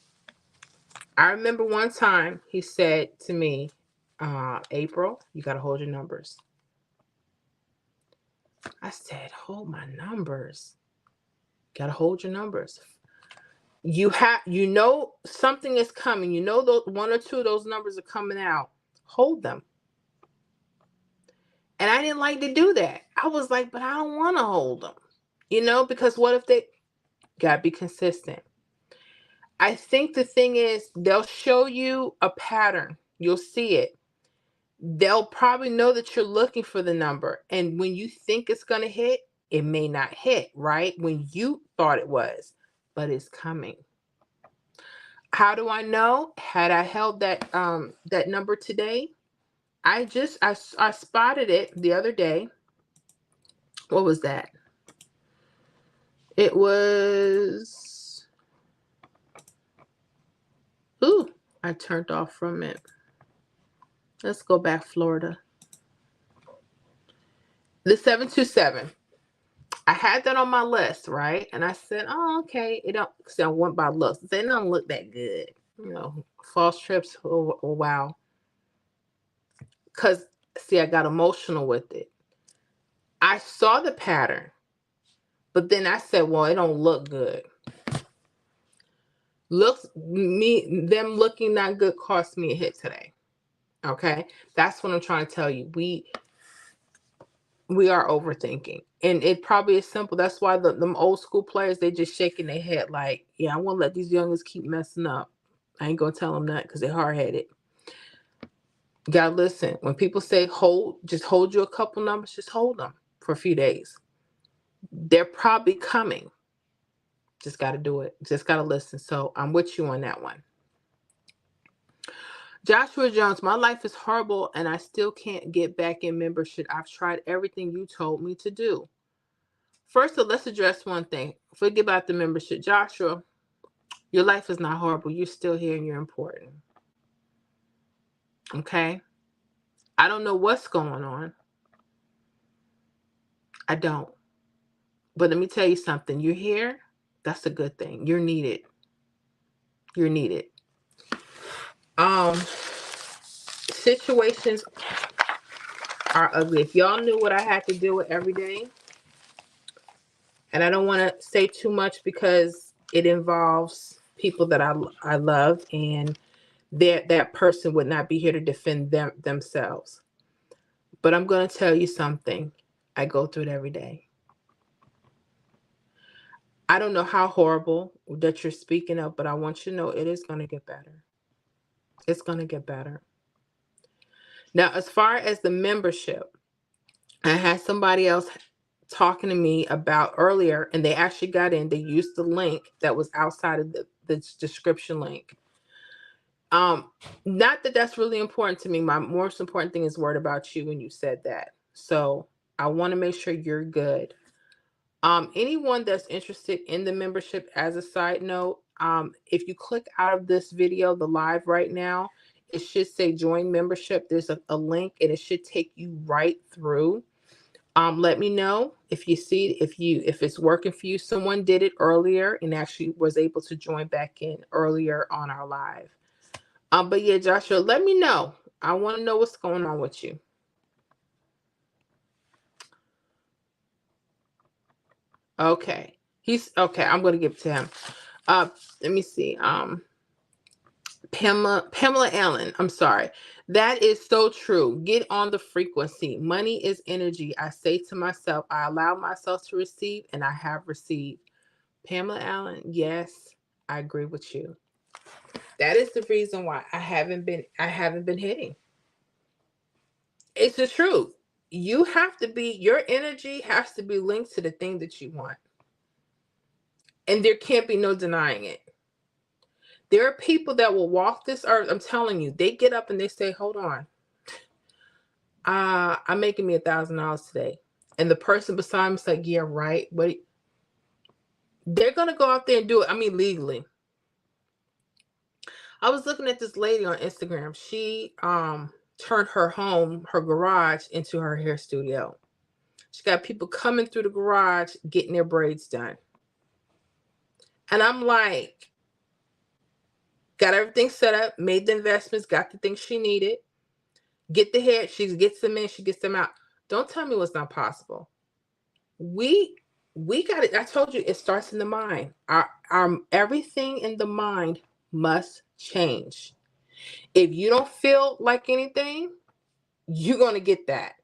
I remember one time he said to me, April, you got to hold your numbers. I said, hold my numbers. Got to hold your numbers. You know something is coming. You know those 1 or 2 of those numbers are coming out. Hold them. And I didn't like to do that. I was like, but I don't want to hold them. Because what if they got to be consistent? I think the thing is they'll show you a pattern. You'll see it. They'll probably know that you're looking for the number. And when you think it's going to hit, it may not hit, right? When you thought it was, but it's coming. How do I know? Had I held that number today, I spotted it the other day. What was that? It was, I turned off from it. Let's go back, Florida. The 727. I had that on my list, right? And I said, oh, okay. I went by looks. They don't look that good. False trips, oh wow. Because, see, I got emotional with it. I saw the pattern, but then I said, well, it don't look good. Them looking not good cost me a hit today. Okay? That's what I'm trying to tell you. We are overthinking. And it probably is simple. That's why them old school players, they just shaking their head like, yeah, I won't let these youngins keep messing up. I ain't going to tell them that because they're hard-headed. You got to listen. When people say just hold you a couple numbers, just hold them for a few days. They're probably coming. Just got to do it. Just got to listen. So I'm with you on that one. Joshua Jones, my life is horrible and I still can't get back in membership. I've tried everything you told me to do. First, let's address one thing. Forget about the membership. Joshua, your life is not horrible. You're still here and you're important. Okay? I don't know what's going on. I don't. But let me tell you something. You're here. That's a good thing. You're needed. You're needed. Situations are ugly. If y'all knew what I had to deal with every day, and I don't want to say too much because it involves people that I love, and that person would not be here to defend themselves. But I'm going to tell you something. I go through it every day. I don't know how horrible that you're speaking of, but I want you to know it is going to get better. It's going to get better. Now, as far as the membership, I had somebody else talking to me about earlier, and they actually got in. They used the link that was outside of the description link. Not that that's really important to me. My most important thing is word about you when you said that. So I want to make sure you're good. Anyone that's interested in the membership, as a side note, if you click out of this video, the live right now, it should say join membership. There's a link and it should take you right through. Let me know if you see, if it's working for you. Someone did it earlier and actually was able to join back in earlier on our live. But yeah, Joshua, let me know. I want to know what's going on with you. Okay. He's okay. I'm gonna give it to him. Let me see. Pamela Allen. I'm sorry. That is so true. Get on the frequency. Money is energy. I say to myself, I allow myself to receive, and I have received. Pamela Allen, yes, I agree with you. That is the reason why I haven't been hitting. It's the truth. You have to be, your energy has to be linked to the thing that you want. And there can't be no denying it. There are people that will walk this earth. I'm telling you, they get up and they say, hold on. I'm making me $1,000 today. And the person beside me is like, yeah, right. But they're gonna go out there and do it. I mean, legally. I was looking at this lady on Instagram. She turned her home, her garage, into her hair studio. She got people coming through the garage getting their braids done. And I'm like, got everything set up, made the investments, got the things she needed. Get the hair, she gets them in, she gets them out. Don't tell me what's not possible. We got it. I told you it starts in the mind. Our everything in the mind must change. If you don't feel like anything, you're gonna get that.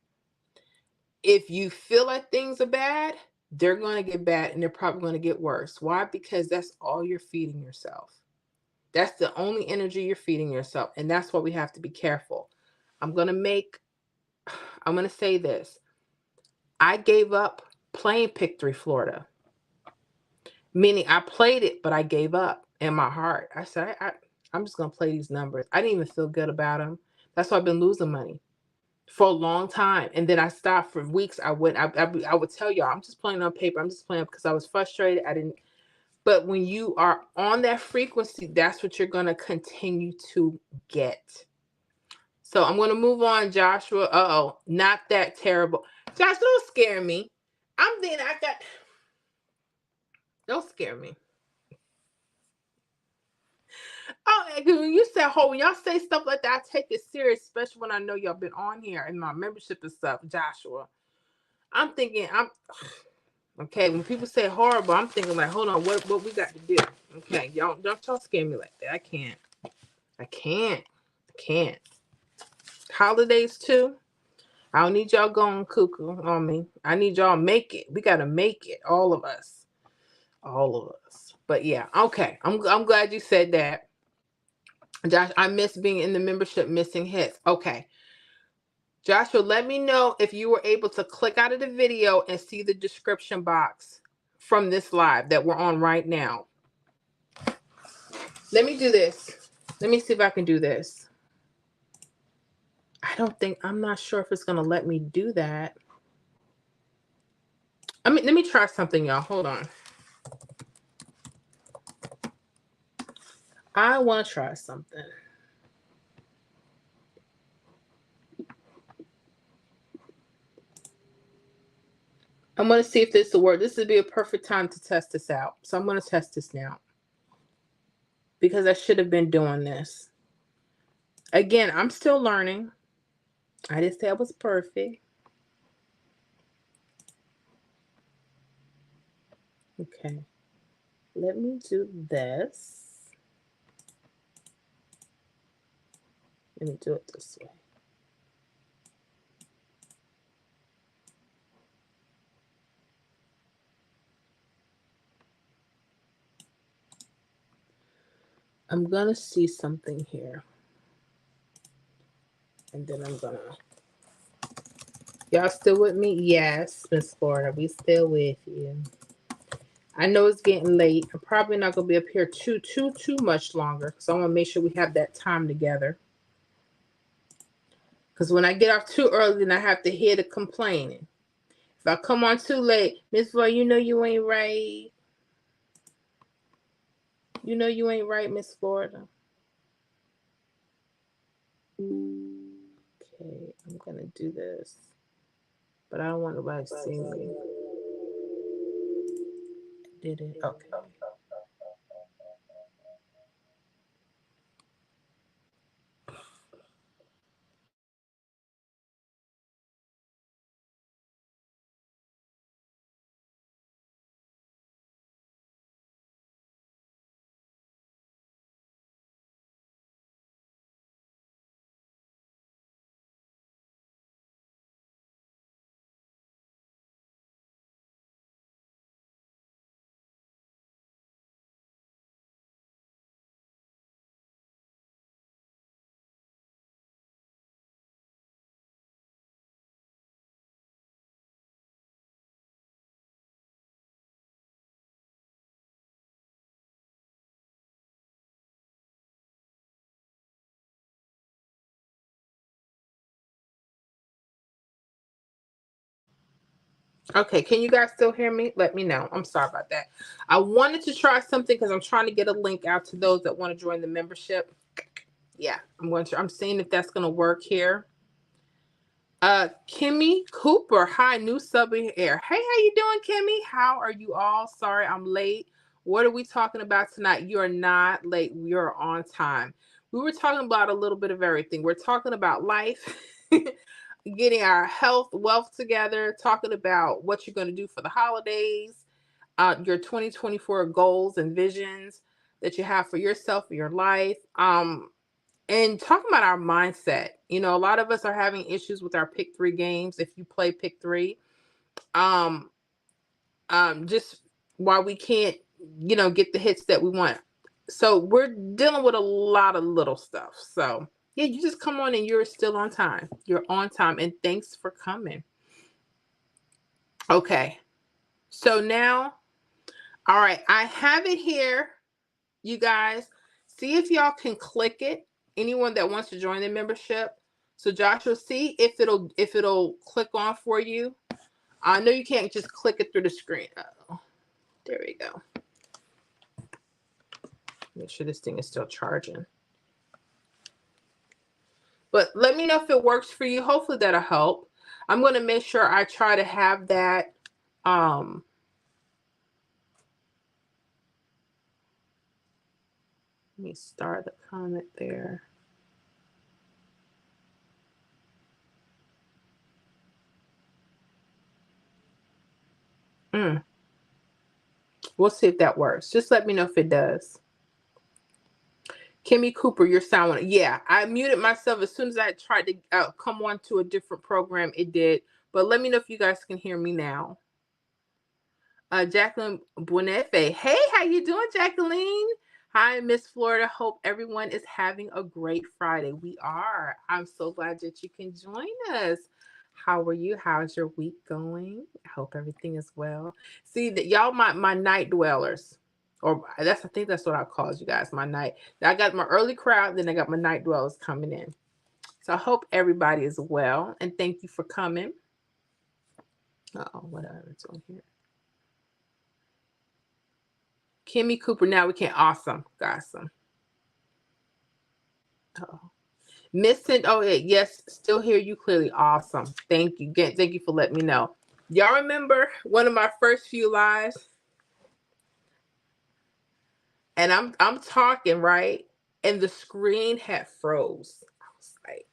If you feel like things are bad, they're gonna get bad and they're probably gonna get worse. Why? Because that's all you're feeding yourself. That's the only energy you're feeding yourself. And that's why we have to be careful. I'm gonna say this. I gave up playing Pick 3 Florida. Meaning I played it, but I gave up in my heart. I said, I'm just going to play these numbers. I didn't even feel good about them. That's why I've been losing money for a long time. And then I stopped for weeks. I would tell y'all, I'm just playing on paper. I'm just playing because I was frustrated. But when you are on that frequency, that's what you're going to continue to get. So I'm going to move on, Joshua. Uh-oh, not that terrible. Josh, don't scare me. Don't scare me. Oh, when you say when y'all say stuff like that, I take it serious, especially when I know y'all been on here and my membership and stuff, Joshua. I'm thinking, okay. When people say horrible, I'm thinking like, hold on, what we got to do? Okay, y'all scare me like that. I can't. Holidays too. I don't need y'all going cuckoo on me. I need y'all make it. We gotta make it, all of us. But yeah, okay. I'm glad you said that. Josh, I miss being in the membership, missing hits. Okay. Joshua, let me know if you were able to click out of the video and see the description box from this live that we're on right now. Let me do this. Let me see if I can do this. I'm not sure if it's going to let me do that. Let me try something, y'all. Hold on. I want to try something. I'm going to see if this will work. This would be a perfect time to test this out. So I'm going to test this now. Because I should have been doing this. Again, I'm still learning. I didn't say I was perfect. Okay. Let me do this. Let me do it this way. I'm going to see something here. And then I'm going to... Y'all still with me? Yes, Miss Florida. We still with you. I know it's getting late. I'm probably not going to be up here too much longer. Because I want to make sure we have that time together. Because when I get off too early, then I have to hear the complaining. If I come on too late, Miss Florida, you know you ain't right. You know you ain't right, Miss Florida. Okay, I'm going to do this. But I don't want nobody to see me. Did it? Okay. Okay, can you guys still hear me? Let me know. I'm sorry about that. I wanted to try something because I'm trying to get a link out to those that want to join the membership. Yeah, I'm seeing if that's gonna work here. Kimmy Cooper, hi, new sub in air. Hey, how you doing, Kimmy? How are you all? Sorry, I'm late. What are we talking about tonight? You are not late. We are on time. We were talking about a little bit of everything. We're talking about life, getting our health, wealth together, talking about what you're going to do for the holidays, your 2024 goals and visions that you have for yourself, for your life. And talking about our mindset, you know, a lot of us are having issues with our pick three games. If you play pick three, um, just why we can't, you know, get the hits that we want. So we're dealing with a lot of little stuff. So yeah, you just come on and you're still on time. You're on time, and thanks for coming. Okay, so now, all right, I have it here. You guys, see if y'all can click it. Anyone that wants to join the membership. So Joshua, see if it'll click on for you. I know you can't just click it through the screen. Oh, there we go. Make sure this thing is still charging. But let me know if it works for you. Hopefully that'll help. I'm going to make sure I try to have that. Let me start the comment there. We'll see if that works. Just let me know if it does. Kimmy Cooper, your sound went. Yeah, I muted myself as soon as I tried to come on to a different program. It did. But let me know if you guys can hear me now. Jacqueline Buenefe. Hey, how you doing, Jacqueline? Hi, Miss Florida. Hope everyone is having a great Friday. We are. I'm so glad that you can join us. How are you? How's your week going? I hope everything is well. See that y'all my night dwellers. Or I think that's what I call you guys, my night. I got my early crowd, then I got my night dwellers coming in. So I hope everybody is well, and thank you for coming. Uh-oh, what am I doing here? Kimmy Cooper, now we can. Awesome. Awesome. Oh. Missing. Oh, yeah. Yes. Still hear you clearly. Awesome. Thank you. Thank you for letting me know. Y'all remember one of my first few lives? And I'm talking, right? And the screen had froze. I was like,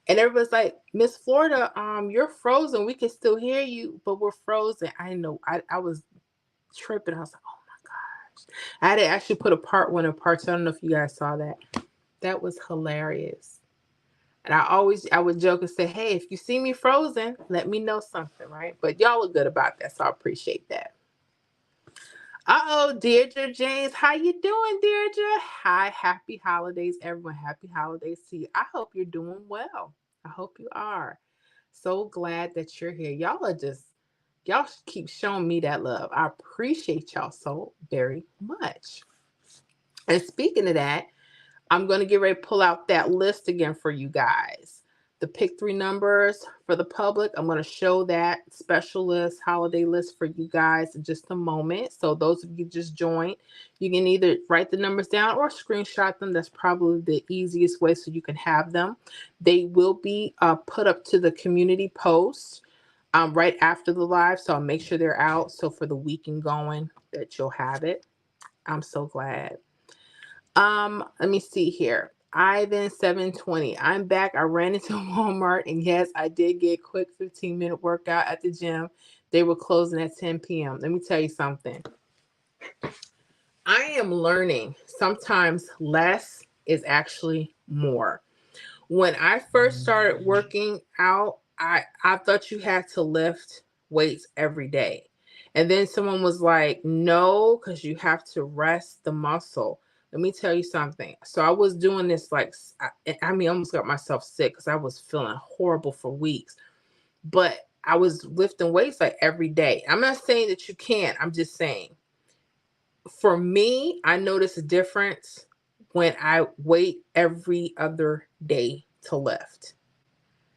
and everybody's like, Miss Florida, you're frozen. We can still hear you, but we're frozen. I know. I was tripping. I was like, oh my gosh. I had to actually put a part one and part two. I don't know if you guys saw that. That was hilarious. And I would joke and say, hey, if you see me frozen, let me know something, right? But y'all are good about that, so I appreciate that. Uh-oh, Deirdre James. How you doing, Deirdre? Hi, happy holidays, everyone. Happy holidays to you. I hope you're doing well. I hope you are. So glad that you're here. Y'all keep showing me that love. I appreciate y'all so very much. And speaking of that, I'm going to get ready to pull out that list again for you guys. The pick three numbers for the public. I'm going to show that special list, holiday list for you guys in just a moment. So those of you just joined, you can either write the numbers down or screenshot them. That's probably the easiest way so you can have them. They will be put up to the community post right after the live. So I'll make sure they're out. So for the week and going that you'll have it. I'm so glad. Let me see here. Ivan 720. I'm back. I ran into Walmart, and yes, I did get a quick 15-minute workout at the gym. They were closing at 10 p.m. Let me tell you something. I am learning sometimes less is actually more. When I first started working out, I thought you had to lift weights every day. And then someone was like, no, because you have to rest the muscle. Let me tell you something. So I was doing this like, I mean, I almost got myself sick because I was feeling horrible for weeks. But I was lifting weights like every day. I'm not saying that you can't. I'm just saying. For me, I notice a difference when I wait every other day to lift.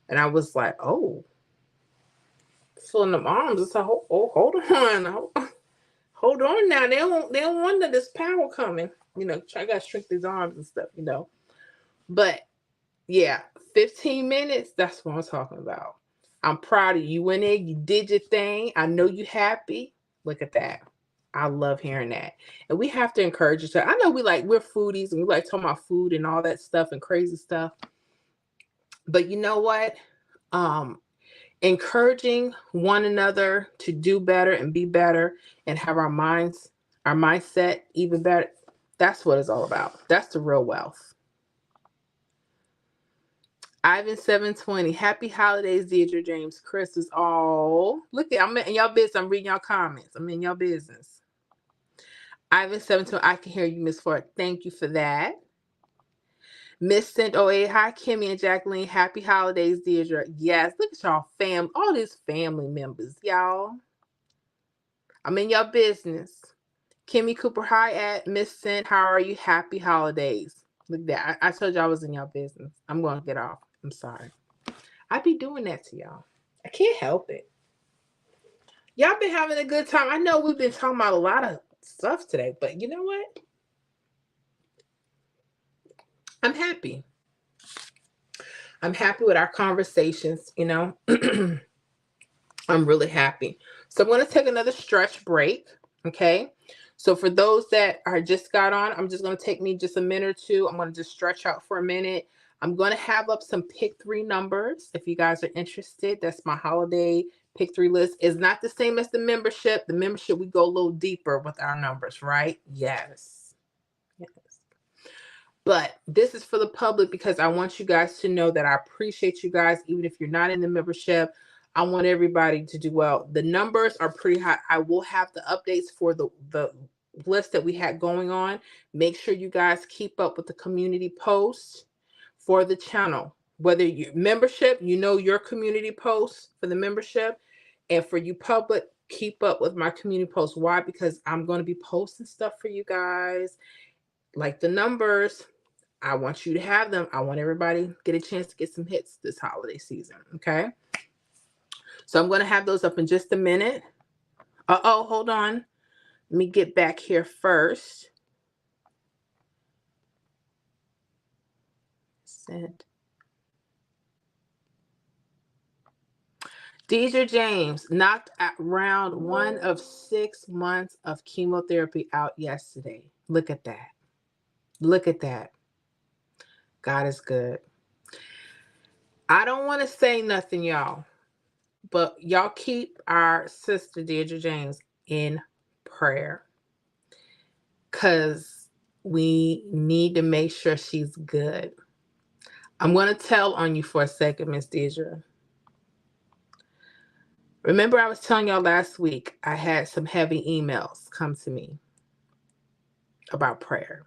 And I was like, oh, feeling them arms. It's like, hold on. Hold on now. They don't want that this power coming. I gotta shrink these arms and stuff. But yeah, 15 minutes, that's what I'm talking about. I'm proud of you. You went in, you did your thing. I know you happy. Look at that. I love hearing that. And we have to encourage each other. I know we're foodies and we like talking about food and all that stuff and crazy stuff. But you know what? Encouraging one another to do better and be better and have our mindset even better. That's what it's all about. That's the real wealth. Ivan 720. Happy holidays, Deidre James. Chris is all. Look I'm in y'all business. I'm reading y'all comments. I'm in y'all business. Ivan 720. I can hear you, Miss Ford. Thank you for that. Miss Cent 08. Hi, Kimmy and Jacqueline. Happy holidays, Deidre. Yes, look at y'all all these family members, y'all. I'm in y'all business. Kimmy Cooper. Hi at Miss Cent. How are you? Happy holidays. Look at that. I told y'all I was in y'all business. I'm going to get off. I'm sorry. I be doing that to y'all. I can't help it. Y'all been having a good time. I know we've been talking about a lot of stuff today, but you know what? I'm happy. I'm happy with our conversations, I'm really happy. So I'm going to take another stretch break, okay? So for those that are just got on, I'm just going to take me just a minute or two. I'm going to just stretch out for a minute. I'm going to have up some pick 3 numbers. If you guys are interested, that's my holiday pick 3 list. It's not the same as the membership. The membership, we go a little deeper with our numbers, right? Yes. But this is for the public because I want you guys to know that I appreciate you guys, even if you're not in the membership. I want everybody to do well. The numbers are pretty high. I will have the updates for the list that we had going on. Make sure you guys keep up with the community posts for the channel. Whether you membership, your community posts for the membership, and for you public, keep up with my community posts. Why? Because I'm going to be posting stuff for you guys, like the numbers. I want you to have them. I want everybody to get a chance to get some hits this holiday season. Okay. So I'm going to have those up in just a minute. Hold on. Let me get back here first. Sent. Deidre James knocked at round 1 of 6 months of chemotherapy out yesterday. Look at that. Look at that. God is good. I don't want to say nothing, y'all, but y'all keep our sister Deidre James in prayer, because we need to make sure she's good. I'm going to tell on you for a second, Miss Deidre. Remember, I was telling y'all last week I had some heavy emails come to me about prayer.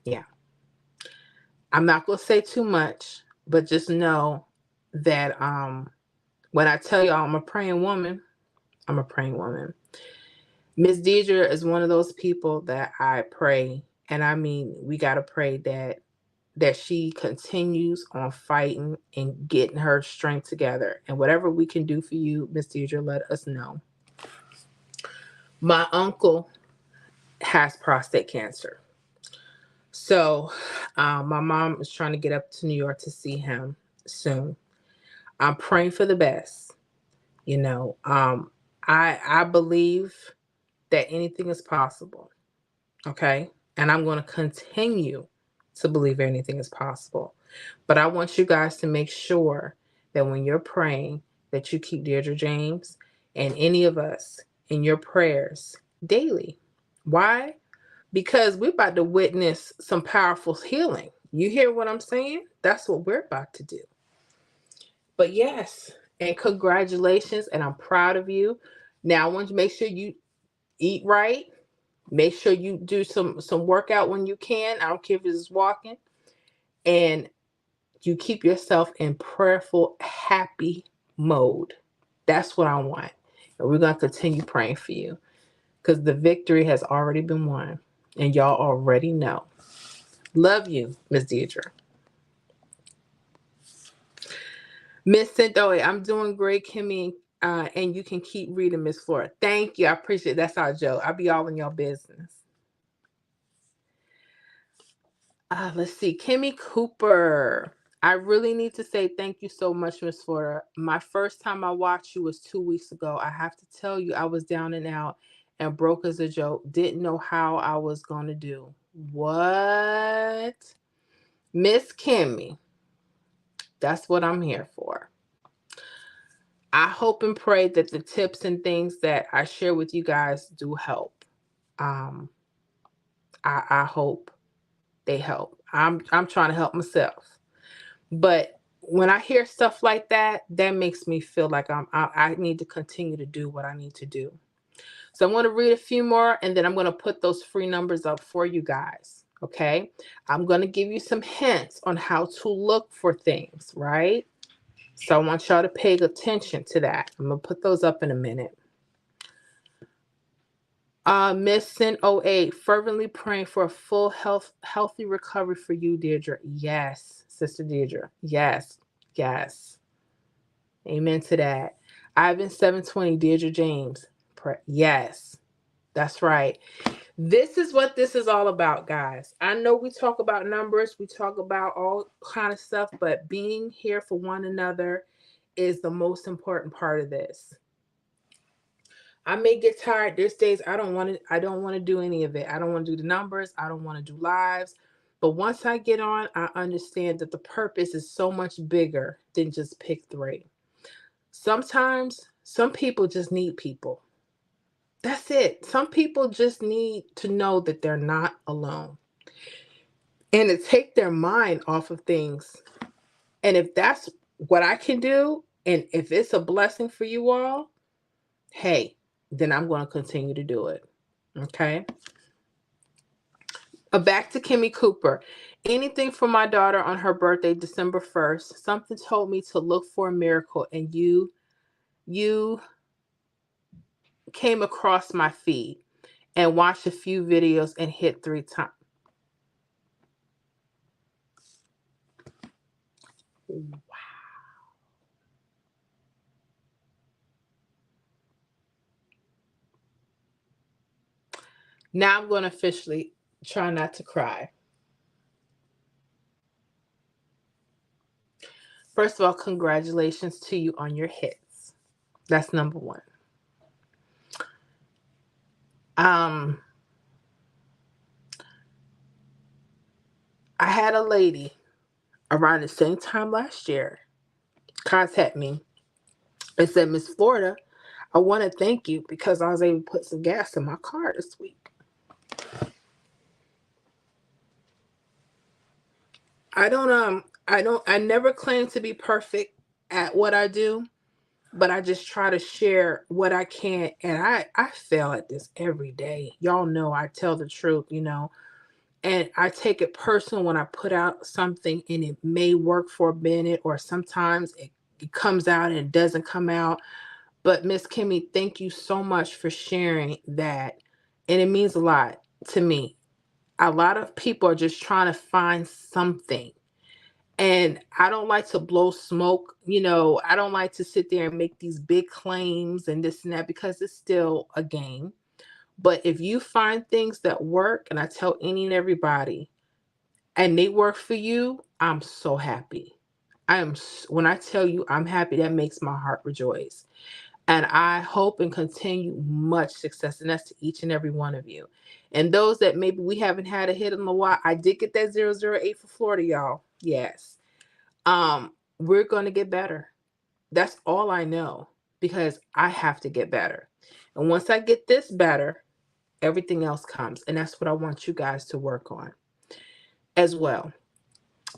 Yeah. I'm not going to say too much, but just know that when I tell y'all I'm a praying woman, I'm a praying woman. Miss Deidre is one of those people that I pray, and I mean, we got to pray that she continues on fighting and getting her strength together. And whatever we can do for you, Miss Deidre, let us know. My uncle has prostate cancer. So my mom is trying to get up to New York to see him soon. I'm praying for the best. I believe that anything is possible. Okay. And I'm going to continue to believe anything is possible. But I want you guys to make sure that when you're praying, that you keep Deirdre James and any of us in your prayers daily. Why? Because we're about to witness some powerful healing. You hear what I'm saying? That's what we're about to do. But yes, and congratulations, and I'm proud of you. Now, I want you to make sure you eat right. Make sure you do some workout when you can. I don't care if it's walking. And you keep yourself in prayerful, happy mode. That's what I want. And we're going to continue praying for you, because the victory has already been won. And y'all already know. Love you, Miss Deidre. Miss Cindoy, I'm doing great, Kimmy And you can keep reading, Miss Flora. Thank you. I appreciate it. That's our joke. I'll be all in your business. Let's see. Kimmy Cooper. I really need to say thank you so much, Miss Flora. My first time I watched you was 2 weeks ago. I have to tell you, I was down and out and broke as a joke. Didn't know how I was going to do. What? Miss Kimmy. That's what I'm here for. I hope and pray that the tips and things that I share with you guys do help. Um, I hope they help. I'm trying to help myself. But when I hear stuff like that, that makes me feel like I need to continue to do what I need to do. So I'm going to read a few more, and then I'm going to put those free numbers up for you guys. Okay. I'm going to give you some hints on how to look for things, right? So I want y'all to pay attention to that. I'm going to put those up in a minute. Miss Sin 08, fervently praying for a full healthy recovery for you, Deirdre. Yes, Sister Deirdre. Yes, yes. Amen to that. Ivan 720, Deirdre James. Yes, that's right. This is what this is all about, guys. I know we talk about numbers, we talk about all kind of stuff, but being here for one another is the most important part of this. I may get tired. There's days I don't want to do any of it. I don't want to do the numbers. I don't want to do lives. But once I get on, I understand that the purpose is so much bigger than just pick three. Sometimes some people just need people. That's it. Some people just need to know that they're not alone. And to take their mind off of things. And if that's what I can do, and if it's a blessing for you all, hey, then I'm going to continue to do it. Okay. Back to Kimmy Cooper. Anything for my daughter on her birthday, December 1st. Something told me to look for a miracle, and you came across my feed and watched a few videos and hit 3 times. Wow. Now I'm going to officially try not to cry. First of all, congratulations to you on your hits. That's number one. I had a lady around the same time last year contact me and said, Miss Florida, I want to thank you because I was able to put some gas in my car this week. I never claim to be perfect at what I do, but I just try to share what I can. And I fail at this every day. Y'all know I tell the truth, and I take it personal when I put out something and it may work for a minute, or sometimes it comes out and it doesn't come out. But Miss Kimmy, thank you so much for sharing that. And it means a lot to me. A lot of people are just trying to find something. And I don't like to blow smoke. I don't like to sit there and make these big claims and this and that, because it's still a game. But if you find things that work, and I tell any and everybody, and they work for you, I'm so happy. When I tell you I'm happy, that makes my heart rejoice. And I hope and continue much success. And that's to each and every one of you. And those that maybe we haven't had a hit in a while, I did get that 008 for Florida, y'all. Yes. We're going to get better. That's all I know, because I have to get better. And once I get this better, everything else comes. And that's what I want you guys to work on as well.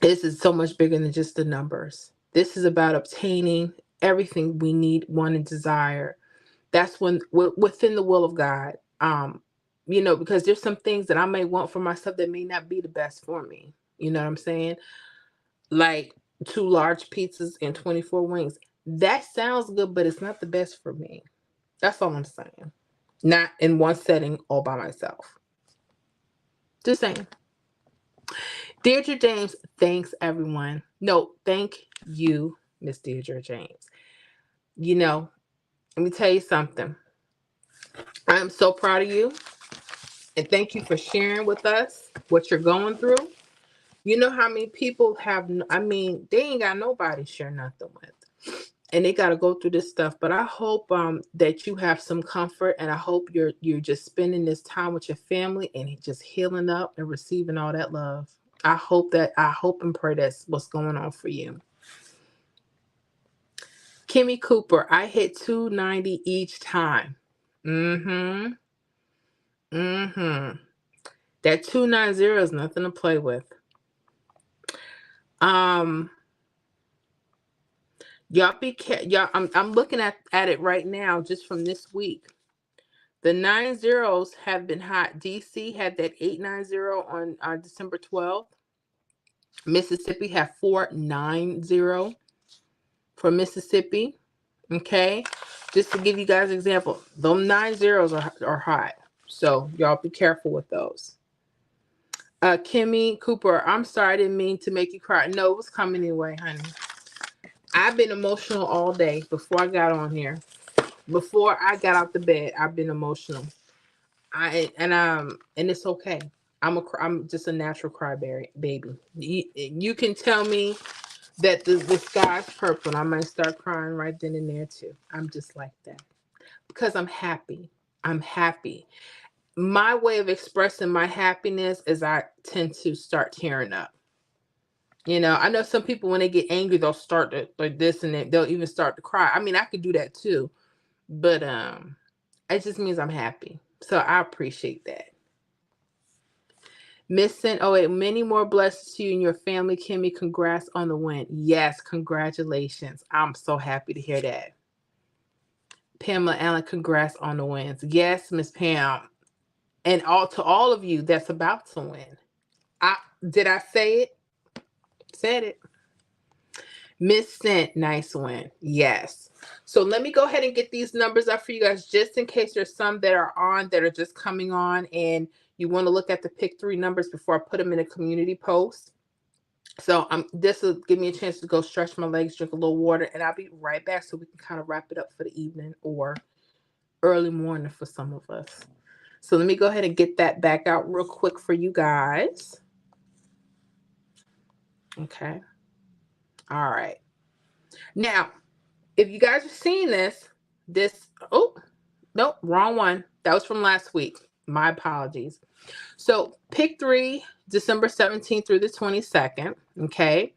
This is so much bigger than just the numbers. This is about obtaining everything we need, want, and desire. That's when within the will of God. Because there's some things that I may want for myself that may not be the best for me. You know what I'm saying? Like 2 large pizzas and 24 wings. That sounds good, but it's not the best for me. That's all I'm saying. Not in one setting all by myself. Just saying. Deirdre James, thanks everyone. No, thank you, Miss Deirdre James. Let me tell you something. I am so proud of you. And thank you for sharing with us what you're going through. You know how many people have, I mean, they ain't got nobody to share nothing with. And they got to go through this stuff. But I hope that you have some comfort, and I hope you're just spending this time with your family and just healing up and receiving all that love. I hope and pray that's what's going on for you. Kimmy Cooper, I hit 290 each time. Mm-hmm. Mm-hmm. That 290 is nothing to play with. Y'all y'all. I'm looking at it right now, just from this week. The 90s have been hot. DC had that 890 on December 12th. Mississippi had 490 for Mississippi. Okay, just to give you guys an example, those 90s are hot. So y'all be careful with those. Kimmy Cooper, I'm sorry, I didn't mean to make you cry. No, it was coming anyway, honey. I've been emotional all day before I got on here. Before I got out the bed, I've been emotional. And it's okay. I'm just a natural crybaby, baby. You can tell me that the sky's purple, and I might start crying right then and there too. I'm just like that because I'm happy. I'm happy. My way of expressing my happiness is I tend to start tearing up. I know some people, when they get angry, they'll start to, like this, and they'll even start to cry. I mean, I could do that too, but it just means I'm happy. So I appreciate that. Many more blessings to you and your family, Kimmy. Congrats on the win. Yes, congratulations. I'm so happy to hear that. Pamela Allen, congrats on the wins. Yes, Miss Pam. And all of you that's about to win. Did I say it? Said it. Miss Scent, nice win. Yes. So let me go ahead and get these numbers up for you guys, just in case there's some that are just coming on, and you want to look at the pick 3 numbers before I put them in a community post. So this will give me a chance to go stretch my legs, drink a little water, and I'll be right back so we can kind of wrap it up for the evening or early morning for some of us. So let me go ahead and get that back out real quick for you guys. Okay. All right. Now, if you guys are seeing oh, nope, wrong one. That was from last week. My apologies. So pick 3, December 17th through the 22nd. Okay.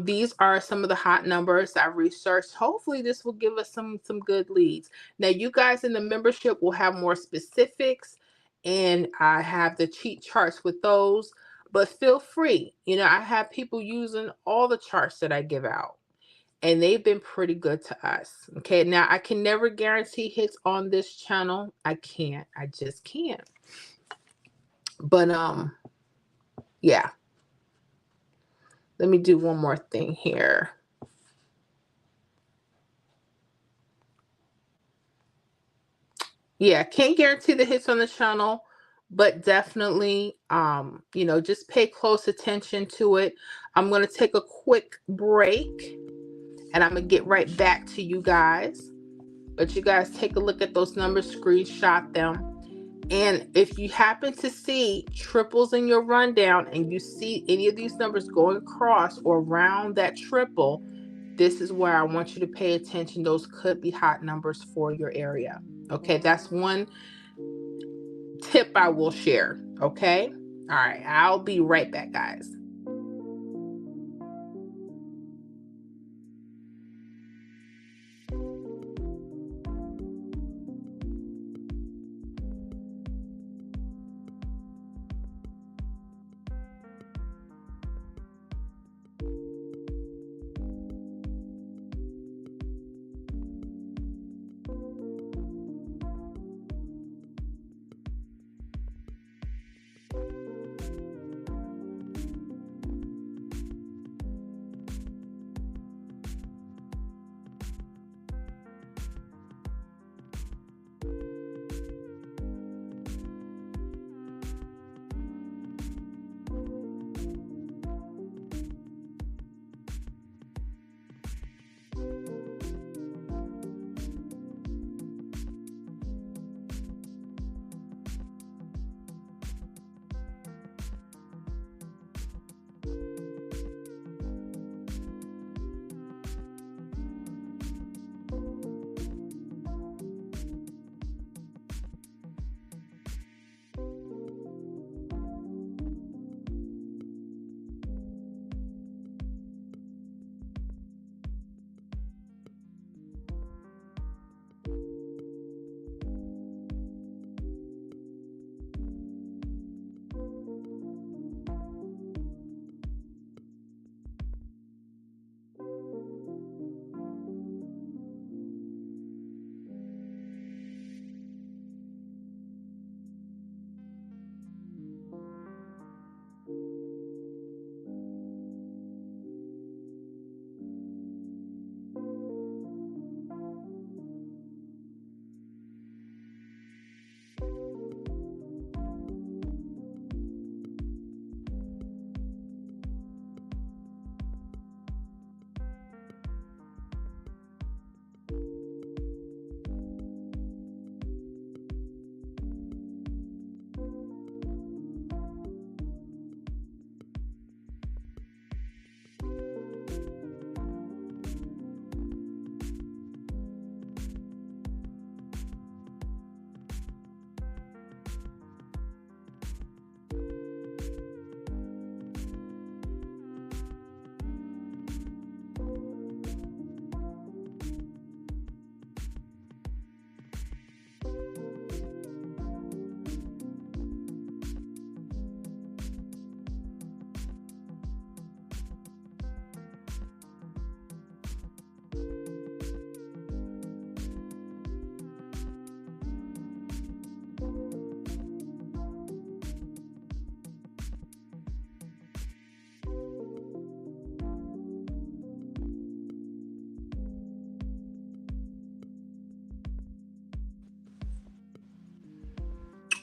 These are some of the hot numbers I researched. Hopefully this will give us some good leads. Now, you guys in the membership will have more specifics, and I have the cheat charts with those, but feel free. I have people using all the charts that I give out, and they've been pretty good to us. Okay, now I can never guarantee hits on this channel. I just can't. But yeah. Let me do one more thing here. Yeah, can't guarantee the hits on the channel, but definitely, just pay close attention to it. I'm going to take a quick break, and I'm going to get right back to you guys. But you guys take a look at those numbers, screenshot them. And if you happen to see triples in your rundown and you see any of these numbers going across or around that triple, this is where I want you to pay attention. Those could be hot numbers for your area. Okay, that's one tip I will share. Okay, all right, I'll be right back, guys.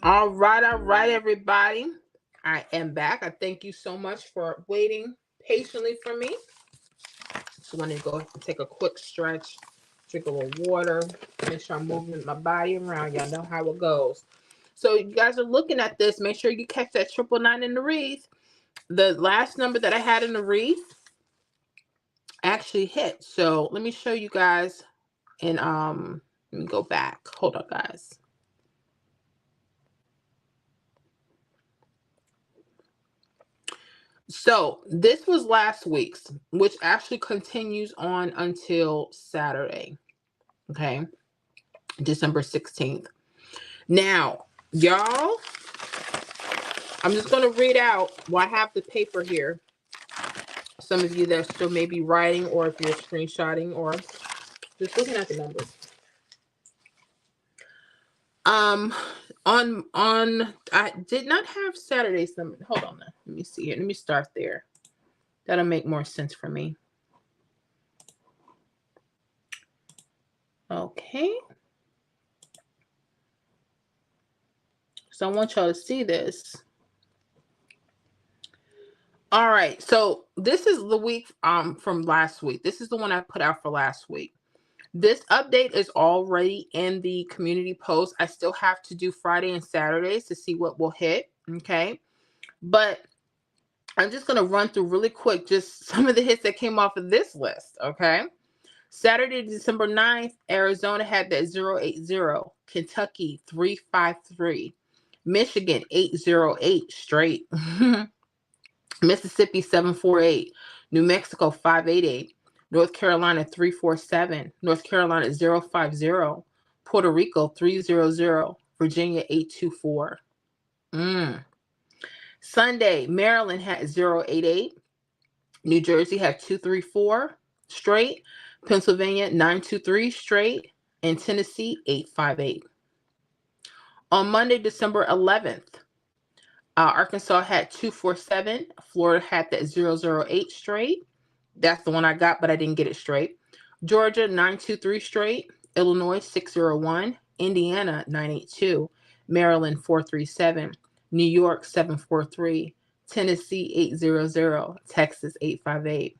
All right, everybody. I am back. I thank you so much for waiting patiently for me. So I'm going to go and take a quick stretch, drink a little water, make sure I'm moving my body around. Y'all know how it goes. So you guys are looking at this. Make sure you catch that 999 in the wreath. The last number that I had in the wreath actually hit. So let me show you guys. And let me go back. Hold on, guys. So this was last week's, which actually continues on until Saturday. Okay. December 16th. Now, y'all, I'm just going to read out while I have the paper here. Some of you that still may be writing, or if you're screenshotting or just looking at the numbers. I did not have Saturday's number. Hold on. Let me see here. Let me start there. That'll make more sense for me. Okay. So I want y'all to see this. All right. So this is the week from last week. This is the one I put out for last week. This update is already in the community post. I still have to do Friday and Saturdays to see what will hit. Okay. But I'm just going to run through really quick just some of the hits that came off of this list. Okay. Saturday, December 9th, Arizona had that 080. Kentucky 353. Michigan 808 straight. Mississippi 748. New Mexico 588. North Carolina 347. North Carolina 050. Puerto Rico 300. Virginia 824. Sunday, Maryland had 088. New Jersey had 234 straight. Pennsylvania 923 straight. And Tennessee 858. On Monday, December 11th, Arkansas had 247. Florida had that 008 straight. That's the one I got, but I didn't get it straight. Georgia 923 straight. Illinois 601. Indiana 982. Maryland 437. New York 743. Tennessee 800. Texas 858.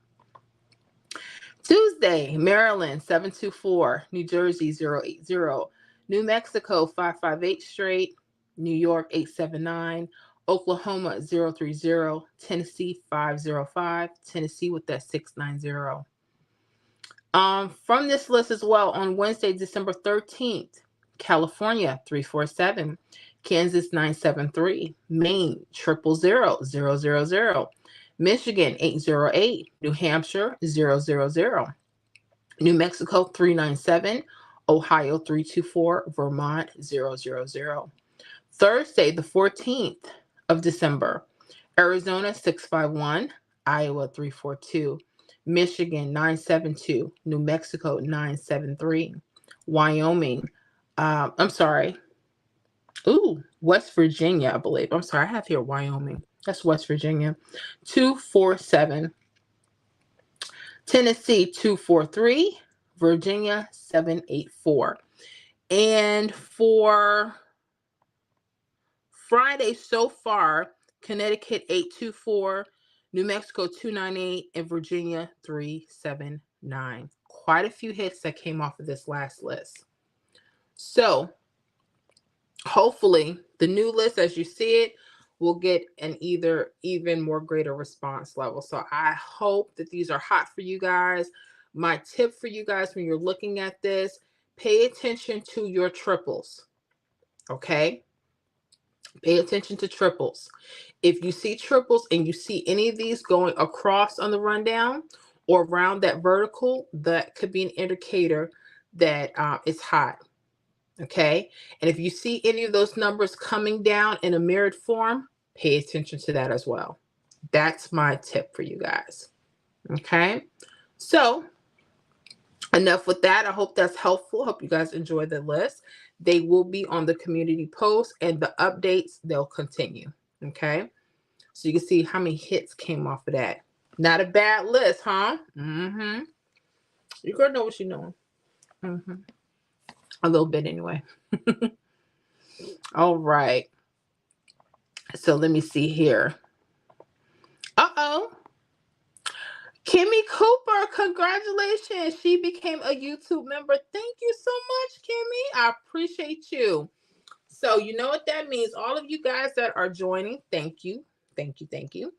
Tuesday, Maryland 724. New Jersey 080. New Mexico 558 straight. New York 879. Oklahoma 030. Tennessee 505. Tennessee with that 690. From this list as well, on Wednesday, December 13th, California 347. Kansas 973. Maine 000. Michigan 808. New Hampshire 000. New Mexico 397. Ohio 324. Vermont 000. Thursday, the 14th of December, Arizona 651. Iowa 342. Michigan 972. New Mexico 973. Wyoming. West Virginia, I believe. I'm sorry, I have here Wyoming. That's West Virginia. 247. Tennessee 243. Virginia 784. And for Friday so far, Connecticut 824, New Mexico 298, and Virginia 379. Quite a few hits that came off of this last list. So hopefully the new list, as you see it, will get an even more greater response level. So I hope that these are hot for you guys. My tip for you guys when you're looking at this, pay attention to your triples. Okay? Pay attention to triples. If you see triples and you see any of these going across on the rundown or around that vertical, that could be an indicator that it's hot. Okay. And if you see any of those numbers coming down in a mirrored form, pay attention to that as well. That's my tip for you guys. Okay. So enough with that. I hope that's helpful. Hope you guys enjoy the list. They will be on the community post, and the updates, they'll continue. Okay. So you can see how many hits came off of that. Not a bad list, huh? Mm-hmm. You're going to know what you're doing. Mm-hmm. A little bit anyway. All right. So let me see here. Uh-oh. Kimmy Cooper, congratulations. She became a YouTube member. Thank you so much, Kimmy. I appreciate you. So you know what that means. All of you guys that are joining, thank you. Thank you. Thank you.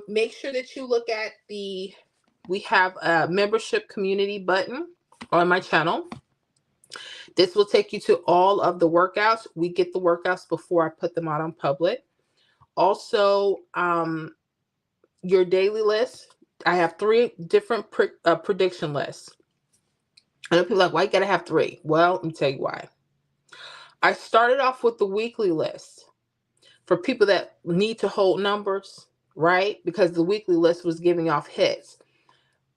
Make sure that you look at we have a membership community button on my channel. This will take you to all of the workouts. We get the workouts before I put them out on public. Also, your daily list. I have 3 different prediction lists. I know people are like, why you gotta have 3? Well, let me tell you why. I started off with the weekly list for people that need to hold numbers, right? Because the weekly list was giving off hits.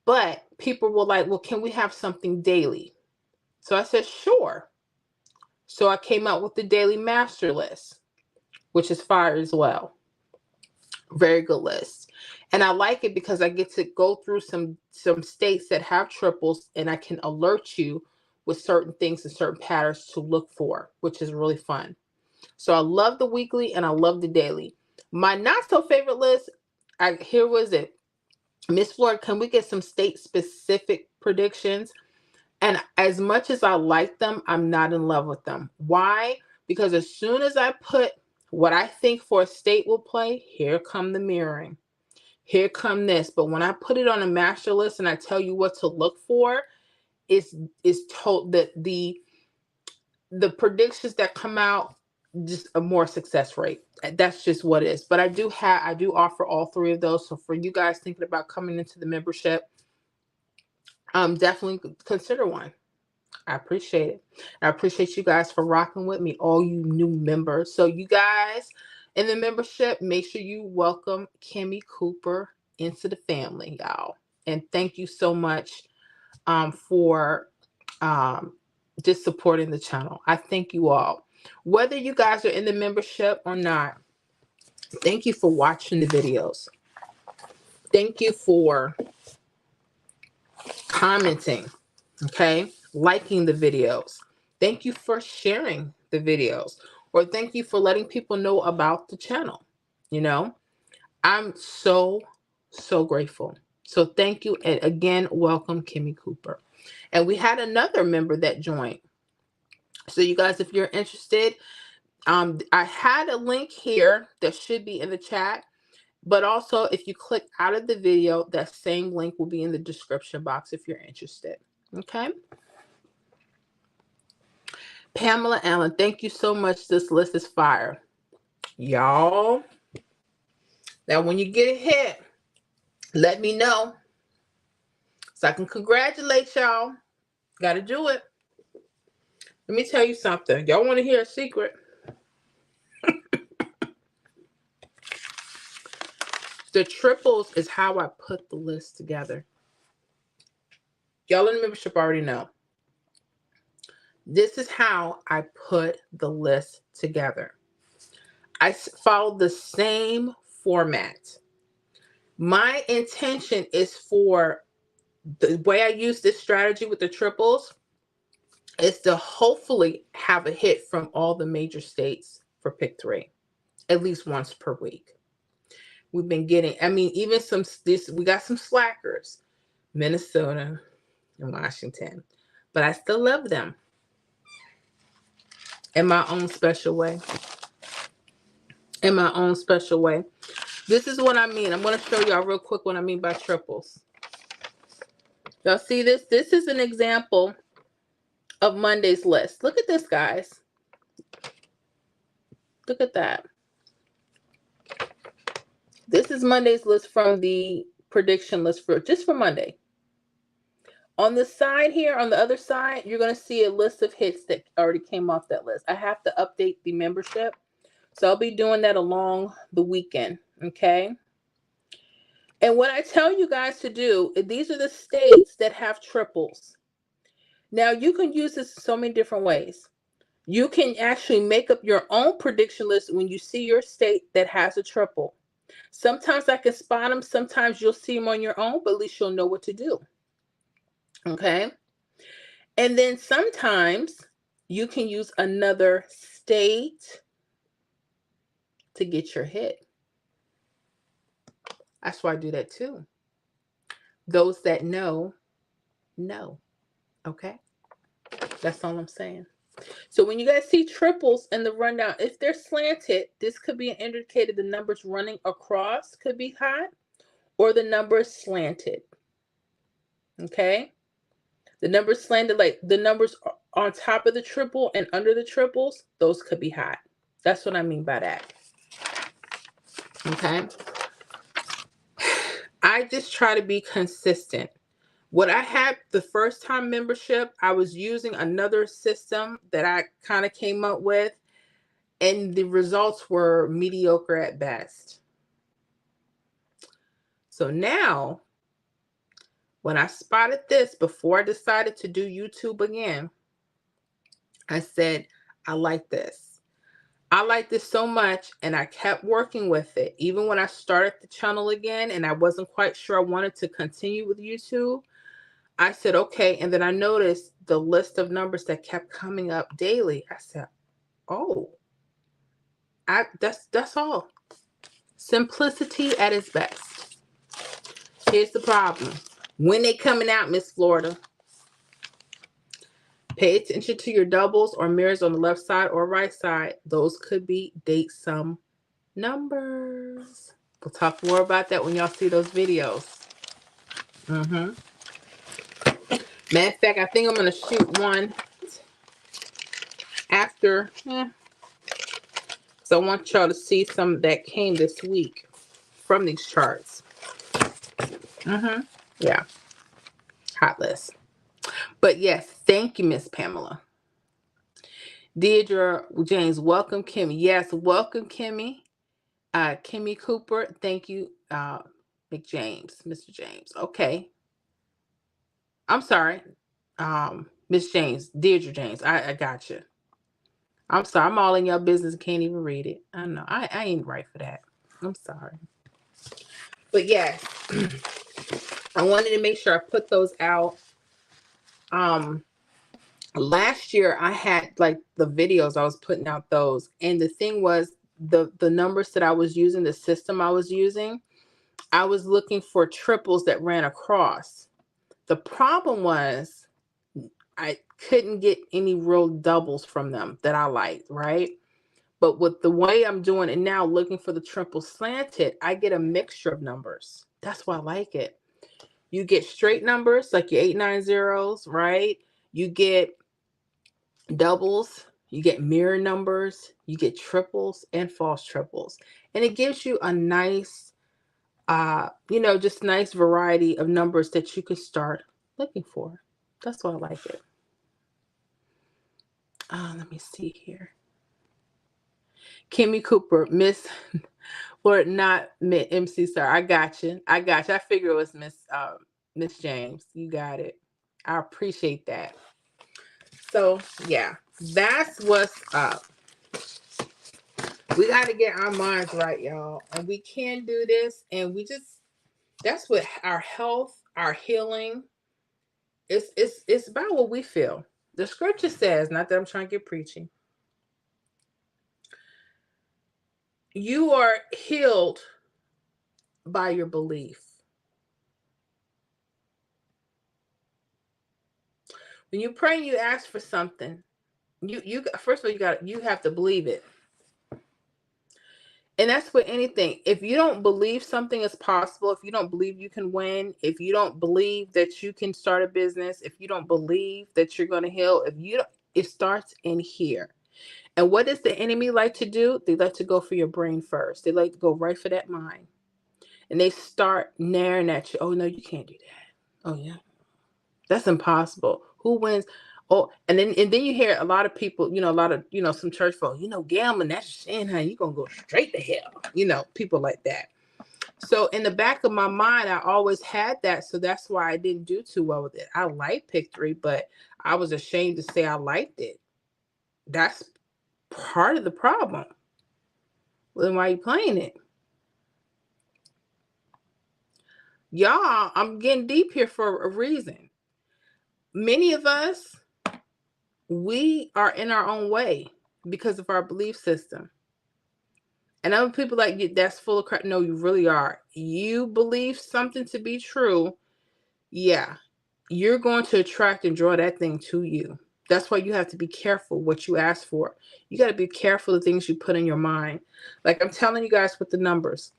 But people were like, well, can we have something daily? So I said, sure. So I came out with the daily master list, which is fire as well. Very good list. And I like it because I get to go through some states that have triples, and I can alert you with certain things and certain patterns to look for, which is really fun. So I love the weekly and I love the daily. My not so favorite list, here was it. Miss Florida, can we get some state specific predictions? And as much as I like them, I'm not in love with them. Why? Because as soon as I put what I think for a state will play, here come the mirroring. Here come this. But when I put it on a master list and I tell you what to look for, it's told that the predictions that come out, just a more success rate. That's just what it is. But I do offer all 3 of those. So for you guys thinking about coming into the membership, definitely consider one. I appreciate it. I appreciate you guys for rocking with me, all you new members. So you guys in the membership, make sure you welcome Kimmy Cooper into the family, y'all. And thank you so much for just supporting the channel. I thank you all. Whether you guys are in the membership or not, thank you for watching the videos. Thank you for commenting, okay? Liking the videos. Thank you for sharing the videos. Or thank you for letting people know about the channel. You know, I'm so grateful. So thank you. And again, welcome Kimmy Cooper. And we had another member that joined. So you guys, if you're interested, I had a link here that should be in the chat. But also, if you click out of the video, that same link will be in the description box if you're interested. Okay. Pamela Allen, thank you so much. This list is fire. Y'all. Now, when you get a hit, let me know so I can congratulate y'all. Got to do it. Let me tell you something. Y'all want to hear a secret? The triples is how I put the list together. Y'all in the membership already know. This is how I put the list together. I followed the same format. My intention is for the way I use this strategy with the triples is to hopefully have a hit from all the major states for pick 3, at least once per week. We've been getting, even we got some slackers, Minnesota and Washington, but I still love them in my own special way. In my own special way. This is what I mean. I'm going to show y'all real quick what I mean by triples. Y'all see this? This is an example of Monday's list. Look at this, guys. Look at that. This is Monday's list from the prediction list for Monday. On the side here, on the other side, you're going to see a list of hits that already came off that list. I have to update the membership. So I'll be doing that along the weekend. Okay. And what I tell you guys to do, these are the states that have triples. Now, you can use this so many different ways. You can actually make up your own prediction list when you see your state that has a triple. Sometimes I can spot them. Sometimes you'll see them on your own, but at least you'll know what to do. Okay. And then sometimes you can use another state to get your hit. That's why I do that too. Those that know. Okay? That's all I'm saying. So when you guys see triples in the rundown, if they're slanted, this could be an indicator the numbers running across could be hot, or the numbers slanted. Okay? The numbers slanted, like the numbers on top of the triple and under the triples, those could be hot. That's what I mean by that. Okay? I just try to be consistent. What I had the first time membership, I was using another system that I kind of came up with, and the results were mediocre at best. So now, when I spotted this before I decided to do YouTube again, I said, I like this. I like this so much, and I kept working with it. Even when I started the channel again and I wasn't quite sure I wanted to continue with YouTube, I said, okay. And then I noticed the list of numbers that kept coming up daily. I said, oh, that's all. Simplicity at its best. Here's the problem. When they coming out, Miss Florida, pay attention to your doubles or mirrors on the left side or right side. Those could be date sum numbers. We'll talk more about that when y'all see those videos. Matter of fact, I think I'm going to shoot one after. So I want y'all to see some that came this week from these charts. Yeah. Hot list. But yes, thank you, Miss Pamela. Deidre James, welcome, Kimmy. Yes, welcome, Kimmy. Kimmy Cooper, thank you, Mr. James. Okay. I'm sorry. Miss James, Deidre James. I got you. I'm sorry. I'm all in your business. Can't even read it. I know. I ain't right for that. I'm sorry. But yes, I wanted to make sure I put those out. Last year I had like the videos, I was putting out those. And the thing was the numbers that I was using, the system I was using, I was looking for triples that ran across. The problem was I couldn't get any real doubles from them that I liked, right? But with the way I'm doing it now, looking for the triple slanted, I get a mixture of numbers. That's why I like it. You get straight numbers like your 890s, right? You get doubles, you get mirror numbers, you get triples and false triples. And it gives you a nice, just nice variety of numbers that you could start looking for. That's why I like it. Let me see here. Kimmy Cooper, Miss, or not MC Star. I got you. I figured it was Miss James. You got it. I appreciate that. So yeah, that's what's up. We got to get our minds right, y'all, and we can do this. And that's what our health, our healing. It's about what we feel. The scripture says, not that I'm trying to get preachy, you are healed by your belief. When you pray and you ask for something, you first of all you have to believe it. And that's with anything. If you don't believe something is possible, if you don't believe you can win, if you don't believe that you can start a business, if you don't believe that you're going to heal, it starts in here. And what does the enemy like to do? They like to go for your brain first. They like to go right for that mind. And they start naring at you. Oh, no, you can't do that. Oh, yeah. That's impossible. Who wins? Oh, and then you hear a lot of people, some church folk, gambling, that's sin, honey. You're going to go straight to hell. People like that. So in the back of my mind, I always had that. So that's why I didn't do too well with it. I like Pick3, but I was ashamed to say I liked it. That's part of the problem. Well, then why are you playing it? Y'all, I'm getting deep here for a reason. Many of us, we are in our own way. because of our belief system. And other people like you, that's full of crap. No, you really are. You believe something to be true. Yeah, you're going to attract and draw that thing to you. That's why you have to be careful what you ask for. You got to be careful of things you put in your mind. Like I'm telling you guys with the numbers,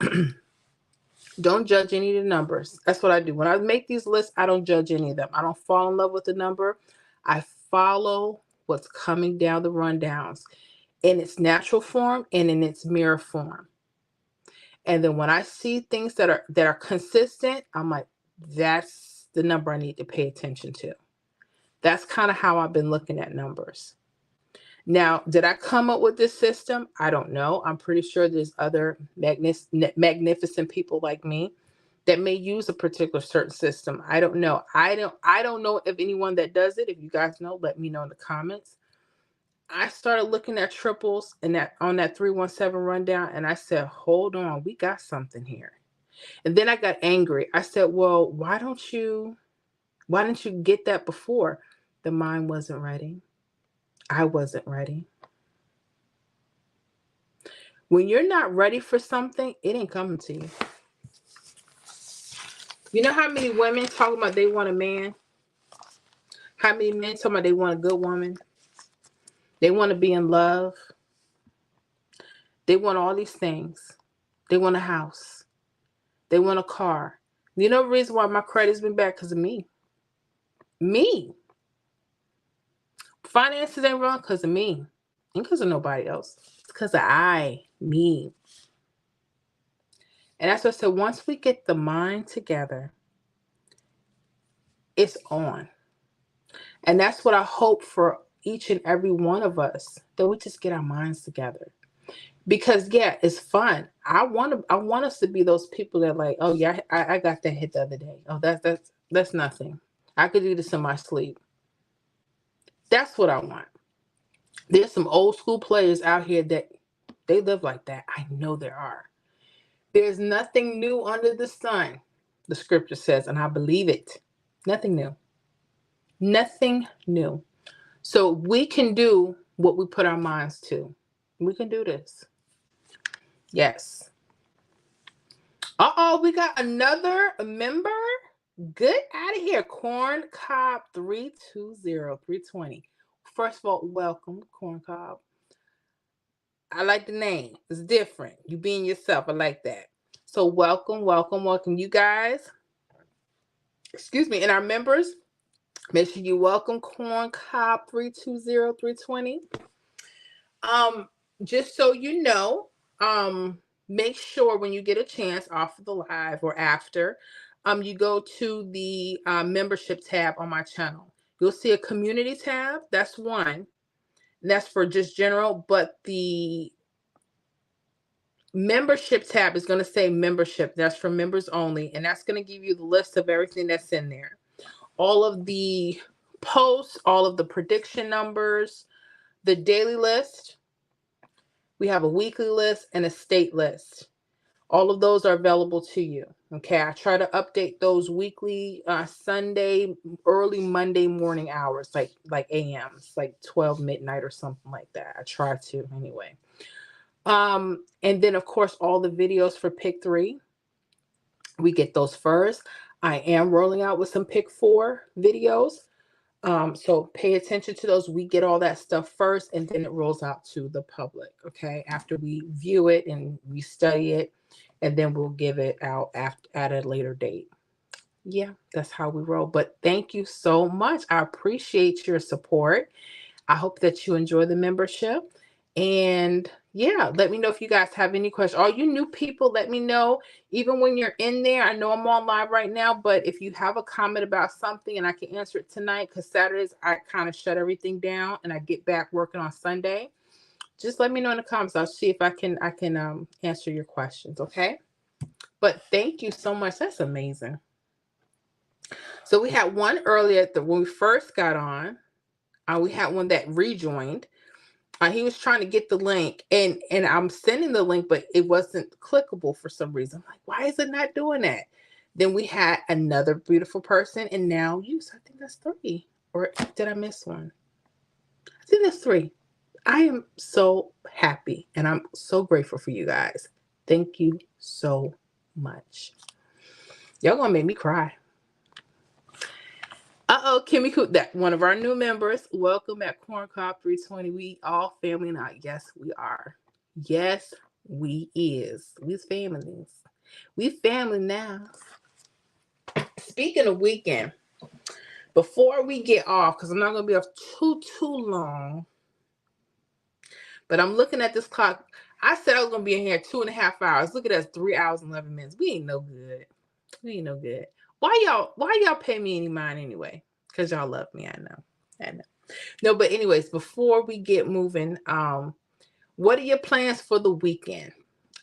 don't judge any of the numbers. That's what I do. When I make these lists, I don't judge any of them. I don't fall in love with the number. I follow what's coming down the rundowns in its natural form and in its mirror form. And then when I see things that are consistent, I'm like, that's the number I need to pay attention to. That's kind of how I've been looking at numbers. Now, did I come up with this system? I don't know. I'm pretty sure there's other magnificent people like me that may use a particular certain system. I don't know. I don't know if anyone that does it. If you guys know, let me know in the comments. I started looking at triples and that on that 317 rundown, and I said, hold on, we got something here. And then I got angry. I said, well, why didn't you get that before? The mind wasn't ready. I wasn't ready. When you're not ready for something, it ain't coming to you. You know how many women talk about they want a man? How many men talk about they want a good woman? They want to be in love. They want all these things. They want a house. They want a car. You know the reason why my credit's been bad? Because of me. Me. Finances ain't wrong because of me. And because of nobody else. It's because of me. And that's what I said. Once we get the mind together, it's on. And that's what I hope for each and every one of us, that we just get our minds together. Because yeah, it's fun. I want us to be those people that like, oh yeah, I got that hit the other day. Oh, that's nothing. I could do this in my sleep. That's what I want. There's some old school players out here that they live like that. I know there are. There's nothing new under the sun, the scripture says, and I believe it. Nothing new. Nothing new. So we can do what we put our minds to. We can do this. Yes. We got another member. Good out of here. Corn Cob 320. First of all, welcome, Corn Cob. I like the name. It's different. You being yourself. I like that. So welcome. You guys. Excuse me. And our members, make sure you welcome Corn Cob 320. Just so you know, make sure when you get a chance off of the live or after, you go to the membership tab on my channel. You'll see a community tab. That's one. That's for just general, but the membership tab is going to say membership. That's for members only, and that's going to give you the list of everything that's in there. All of the posts, all of the prediction numbers, the daily list. We have a weekly list and a state list. All of those are available to you. Okay, I try to update those weekly, Sunday, early Monday morning hours, like AMs, like 12 midnight or something like that. I try to anyway. And then of course all the videos for pick 3, we get those first. I am rolling out with some pick 4 videos. So pay attention to those. We get all that stuff first, and then it rolls out to the public. Okay, after we view it and we study it, and then we'll give it out at a later date. Yeah, that's how we roll. But thank you so much. I appreciate your support. I hope that you enjoy the membership. And yeah, let me know if you guys have any questions. All you new people, let me know. Even when you're in there, I know I'm on live right now, but if you have a comment about something and I can answer it tonight, because Saturdays I kind of shut everything down and I get back working on Sunday. Just let me know in the comments. I'll see if I can answer your questions. Okay. But thank you so much. That's amazing. So we had one earlier when we first got on. We had one that rejoined. He was trying to get the link, and I'm sending the link, but it wasn't clickable for some reason. I'm like, why is it not doing that? Then we had another beautiful person, and now you. So I think that's 3. Or did I miss one? I think that's 3. I am so happy and I'm so grateful for you guys. Thank you so much. Y'all gonna make me cry. Kimmy Coop, that one of our new members. Welcome at Corn Cob 320. We all family now. Yes, we are. Yes, we is. We's families. We family now. Speaking of weekend, before we get off, because I'm not gonna be off too long, but I'm looking at this clock. I said I was gonna be in here 2.5 hours. Look at us, 3 hours and 11 minutes. We ain't no good. We ain't no good. Why y'all pay me any mind anyway? Because y'all love me. I know. No, but anyways, before we get moving, what are your plans for the weekend?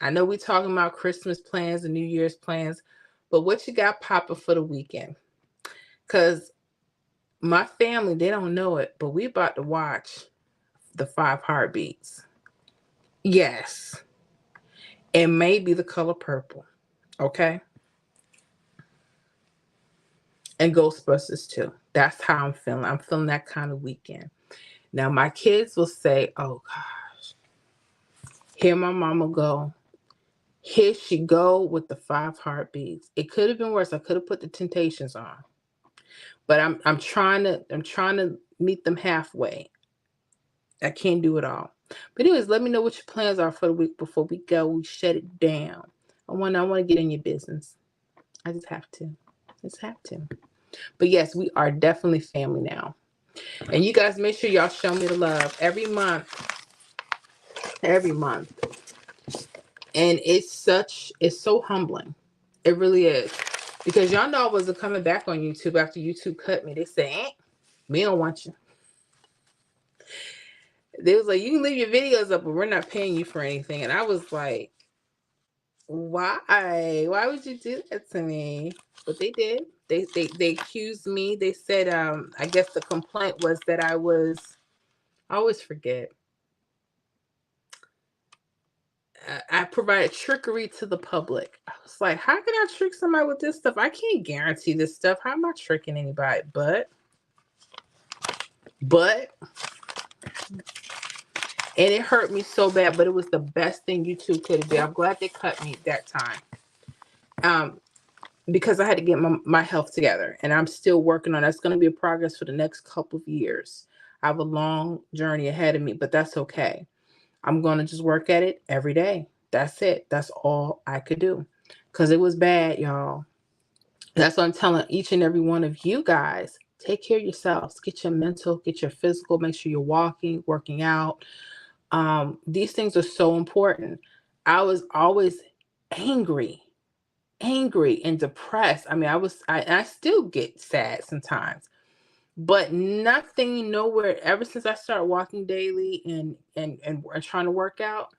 I know we're talking about Christmas plans and New Year's plans, but what you got popping for the weekend? Because my family, they don't know it, but we about to watch the 5 Heartbeats. Yes. And maybe The Color Purple. Okay? And Ghostbusters too. That's how I'm feeling. I'm feeling that kind of weekend. Now my kids will say, oh gosh, here my mama go. Here she go with the 5 Heartbeats. It could have been worse. I could have put the Temptations on. But I'm trying to meet them halfway. I can't do it all. But anyways, let me know what your plans are for the week before we go. We shut it down. I want to get in your business. I just have to. But yes, we are definitely family now. And you guys make sure y'all show me the love every month. Every month. And it's so humbling. It really is. Because y'all know I wasn't coming back on YouTube after YouTube cut me. They said, we don't want you. They was like, you can leave your videos up, but we're not paying you for anything. And I was like, why? Why would you do that to me? But they did. They accused me. They said, I guess the complaint was that I always forget. I provided trickery to the public. I was like, how can I trick somebody with this stuff? I can't guarantee this stuff. How am I tricking anybody? But, and it hurt me so bad, but it was the best thing YouTube could have done. I'm glad they cut me that time. Because I had to get my health together, and I'm still working on it. That's going to be a progress for the next couple of years. I have a long journey ahead of me, but that's okay. I'm going to just work at it every day. That's it. That's all I could do. Because it was bad, y'all. That's what I'm telling each and every one of you guys. Take care of yourselves. Get your mental, get your physical. Make sure you're working out. These things are so important. I was always angry and depressed. I mean, I still get sad sometimes. But nothing, nowhere, ever since I started walking daily and trying to work out.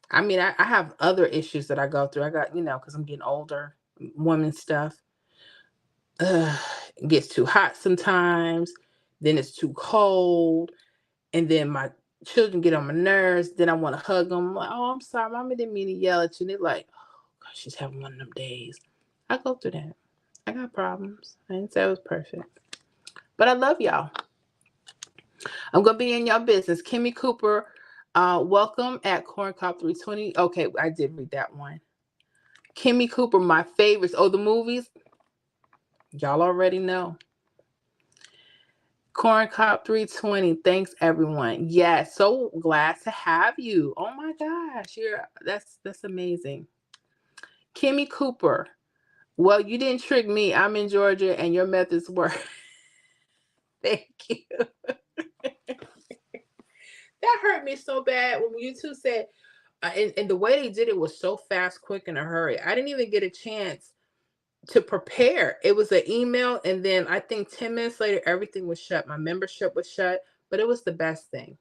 I mean, I have other issues that I go through. I got, because I'm getting older, woman stuff. It gets too hot sometimes. Then it's too cold. And then my children get on my nerves. Then I want to hug them. I'm like, oh, I'm sorry. Mama didn't mean to yell at you. And they're like, oh, gosh, she's having one of them days. I go through that. I got problems. I didn't say it was perfect. But I love y'all. I'm going to be in y'all business. Kimmy Cooper, welcome at Corn Cop 320. Okay, I did read that one. Kimmy Cooper, my favorites. Oh, the movies? Y'all already know. Corn Cop 320. Thanks, everyone. Yeah, so glad to have you. Oh my gosh, that's amazing. Kimmy Cooper. Well, you didn't trick me. I'm in Georgia, and your methods work. Thank you. That hurt me so bad when you two said, and the way they did it was so fast, quick, in a hurry. I didn't even get a chance to prepare. It was an email, and then I think 10 minutes later, everything was shut. My membership was shut, but it was the best thing.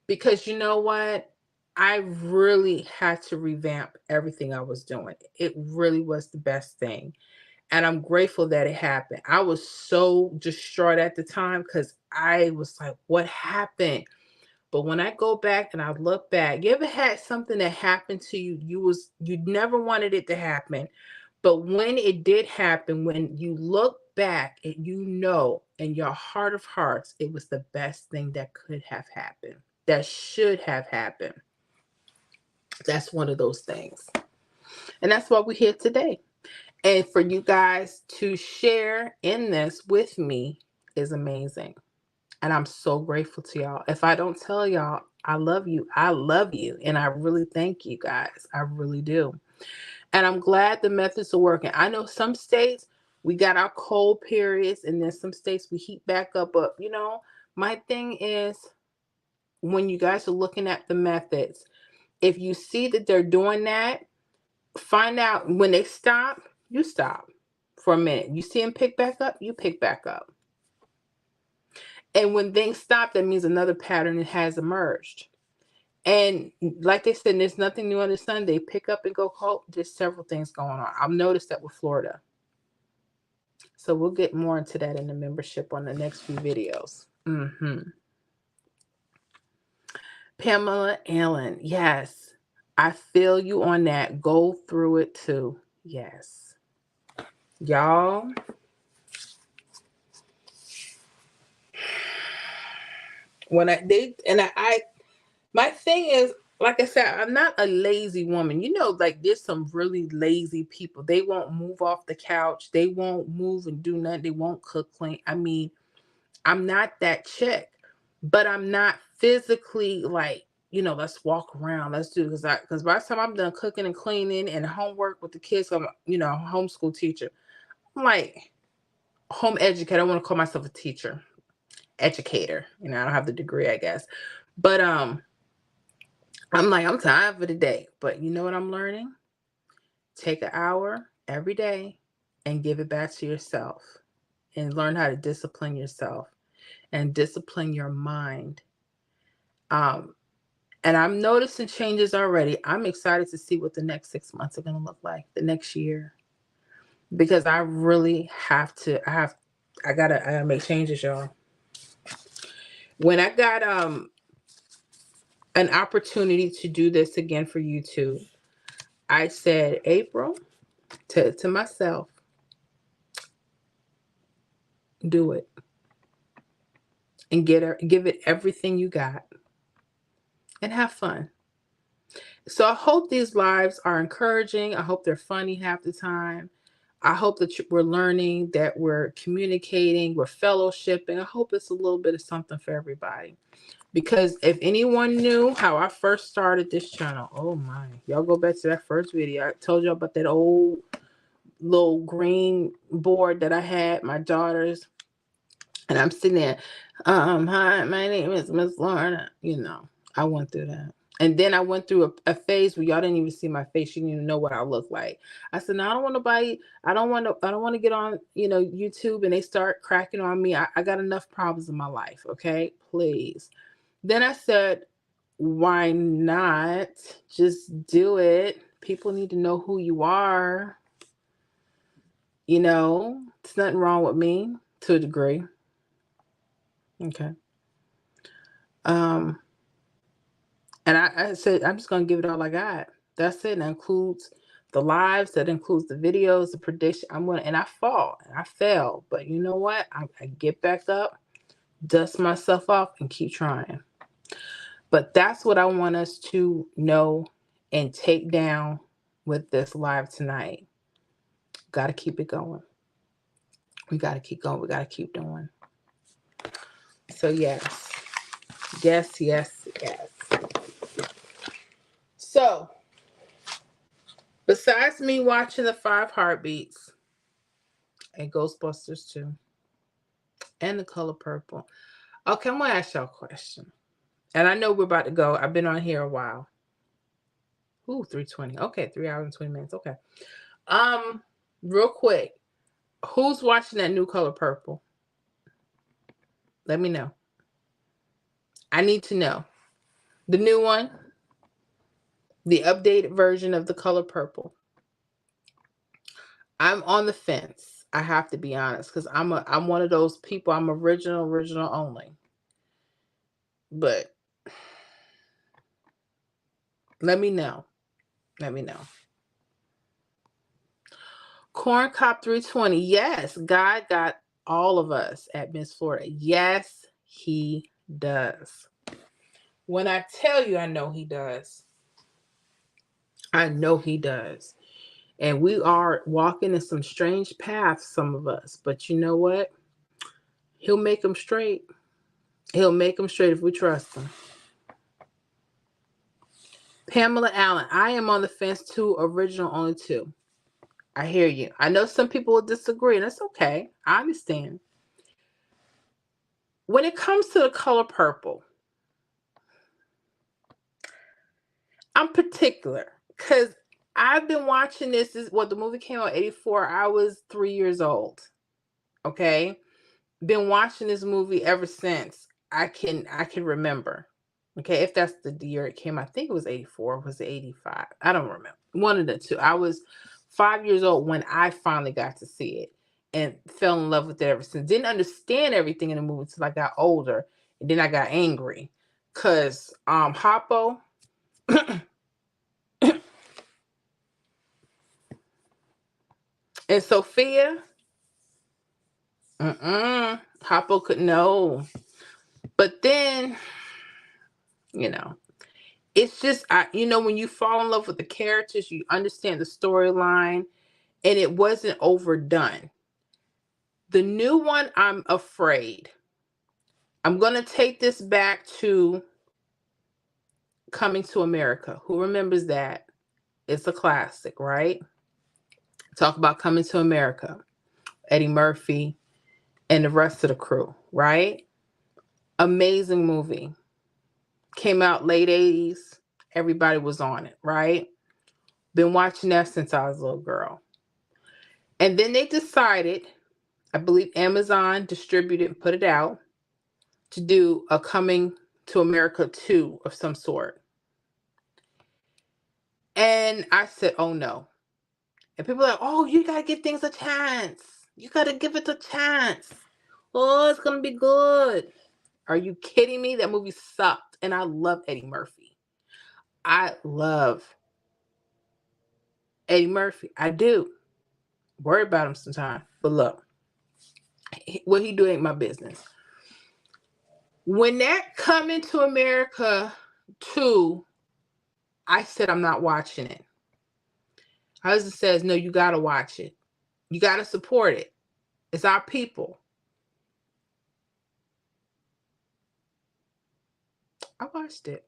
Because you know what? I really had to revamp everything I was doing. It really was the best thing. And I'm grateful that it happened. I was so distraught at the time because I was like, what happened? But when I go back and I look back, you ever had something that happened to you? You never wanted it to happen. But when it did happen, when you look back and you know in your heart of hearts, it was the best thing that could have happened, that should have happened. That's one of those things. And that's why we're here today. And for you guys to share in this with me is amazing. And I'm so grateful to y'all. If I don't tell y'all, I love you. I love you. And I really thank you guys. I really do. And I'm glad the methods are working. I know some states, we got our cold periods, and then some states we heat back up. But, my thing is, when you guys are looking at the methods, if you see that they're doing that, find out when they stop, you stop for a minute. You see them pick back up, you pick back up. And when things stop, that means another pattern has emerged. And like they said, there's nothing new under the sun. They pick up and go cold. There's several things going on. I've noticed that with Florida. So we'll get more into that in the membership on the next few videos. Pamela Allen, yes. I feel you on that. Go through it too. Yes. Y'all. My thing is, like I said, I'm not a lazy woman. Like there's some really lazy people. They won't move off the couch. They won't move and do nothing. They won't cook, clean. I mean, I'm not that chick, but I'm not physically like, let's walk around, let's do, because by the time I'm done cooking and cleaning and homework with the kids, I'm, homeschool teacher. I'm like home educator. I want to call myself a teacher, educator. I don't have the degree, I guess, but I'm like, I'm tired for the day. But you know what I'm learning? Take an hour every day and give it back to yourself, and learn how to discipline yourself and discipline your mind. And I'm noticing changes already. I'm excited to see what the next 6 months are going to look like, the next year, because I really have to. I gotta make changes, y'all. When I got an opportunity to do this again for YouTube, I said, April, to myself, do it and give it everything you got and have fun. So I hope these lives are encouraging. I hope they're funny half the time. I hope that we're learning, that we're communicating, we're fellowshipping. I hope it's a little bit of something for everybody. Because if anyone knew how I first started this channel, oh my, y'all go back to that first video. I told you about that old little green board that I had, my daughters, and I'm sitting there, hi, my name is Miss Florida. I went through that. And then I went through a phase where y'all didn't even see my face. You didn't even know what I looked like. I said, no, I don't want to get on, YouTube and they start cracking on me. I got enough problems in my life. Okay, please. Then I said, why not just do it? People need to know who you are. There's nothing wrong with me to a degree. Okay. And I said, I'm just going to give it all I got. That's it. And that includes the lives, that includes the videos, the prediction. And I fall and I fail. But you know what? I get back up, dust myself off, and keep trying. But that's what I want us to know and take down with this live tonight. Got to keep it going. We got to keep going. We got to keep doing. So yes. Yes, yes, yes. So, besides me watching the 5 Heartbeats and Ghostbusters 2 and The Color Purple, okay, I'm going to ask y'all a question. And I know we're about to go. I've been on here a while. Ooh, 3:20. Okay, 3 hours and 20 minutes. Okay. Real quick, who's watching that new Color Purple? Let me know. I need to know. The new one, the updated version of The Color Purple. I'm on the fence. I have to be honest, because I'm one of those people. I'm original only. But let me know. Let me know. Corn Cop 320. Yes, God got all of us at Miss Florida. Yes, he does. When I tell you, I know he does. I know he does. And we are walking in some strange paths, some of us. But you know what? He'll make them straight. He'll make them straight if we trust him. Pamela Allen, I am on the fence too. Original only two. I hear you. I know some people will disagree, and that's okay. I understand. When it comes to the color purple, I'm particular because I've been watching this. The movie came out 84. I was 3 years old. Okay. Been watching this movie ever since I can remember. Okay, if that's the year it came, I think it was 84. Was it 85? I don't remember. One of the two. I was 5 years old when I finally got to see it and fell in love with it ever since. Didn't understand everything in the movie until I got older, and then I got angry because Hoppo and Sophia. Hoppo could know, but then it's just when you fall in love with the characters, you understand the storyline, and it wasn't overdone. The new one, I'm afraid. I'm gonna take this back to Coming to America. Who remembers that? It's a classic, right? Talk about Coming to America. Eddie Murphy and the rest of the crew, right? Amazing movie. Came out late 80s. Everybody was on it, right? Been watching that since I was a little girl. And then they decided, I believe Amazon distributed and put it out, to do a Coming to America 2 of some sort. And I said, oh no. And people are like, oh, you got to give things a chance. You got to give it a chance. Oh, it's going to be good. Are you kidding me? That movie sucked. And I love Eddie Murphy. I love Eddie Murphy. I do. Worry about him sometimes. But look, what he do ain't my business. When that Coming to America 2, I said I'm not watching it. My husband says, no, you got to watch it. You got to support it. It's our people. I watched it.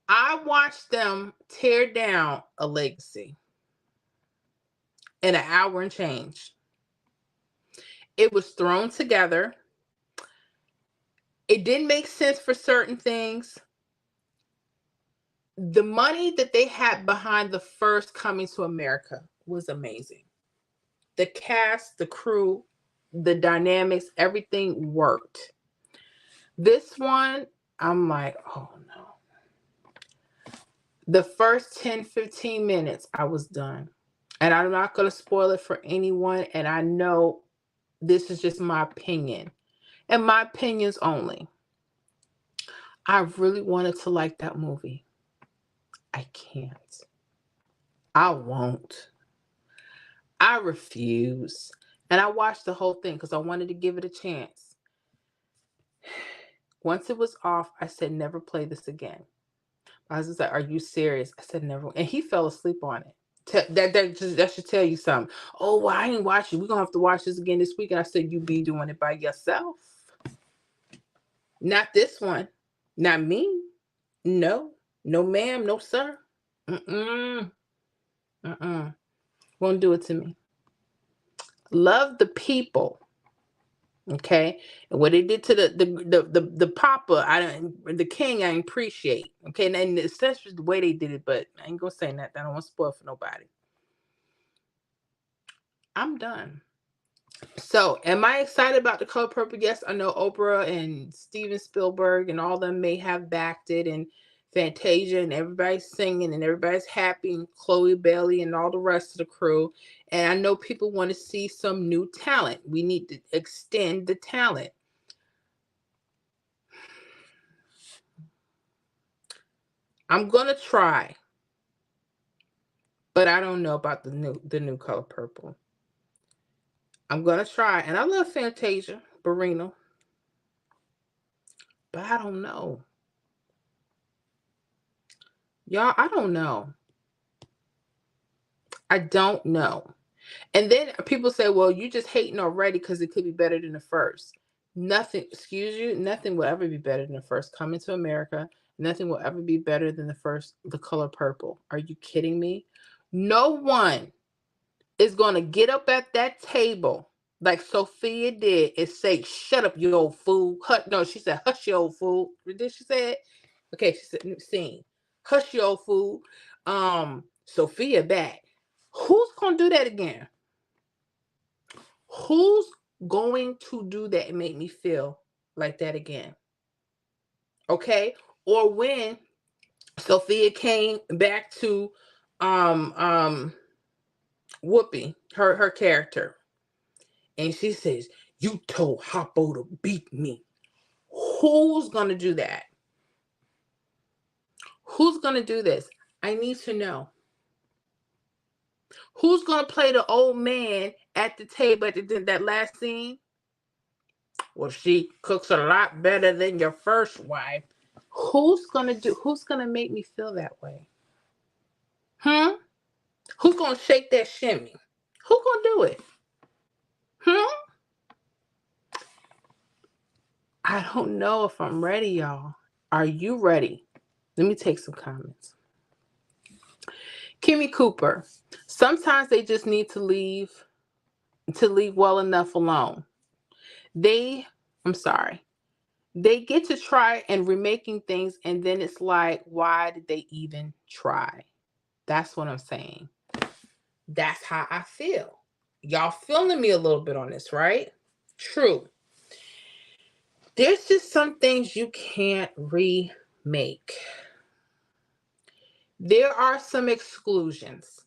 I watched them tear down a legacy in an hour and change. It was thrown together. It didn't make sense for certain things. The money that they had behind the first Coming to America was amazing. The cast, the crew, the dynamics, everything worked. This one, I'm like, oh no. The first 10, 15 minutes, I was done. And I'm not going to spoil it for anyone. And I know this is just my opinion. And my opinions only. I really wanted to like that movie. I can't. I won't. I refuse. And I watched the whole thing because I wanted to give it a chance. Once it was off, I said, never play this again. My husband said, are you serious? I said, never. And he fell asleep on it. That should tell you something. Oh, well, I ain't watching. We're going to have to watch this again this week. And I said, you be doing it by yourself. Not this one. Not me. No. No, ma'am. No, sir. Won't do it to me. Love the people. Okay. And what they did to the papa, the king, I appreciate. Okay. And especially the way they did it, but I ain't gonna say that. I don't want to spoil for nobody. I'm done. So, am I excited about The Color Purple? Yes, I know Oprah and Steven Spielberg and all them may have backed it, and Fantasia, and everybody's singing and everybody's happy, and Chloe Bailey and all the rest of the crew. And I know people want to see some new talent. We need to extend the talent. I'm gonna try, but I don't know about the new Color Purple. I'm going to try. And I love Fantasia Barrino. But I don't know. Y'all, I don't know. I don't know. And then people say, well, you just hating already because it could be better than the first. Nothing, excuse you, nothing will ever be better than the first. Coming to America, nothing will ever be better than the first, The Color Purple. Are you kidding me? No one is going to get up at that table like Sophia did and say, shut up, you old fool. No, she said, hush, you old fool. Did she say it? Okay, she said, scene. Hush, you old fool. Sophia back. Who's going to do that again? Who's going to do that and make me feel like that again? Okay? Or when Sophia came back to Whoopi, her character, and she says, you told Hoppo to beat me. Who's gonna do that? Who's gonna do this? I need to know. Who's gonna play the old man at the table at that last scene? Well, she cooks a lot better than your first wife. Who's gonna make me feel that way? Who's gonna shake that shimmy? Who's gonna do it? I don't know if I'm ready, y'all. Are you ready? Let me take some comments. Kimmy Cooper. Sometimes they just need to leave well enough alone. They get to try and remaking things, and then it's like, why did they even try? That's what I'm saying. That's how I feel. Y'all feeling me a little bit on this, right? True. There's just some things you can't remake. There are some exclusions.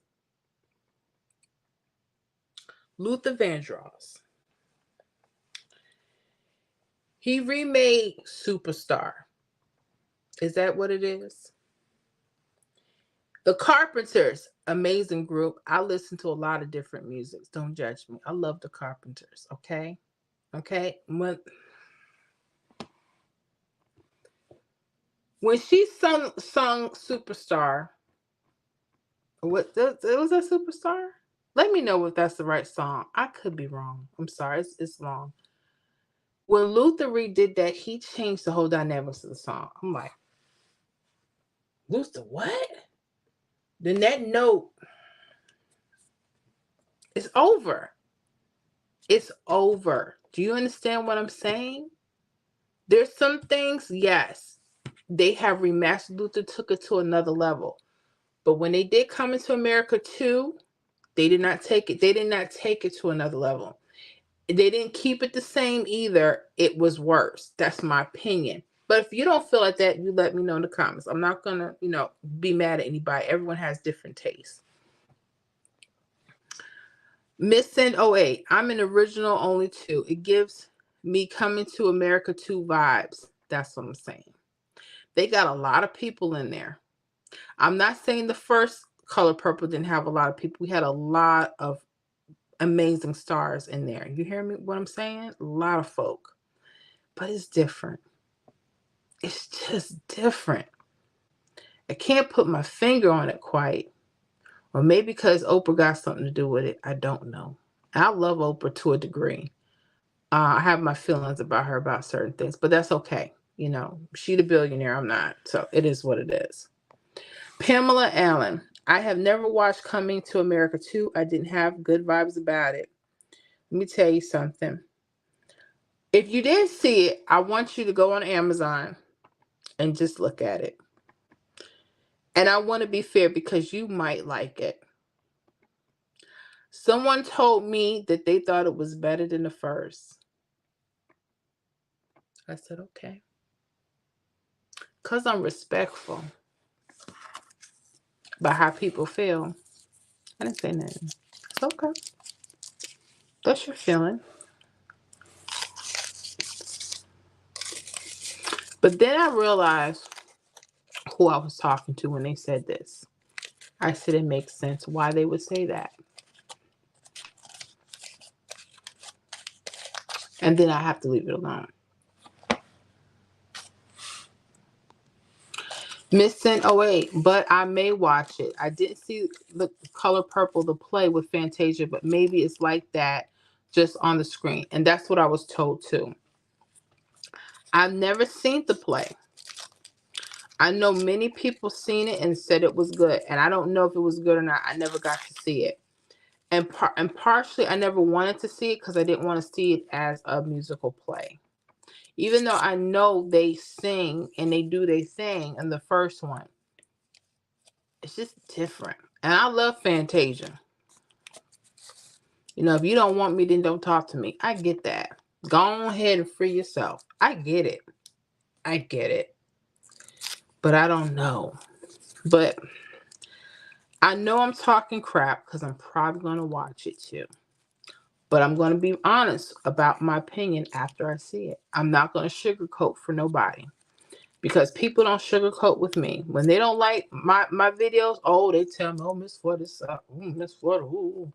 Luther Vandross. He remade Superstar. Is that what it is? The Carpenters, amazing group. I listen to a lot of different music. Don't judge me. I love the Carpenters, okay? Okay? When she sung Superstar, was that Superstar? Let me know if that's the right song. I could be wrong. I'm sorry. It's long. When Luther redid that, he changed the whole dynamics of the song. I'm like, Luther, what? Then that note is over. It's over. Do you understand what I'm saying? There's some things, yes, they have remastered. Luther took it to another level. But when they did Coming to America 2, they did not take it. They did not take it to another level. They didn't keep it the same either. It was worse. That's my opinion. But if you don't feel like that, you let me know in the comments. I'm not going to, be mad at anybody. Everyone has different tastes. Miss Sin 08. I'm an original only 2. It gives me Coming to America 2 vibes. That's what I'm saying. They got a lot of people in there. I'm not saying the first Color Purple didn't have a lot of people. We had a lot of amazing stars in there. You hear me? What I'm saying? A lot of folk. But it's different. It's just different. I can't put my finger on it quite. Or maybe because Oprah got something to do with it. I don't know. I love Oprah to a degree. I have my feelings about her about certain things, but that's okay. She the billionaire. I'm not. So it is what it is. Pamela Allen. I have never watched Coming to America 2. I didn't have good vibes about it. Let me tell you something. If you didn't see it, I want you to go on Amazon and just look at it. And I want to be fair because you might like it. Someone told me that they thought it was better than the first. I said, okay. Because I'm respectful about how people feel. I didn't say nothing. It's okay. That's your feeling. But then I realized who I was talking to when they said this. I said it makes sense why they would say that. And then I have to leave it alone. Missing 08, but I may watch it. I didn't see the color purple, the play with Fantasia, but maybe it's like that just on the screen. And that's what I was told too. I've never seen the play. I know many people seen it and said it was good. And I don't know if it was good or not. I never got to see it. And partially, I never wanted to see it because I didn't want to see it as a musical play. Even though I know they sing and they do their thing in the first one. It's just different. And I love Fantasia. You know, if you don't want me, then don't talk to me. I get that. Go ahead and free yourself. I get it. I get it. But I don't know. But I know I'm talking crap because I'm probably going to watch it too. But I'm going to be honest about my opinion after I see it. I'm not going to sugarcoat for nobody. Because people don't sugarcoat with me. When they don't like my videos, oh, they tell me, oh, Miss Florida, Miss Florida, ooh,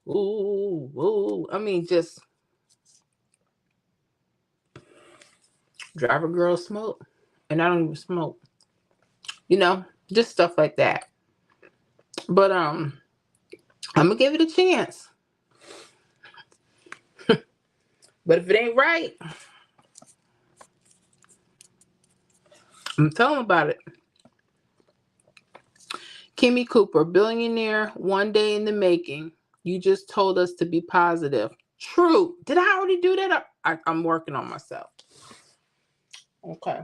ooh, ooh. I mean, just driver girl smoke. And I don't even smoke. You know, just stuff like that. But I'm gonna give it a chance. But if it ain't right, I'm telling about it. Kimmy Cooper, billionaire, one day in the making. You just told us to be positive. True. Did I already do that? I'm working on myself. Okay.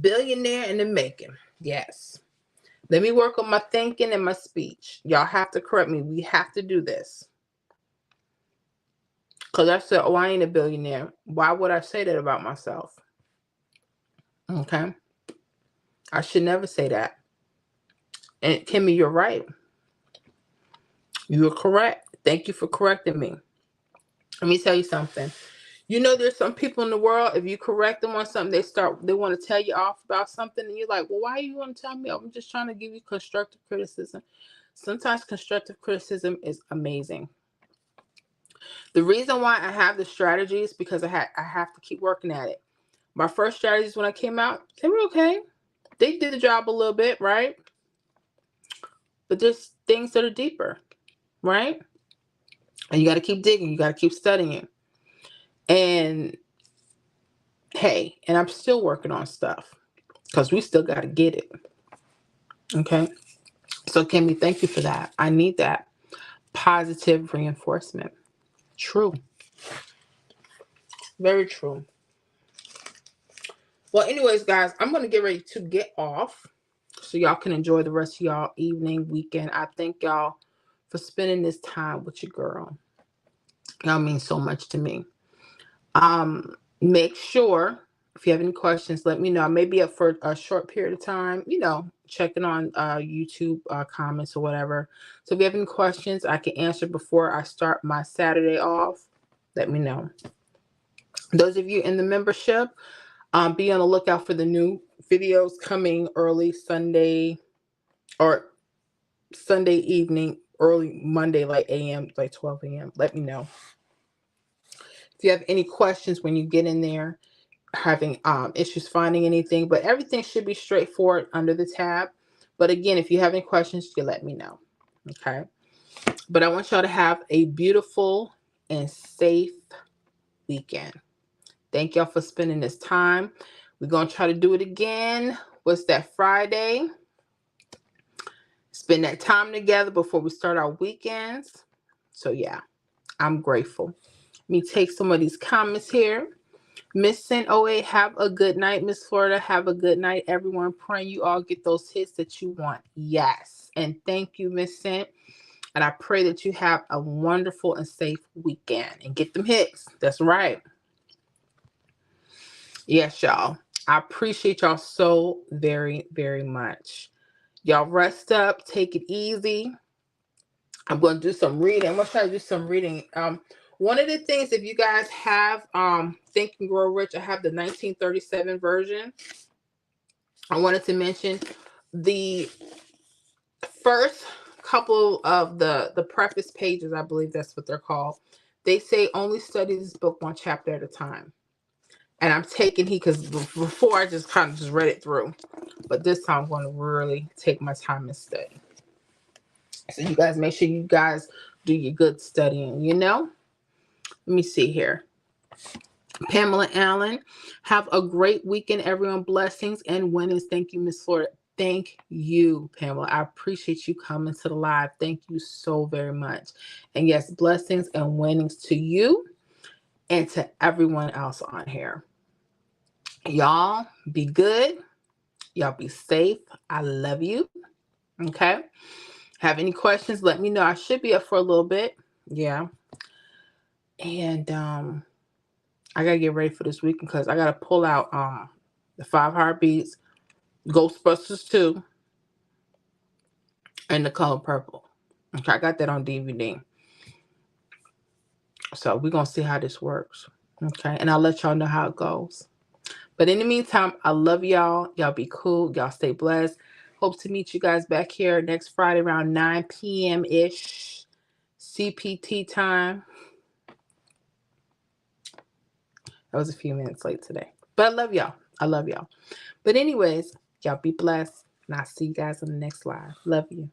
Billionaire in the making. Yes. Let me work on my thinking and my speech. Y'all have to correct me. We have to do this. Because I said, oh, I ain't a billionaire. Why would I say that about myself? Okay. I should never say that. And Kimmy, you're right. You're correct. Thank you for correcting me. Let me tell you something. You know, there's some people in the world, if you correct them on something, they want to tell you off about something. And you're like, well, why you want to tell me? I'm just trying to give you constructive criticism. Sometimes constructive criticism is amazing. The reason why I have the strategies because I have to keep working at it. My first strategies when I came out, they were okay. They did the job a little bit, right? But there's things that are deeper, right? And you got to keep digging. You got to keep studying. And hey, and I'm still working on stuff because we still got to get it. Okay. So Kimmy, thank you for that. I need that positive reinforcement. True. Very true. Well, anyways, guys, I'm going to get ready to get off so y'all can enjoy the rest of y'all evening, weekend. I thank y'all for spending this time with your girl. Y'all mean so much to me. Make sure if you have any questions, let me know. I may be up for a short period of time, you know, checking on YouTube comments or whatever. So if you have any questions I can answer before I start my Saturday off, let me know. Those of you in the membership, be on the lookout for the new videos coming early Sunday or Sunday evening, early Monday, like a.m., like 12 a.m. Let me know. If you have any questions when you get in there, having issues finding anything, but everything should be straightforward under the tab. But again, if you have any questions, you let me know. Okay. But I want y'all to have a beautiful and safe weekend. Thank y'all for spending this time. We're going to try to do it again. What's that, Friday? Spend that time together before we start our weekends. So yeah, I'm grateful. Let me take some of these comments here. Miss St. 08, have a good night. Miss Florida, have a good night. Everyone, praying you all get those hits that you want. Yes. And thank you, Miss St. And I pray that you have a wonderful and safe weekend and get them hits. That's right. Yes, y'all. I appreciate y'all so very, very much. Y'all rest up. Take it easy. I'm going to do some reading. I'm going to try to do some reading. One of the things, if you guys have Think and Grow Rich, I have the 1937 version. I wanted to mention the first couple of the preface pages, I believe that's what they're called. They say only study this book one chapter at a time. And I'm taking heed because before I just kind of just read it through. But this time I'm going to really take my time and study. So you guys make sure you guys do your good studying, you know? Let me see here. Pamela Allen, have a great weekend, everyone. Blessings and winnings. Thank you, Miss Florida. Thank you, Pamela. I appreciate you coming to the live. Thank you so very much. And yes, blessings and winnings to you and to everyone else on here. Y'all be good. Y'all be safe. I love you. Okay. Have any questions? Let me know. I should be up for a little bit. Yeah. And I gotta get ready for this weekend because I gotta pull out the 5 Heartbeats, Ghostbusters 2, and The Color Purple. Okay, I got that on DVD. So we're gonna see how this works. Okay, and I'll let y'all know how it goes. But in the meantime, I love y'all. Y'all be cool. Y'all stay blessed. Hope to meet you guys back here next Friday around 9 p.m. ish CPT time. That was a few minutes late today. But I love y'all. I love y'all. But anyways, y'all be blessed. And I'll see you guys on the next live. Love you.